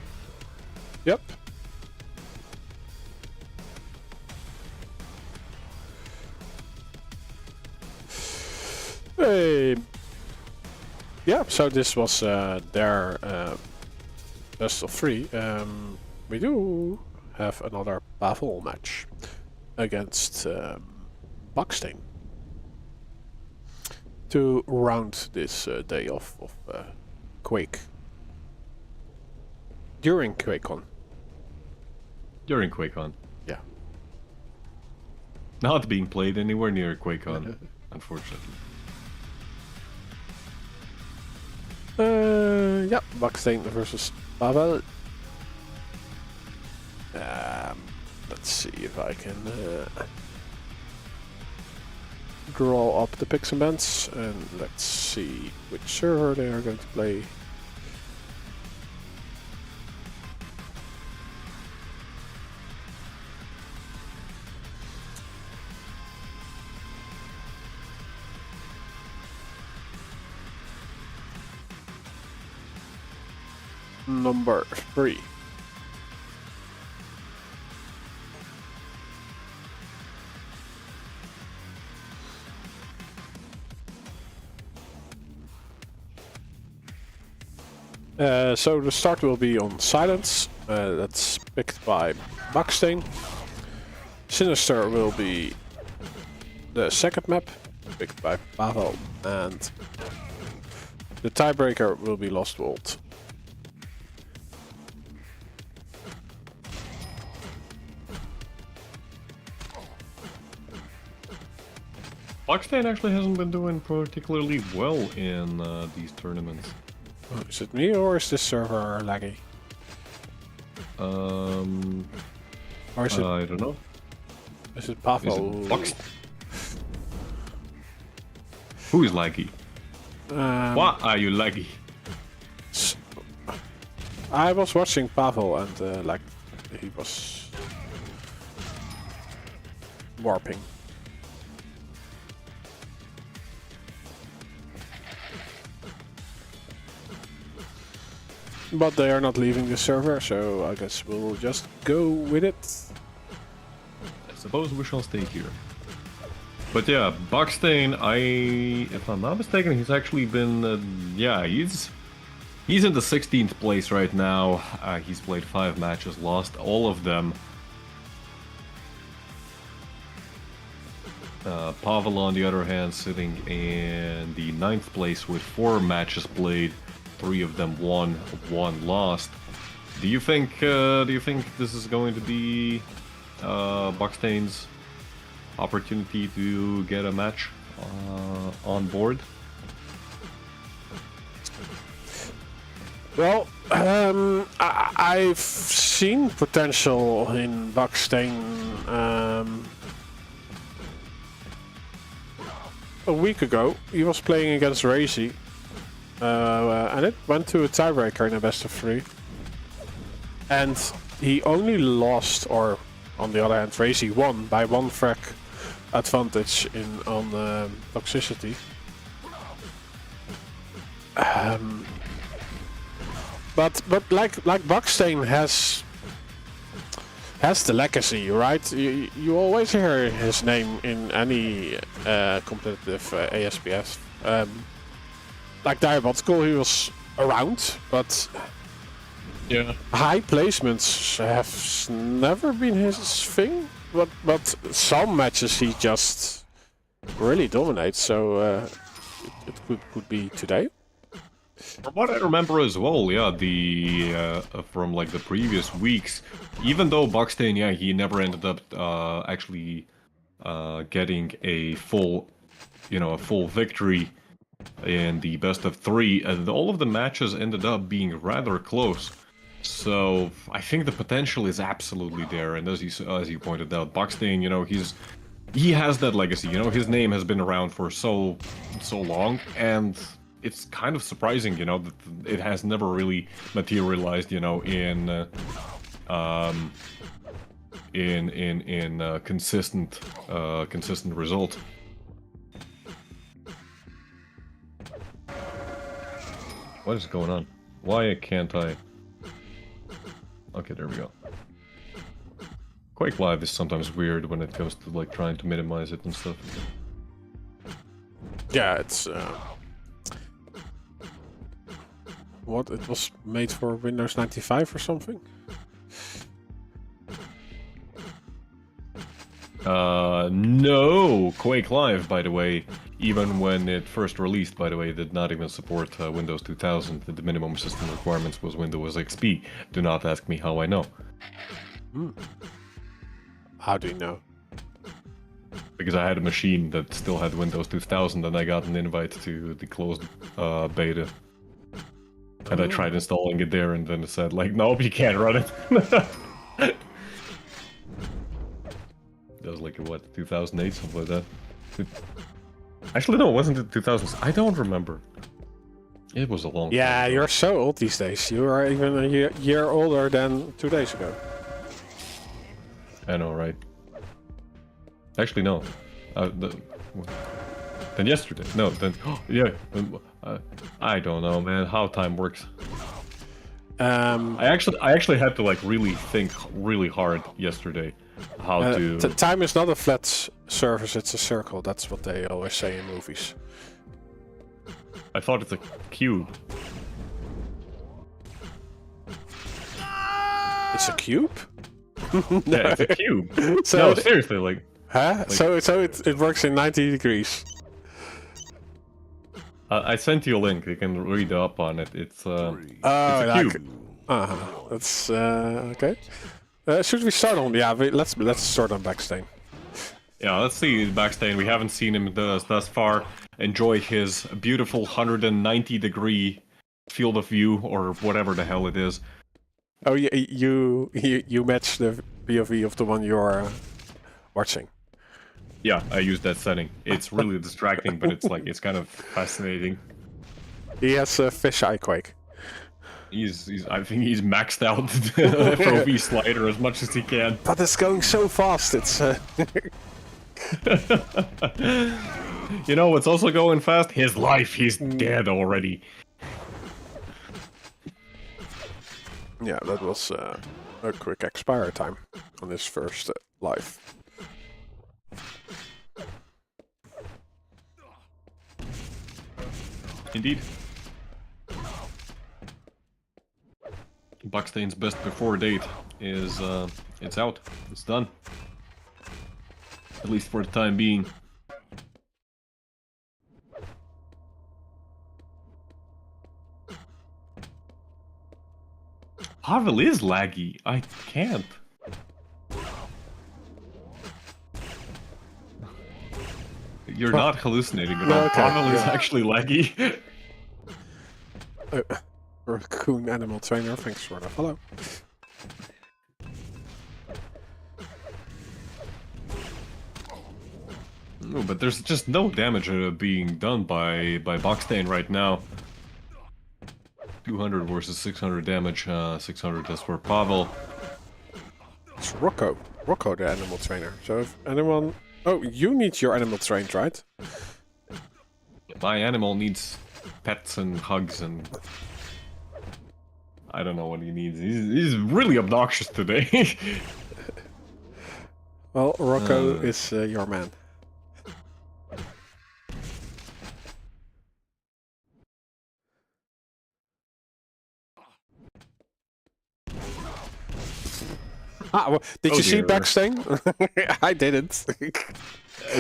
Yep. Hey. Yeah, so this was their best of 3. We do have another Pavle match against Buckstain to round this day off of Quake. During QuakeCon. During QuakeCon. Yeah. Not being played anywhere near QuakeCon, unfortunately. Yeah, Buckstain versus Pavle. Let's see if I can draw up the picks and bands, and let's see which server they are going to play. Number 3. So the start will be on silence. That's picked by Buckstain. Sinister will be the second map, picked by Pavle, and the tiebreaker will be Lost World. Buckstain actually hasn't been doing particularly well in these tournaments. Oh, is it me or is this server laggy? Or is it, I don't know. Is it Pavle? Is it Buckstain? Who is laggy? Why are you laggy? I was watching Pavle and like he was warping. But they are not leaving the server, so I guess we'll just go with it. I suppose we shall stay here. But yeah, Buckstain, if I'm not mistaken, he's actually been, yeah, he's in the 16th place right now. He's played 5 matches, lost all of them. Pavle, on the other hand, sitting in the 9th place with 4 matches played. 3 of them won, 1 lost. Do you think this is going to be Buckstain's opportunity to get a match on board? Well, I've seen potential in Buckstain a week ago. He was playing against Raisy, and it went to a tiebreaker in a best of 3. And he only lost, or on the other hand, Raisy won by 1 frag advantage on toxicity. But like Buckstain has the legacy, right? You always hear his name in any competitive ASPS. Like Diabotical, he was around, but Yeah. high placements have never been his thing. But some matches he just really dominates. So it could be today. From what I remember as well, yeah, from like the previous weeks, even though Buckstain, yeah, he never ended up actually getting a full victory in the best of 3, and all of the matches ended up being rather close. So I think the potential is absolutely there, and as you pointed out, Buckstain, you know, he has that legacy. You know, his name has been around for so long, and it's kind of surprising, you know, that it has never really materialized, you know, in consistent result. What is going on? Why can't I? Okay, there we go. Quake Live is sometimes weird when it comes to like trying to minimize it and stuff. Yeah, it's what, it was made for Windows 95 or something? No! Quake Live, by the way, even when it first released, by the way, did not even support Windows 2000. The minimum system requirements was Windows XP. Do not ask me how I know. How do you know? Because I had a machine that still had Windows 2000 and I got an invite to the closed beta. And I tried installing it there and then it said, like, nope, you can't run it. That was like, what, 2008, something like that? Actually, no, it wasn't it 2000s. I don't remember. It was a long time Yeah, ago. you're so old these days. You are even a year older than 2 days ago. I know, right? Actually, no. Then yesterday. No, then... yeah. I don't know, man, how time works. I actually had to, like, really think really hard yesterday how to... Time is not a flat surface, it's a circle. That's what they always say in movies. I thought it's a cube. It's a cube? Yeah, it's a cube. So No, seriously, like... Huh? So it works in 90 degrees. I sent you a link, you can read up on it. It's a cube. That's okay. Should we start on? Yeah, let's start on Buckstain. Yeah, let's see Buckstain. We haven't seen him thus far enjoy his beautiful 190-degree field of view, or whatever the hell it is. Oh, you match the POV of the one you're watching. Yeah, I used that setting. It's really distracting, but it's like, it's kind of fascinating. He has a fisheye Quake. I think he's maxed out the FOV slider as much as he can. But it's going so fast, it's... You know what's also going fast? His life, he's dead already. Yeah, that was a quick expire time on his first life. Indeed. Buckstain's best before date is, it's out. It's done. At least for the time being. Pavle is laggy. I can't. You're not hallucinating at all. Okay, Pavle is actually laggy. Raccoon Animal Trainer, thanks for the follow. No, but there's just no damage being done by Buckstain right now. 200 versus 600 damage. 600 is for Pavle. It's Rocco. Rocco, the animal trainer. So if anyone... Oh, you need your animal trained, right? My animal needs pets and hugs and... I don't know what he needs. He's really obnoxious today. Well, Rocco is your man. Ah, well, did you see Backstain? I didn't.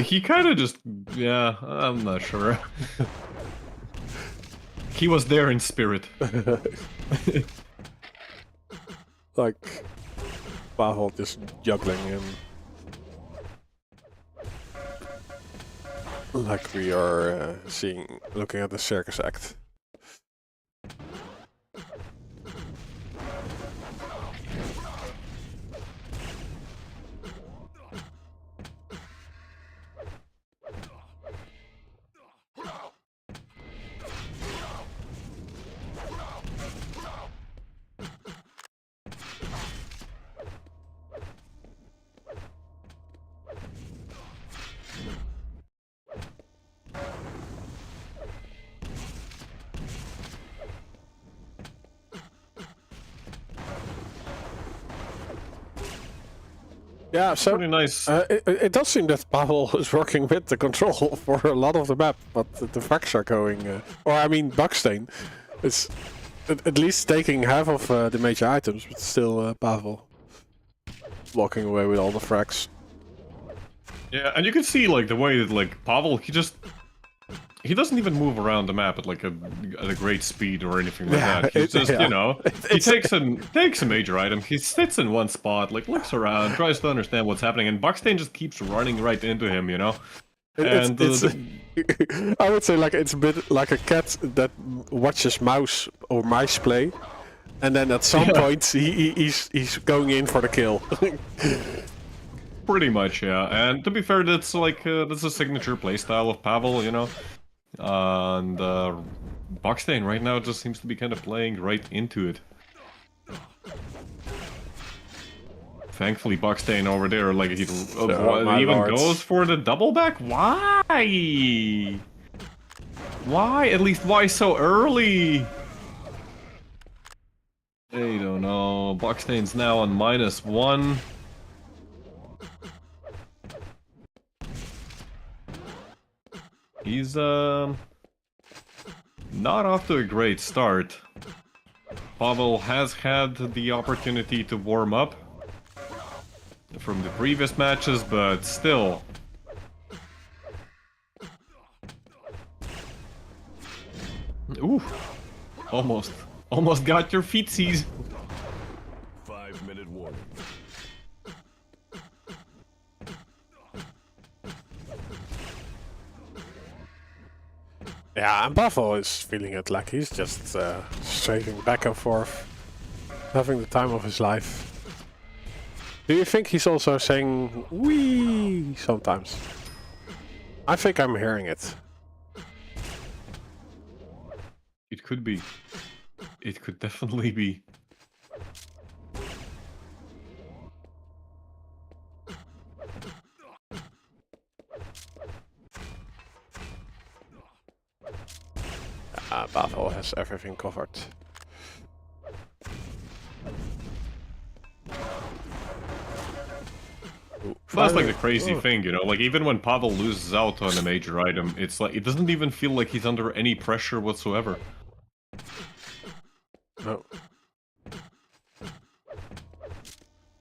He kind of just... Yeah, I'm not sure. He was there in spirit. Like, Pavle just juggling him. Like we are looking at the circus act. Yeah, so pretty nice. It does seem that Pavle is working with the control for a lot of the map, but the Vax are going, or I mean Backstain is at least taking half of the major items, but still Pavle walking away with all the frags. Yeah, and you can see like the way that like Pavle, he doesn't even move around the map at like at a great speed or anything like that. He's just, you know, he takes a major item, he sits in one spot, like looks around, tries to understand what's happening, and Backstain just keeps running right into him, you know. And I would say like it's a bit like a cat that watches mouse or mice play, and then at some point he's going in for the kill. Pretty much, yeah. And to be fair, that's like that's a signature playstyle of Pavle, you know. And Backstain right now just seems to be kind of playing right into it. Thankfully, Backstain over there, like he even goes for the double back. Why? Why? At least why so early? I don't know. Backstain's now on -1. He's not off to a great start. Pavle has had the opportunity to warm up from the previous matches, but still. Ooh, almost got your feetsies. 5-minute warning. Yeah, and Pavle is feeling it like he's just strafing back and forth, having the time of his life. Do you think he's also saying "wee" sometimes? I think I'm hearing it. It could be. It could definitely be. Pavle has everything covered. That's like the crazy thing, you know, like even when Pavle loses out on a major item, it's like, it doesn't even feel like he's under any pressure whatsoever. No.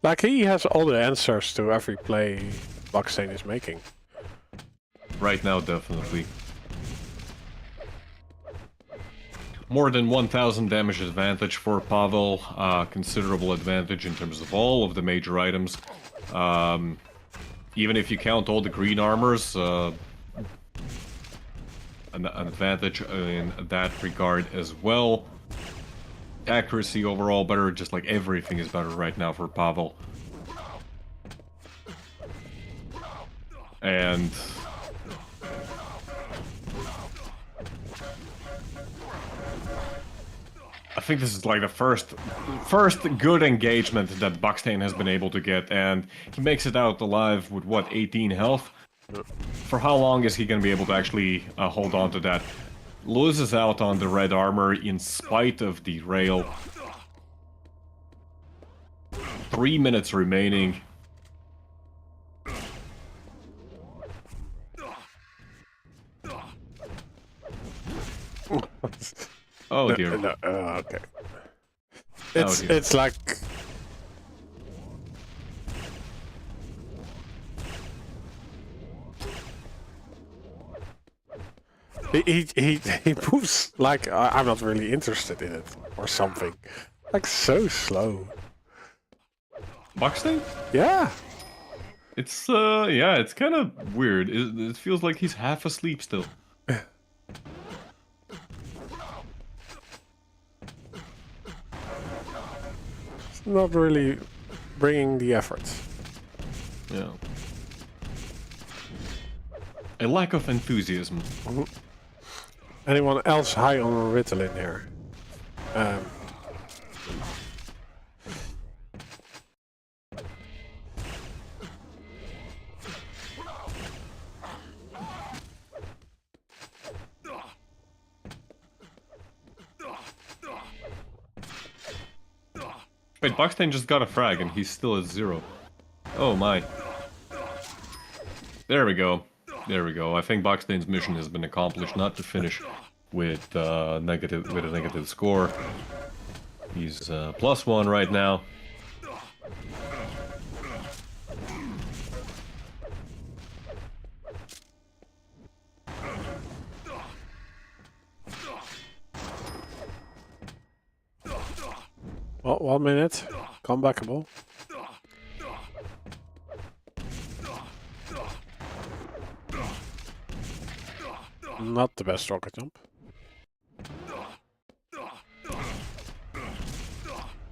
Like he has all the answers to every play Backstain is making. Right now, definitely. More than 1000 damage advantage for Pavle, considerable advantage in terms of all of the major items. Even if you count all the green armors, an advantage in that regard as well. Accuracy overall better, just like everything is better right now for Pavle. And I think this is like the first good engagement that Buckstain has been able to get, and he makes it out alive with what, 18 health? For how long is he gonna be able to actually hold on to that? Loses out on the red armor in spite of the rail. 3 minutes remaining. Oh dear. No, okay. Oh, dear. It's like he moves like I'm not really interested in it or something. Like so slow. Buckstain? Yeah. It's yeah, it's kind of weird. It feels like he's half asleep still. Not really bringing the effort. Yeah. A lack of enthusiasm. Anyone else high on Ritalin here? Wait, Buckstain just got a frag and he's still at 0. Oh my. There we go. There we go. I think Buckstain's mission has been accomplished, not to finish with a negative score. He's +1 right now. Well, 1 minute. Comebackable. Not the best rocket jump.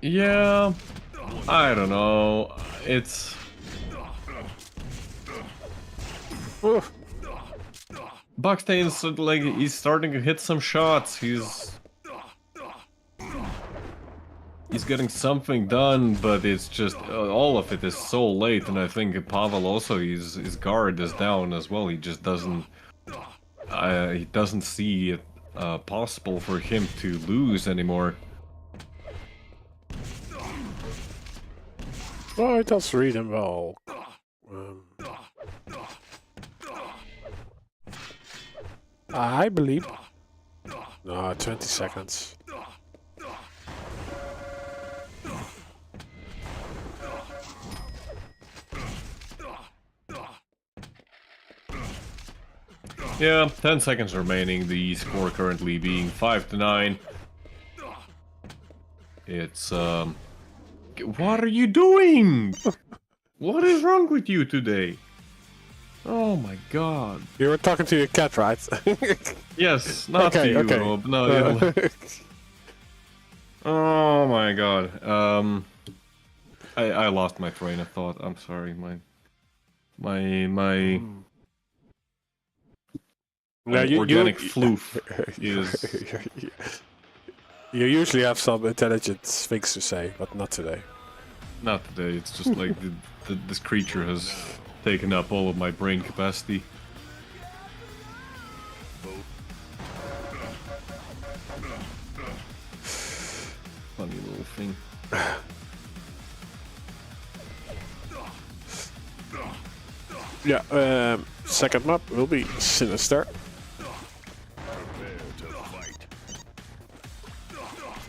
Yeah, I don't know. It's Oof. Buckstain's like he's starting to hit some shots. He's getting something done, but it's just all of it is so late, and I think Pavle also his guard is down as well. He just doesn't he doesn't see it possible for him to lose anymore. Well, it does read him well. I believe. No, 20 seconds. Yeah, 10 seconds remaining. The score currently being 5-9. It's what are you doing? What is wrong with you today? Oh my god. You were talking to your cat, right? Yes, not to you, okay. Rob. No, oh my god. I lost my train of thought. I'm sorry. My organic floof is... You usually have some intelligent things to say, but not today. Not today, it's just like this creature has taken up all of my brain capacity. Funny little thing. Yeah, second map will be Sinister.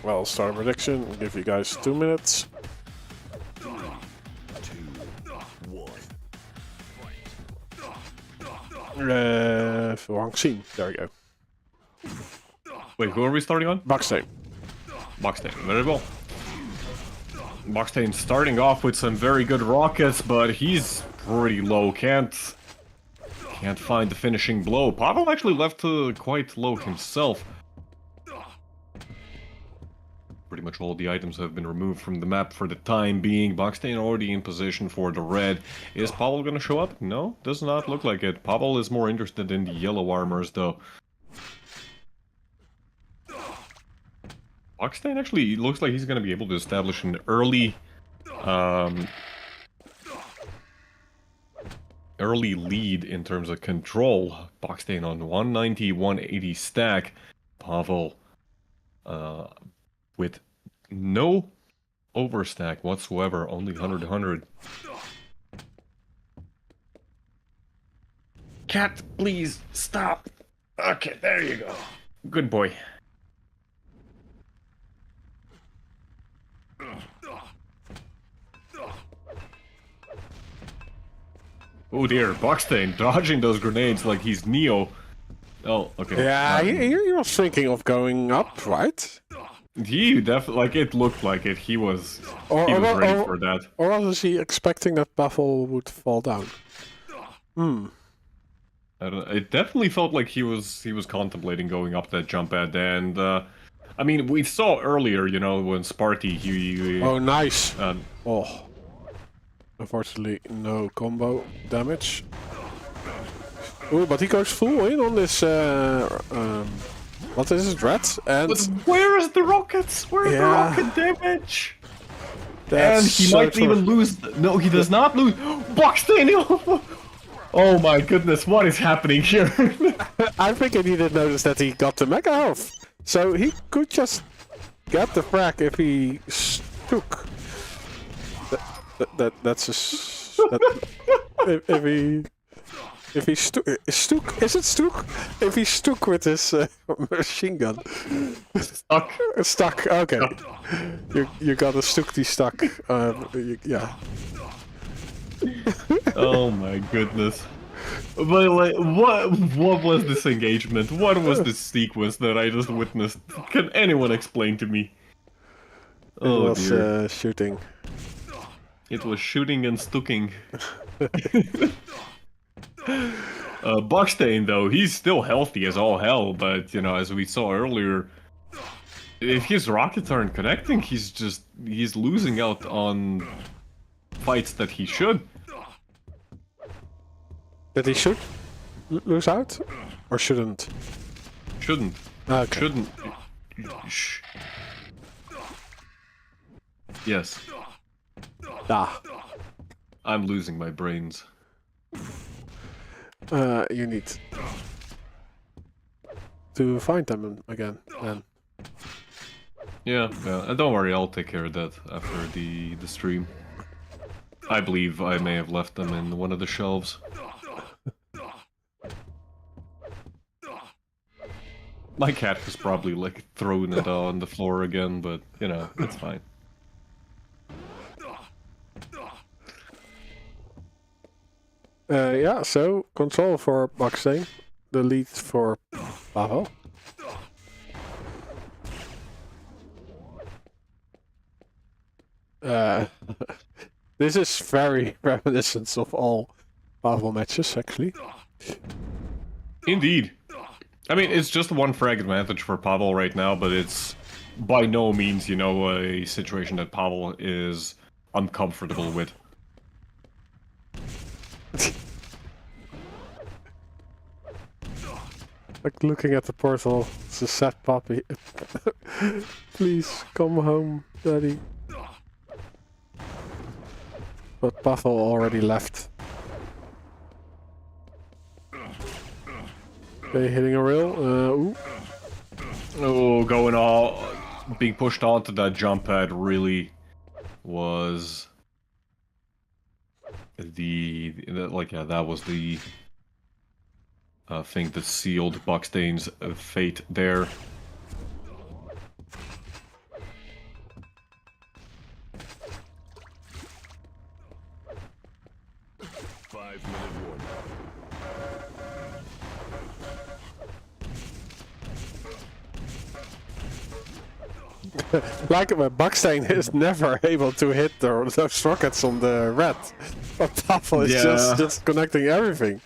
Well, start prediction. We'll give you guys 2 minutes. 3, 2, 1. Wrong scene. There we go. Wait, who are we starting on? Buckstain. Buckstain, very well. Buckstain starting off with some very good rockets, but he's pretty low. Can't find the finishing blow. Pavle actually left quite low himself. Pretty much all the items have been removed from the map for the time being. Buckstain already in position for the red. Is Pavle gonna show up? No, does not look like it. Pavle is more interested in the yellow armors though. Boxstein actually looks like he's going to be able to establish an early early lead in terms of control. Boxstein on 190, 180 stack. Pavle with no overstack whatsoever, only 100. Cat, please stop. Okay, there you go. Good boy. Oh dear, Boxstein dodging those grenades like he's Neo. Oh, okay. Yeah, he was thinking of going up, right? He definitely, like, it looked like it. He was ready for that. Or was he expecting that Pavle would fall down? I don't know. It definitely felt like he was contemplating going up that jump pad, and I mean, we saw earlier, you know, when Sparty he oh, nice. Oh, unfortunately, no combo damage. Oh, but he goes full in on this. What is his red? And but where is the rockets? Where is the rocket damage? And he so might even lose. No, he does not lose. Boxstein! Oh my goodness, what is happening here? I think he didn't notice that he got the mega health. So he could just get the frag if he stuck. That's if he stuck, is it stuck? If he stuck with his machine gun. Stuck, okay. You got a stucky stuck. Yeah. Oh my goodness. But like, what was this engagement? What was this sequence that I just witnessed? Can anyone explain to me? Oh, it was shooting. It was shooting and stucking. Boxstein, though, he's still healthy as all hell, but, you know, as we saw earlier, if his rockets aren't connecting, he's losing out on fights that he should. That he should lose out? Or shouldn't? Shouldn't. Okay. Shouldn't. Shh. Yes. Ah. I'm losing my brains. You need to find them again, then. Yeah, and don't worry, I'll take care of that after the stream. I believe I may have left them in one of the shelves. My cat has probably, like, thrown it on the floor again, but, you know, it's fine. Yeah, so control for Boxstein, the lead for Pavle. This is very reminiscent of all Pavle matches, actually. Indeed. I mean, it's just one frag advantage for Pavle right now, but it's by no means, you know, a situation that Pavle is uncomfortable with. Like looking at the portal, it's a sad puppy. Please come home, daddy. But Pavle already left. Okay, hitting a rail. Ooh. Oh, going all... being pushed onto that jump pad really was... that was the thing that sealed Boxstein's fate there. Like Boxstein is never able to hit those rockets on the red. But Pavle is just connecting everything.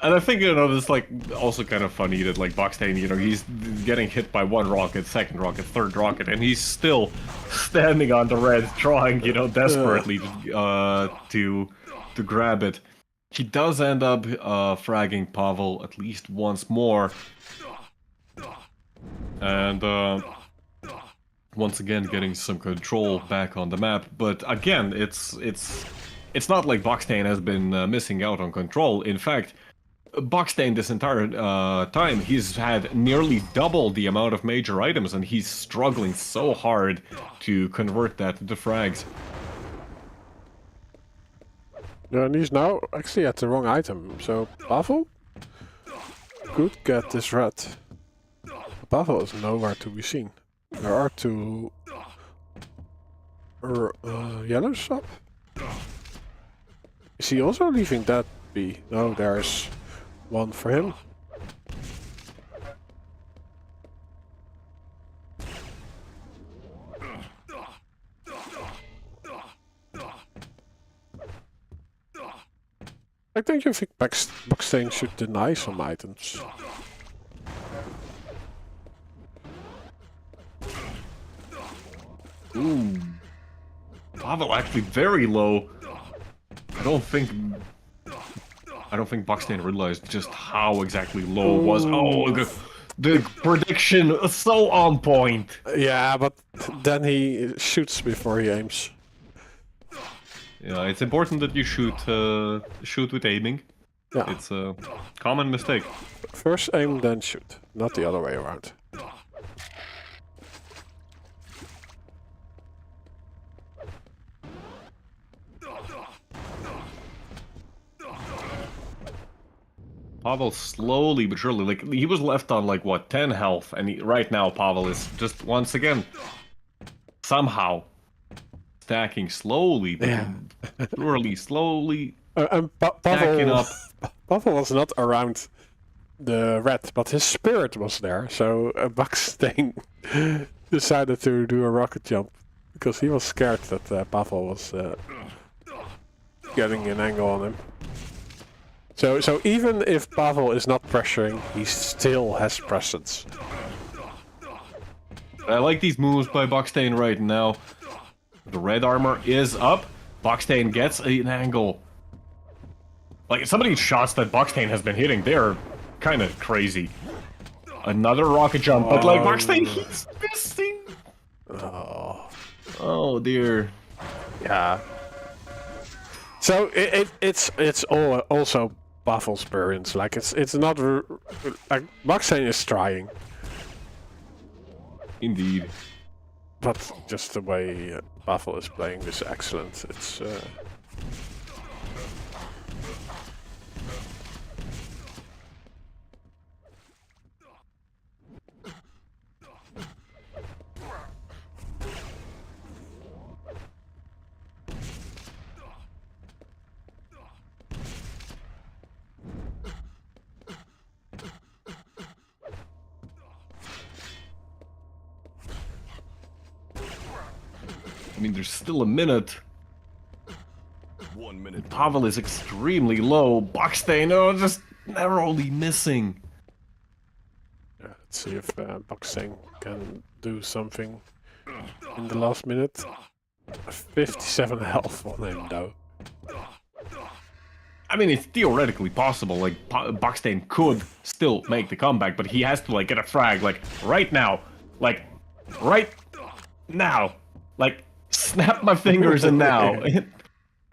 And I think, you know, it's like also kind of funny that, like, Boxstein, you know, he's getting hit by one rocket, second rocket, third rocket, and he's still standing on the red, trying, you know, desperately to grab it. He does end up fragging Pavle at least once more. And once again getting some control back on the map. But again, it's not like Boxtain has been missing out on control. In fact, Boxtain this entire time, he's had nearly double the amount of major items, and he's struggling so hard to convert that into frags. Yeah, and he's now actually at the wrong item, so Pavle could get this red. Pavle is nowhere to be seen. There are two yellows up. Is he also leaving that be? No, there's one for him. I think Boxtain should deny some items. Ooh. Pavle actually very low. I don't think Boxtain realized just how exactly low it was. Oh, the prediction is so on point. Yeah, but then he shoots before he aims. Yeah, it's important that you shoot with aiming. Yeah. It's a common mistake. First aim, then shoot, not the other way around. Pavle slowly but surely, like, he was left on, like, what, 10 health, and right now Pavle is just, once again, somehow stacking slowly, but surely, slowly And stacking up. Pavle was not around the red, but his spirit was there, so Boxtain decided to do a rocket jump, because he was scared that Pavle was getting an angle on him. So even if Pavle is not pressuring, he still has presence. I like these moves by Boxtain right now. The red armor is up. Boxtain gets an angle. Like, some of these shots that Boxtain has been hitting, they're kind of crazy. Another rocket jump, but like Boxtain, he's missing. Oh dear. Yeah. So it's all also Pavle's experience. Like it's not like Boxtain is trying, Indeed. but just the way Pavle is playing is excellent. It's I mean, there's still a minute. 1 minute. Pavle is extremely low. Boxtain, just narrowly missing. let's see if Boxtain can do something in the last minute. 57 health on him though. I mean, it's theoretically possible. Like, Boxtain could still make the comeback, but he has to, like, get a frag, like, right now. Like, right now. Like, snap my fingers and now.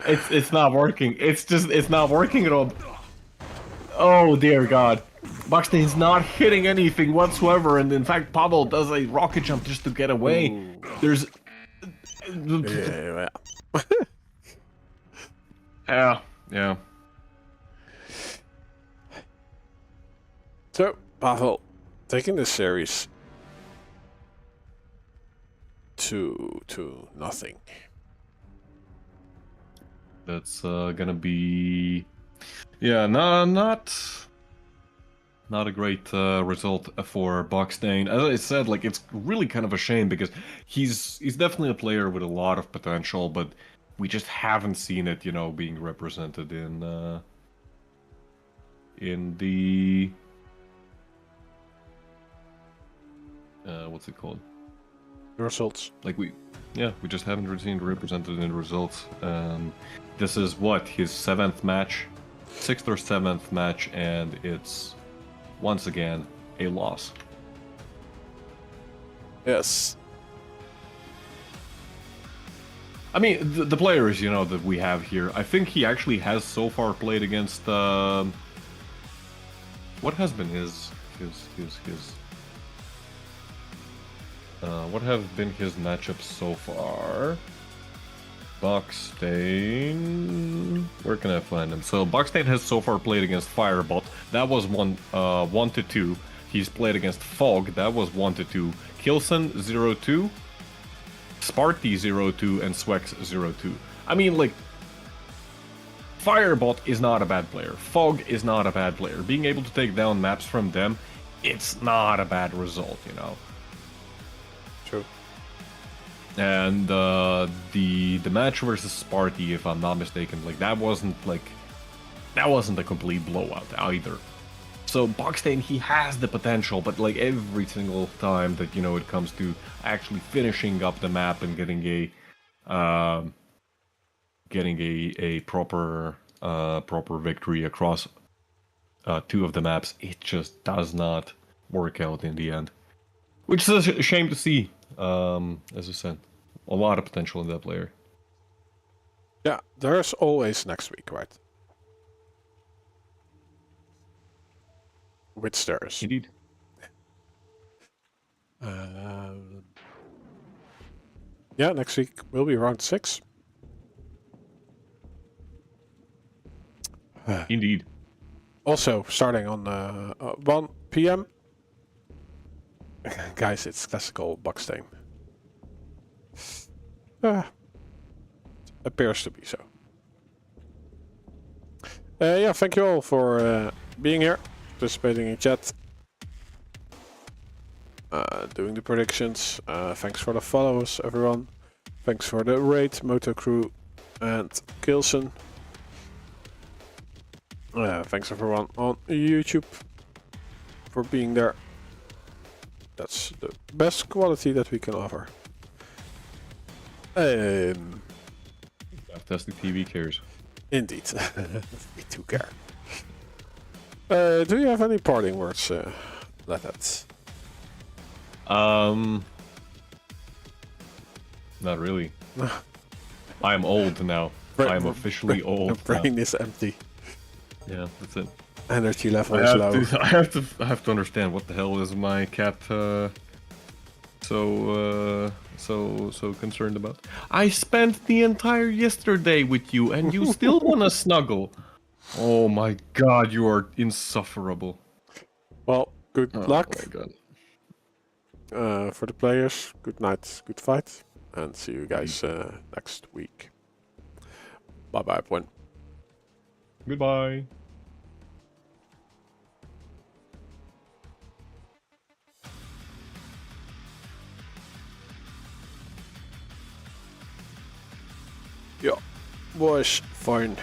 It's not working. It's not working at all. Oh, dear God. Boxtain's not hitting anything whatsoever, and in fact, Pavle does a rocket jump just to get away. Ooh. There's... Yeah. Yeah. So, Pavle, taking this series to nothing. That's gonna be... Yeah, not a great result for Boxtain. As I said, like, it's really kind of a shame because he's definitely a player with a lot of potential, but we just haven't seen it, you know, being represented in the what's it called? The results. Like we just haven't seen it represented in the results. This is what, his 7th match, 6th or 7th match, and it's once again a loss. Yes. I mean, the players, you know, that we have here, I think he actually has so far played against, what has been what have been his matchups so far? Boxstain, where can I find him? So Boxstain has so far played against Firebot, that was 1-2. He's played against Fog, that was 1-2. Kilson 0-2. Sparty 0-2 and Swax 0-2. I mean, like, Firebot is not a bad player. Fog is not a bad player. Being able to take down maps from them, it's not a bad result, you know. True. And the match versus Sparty, if I'm not mistaken, like that wasn't a complete blowout either. So Boxstain, he has the potential, but like every single time that, you know, it comes to actually finishing up the map and getting a proper victory across two of the maps, it just does not work out in the end. Which is a shame to see. As I said, a lot of potential in that player. Yeah, there's always next week, right? Which there is. Indeed. Yeah, next week will be round 6. Indeed. Also, starting on 1 p.m. Guys, it's classical Boxstain. Appears to be so. Yeah, thank you all for being here, participating in chat, doing the predictions. Thanks for the follows, everyone. Thanks for the raid, Moto Crew and Kilson. Thanks everyone on YouTube for being there. That's the best quality that we can offer. Fantastic TV cares. Indeed. We do care. Do you have any parting words, Lathats? Not really. I am old now. I am officially old. The brain is empty. Yeah, that's it. Energy level is low. I have to understand what the hell is my cat so concerned about. I spent the entire yesterday with you, and you still want to snuggle. Oh my god, you are insufferable. Well, good luck. Oh my god. For the players, good night, good fight, and see you guys next week. Bye bye, everyone. Goodbye. Ja, was fine.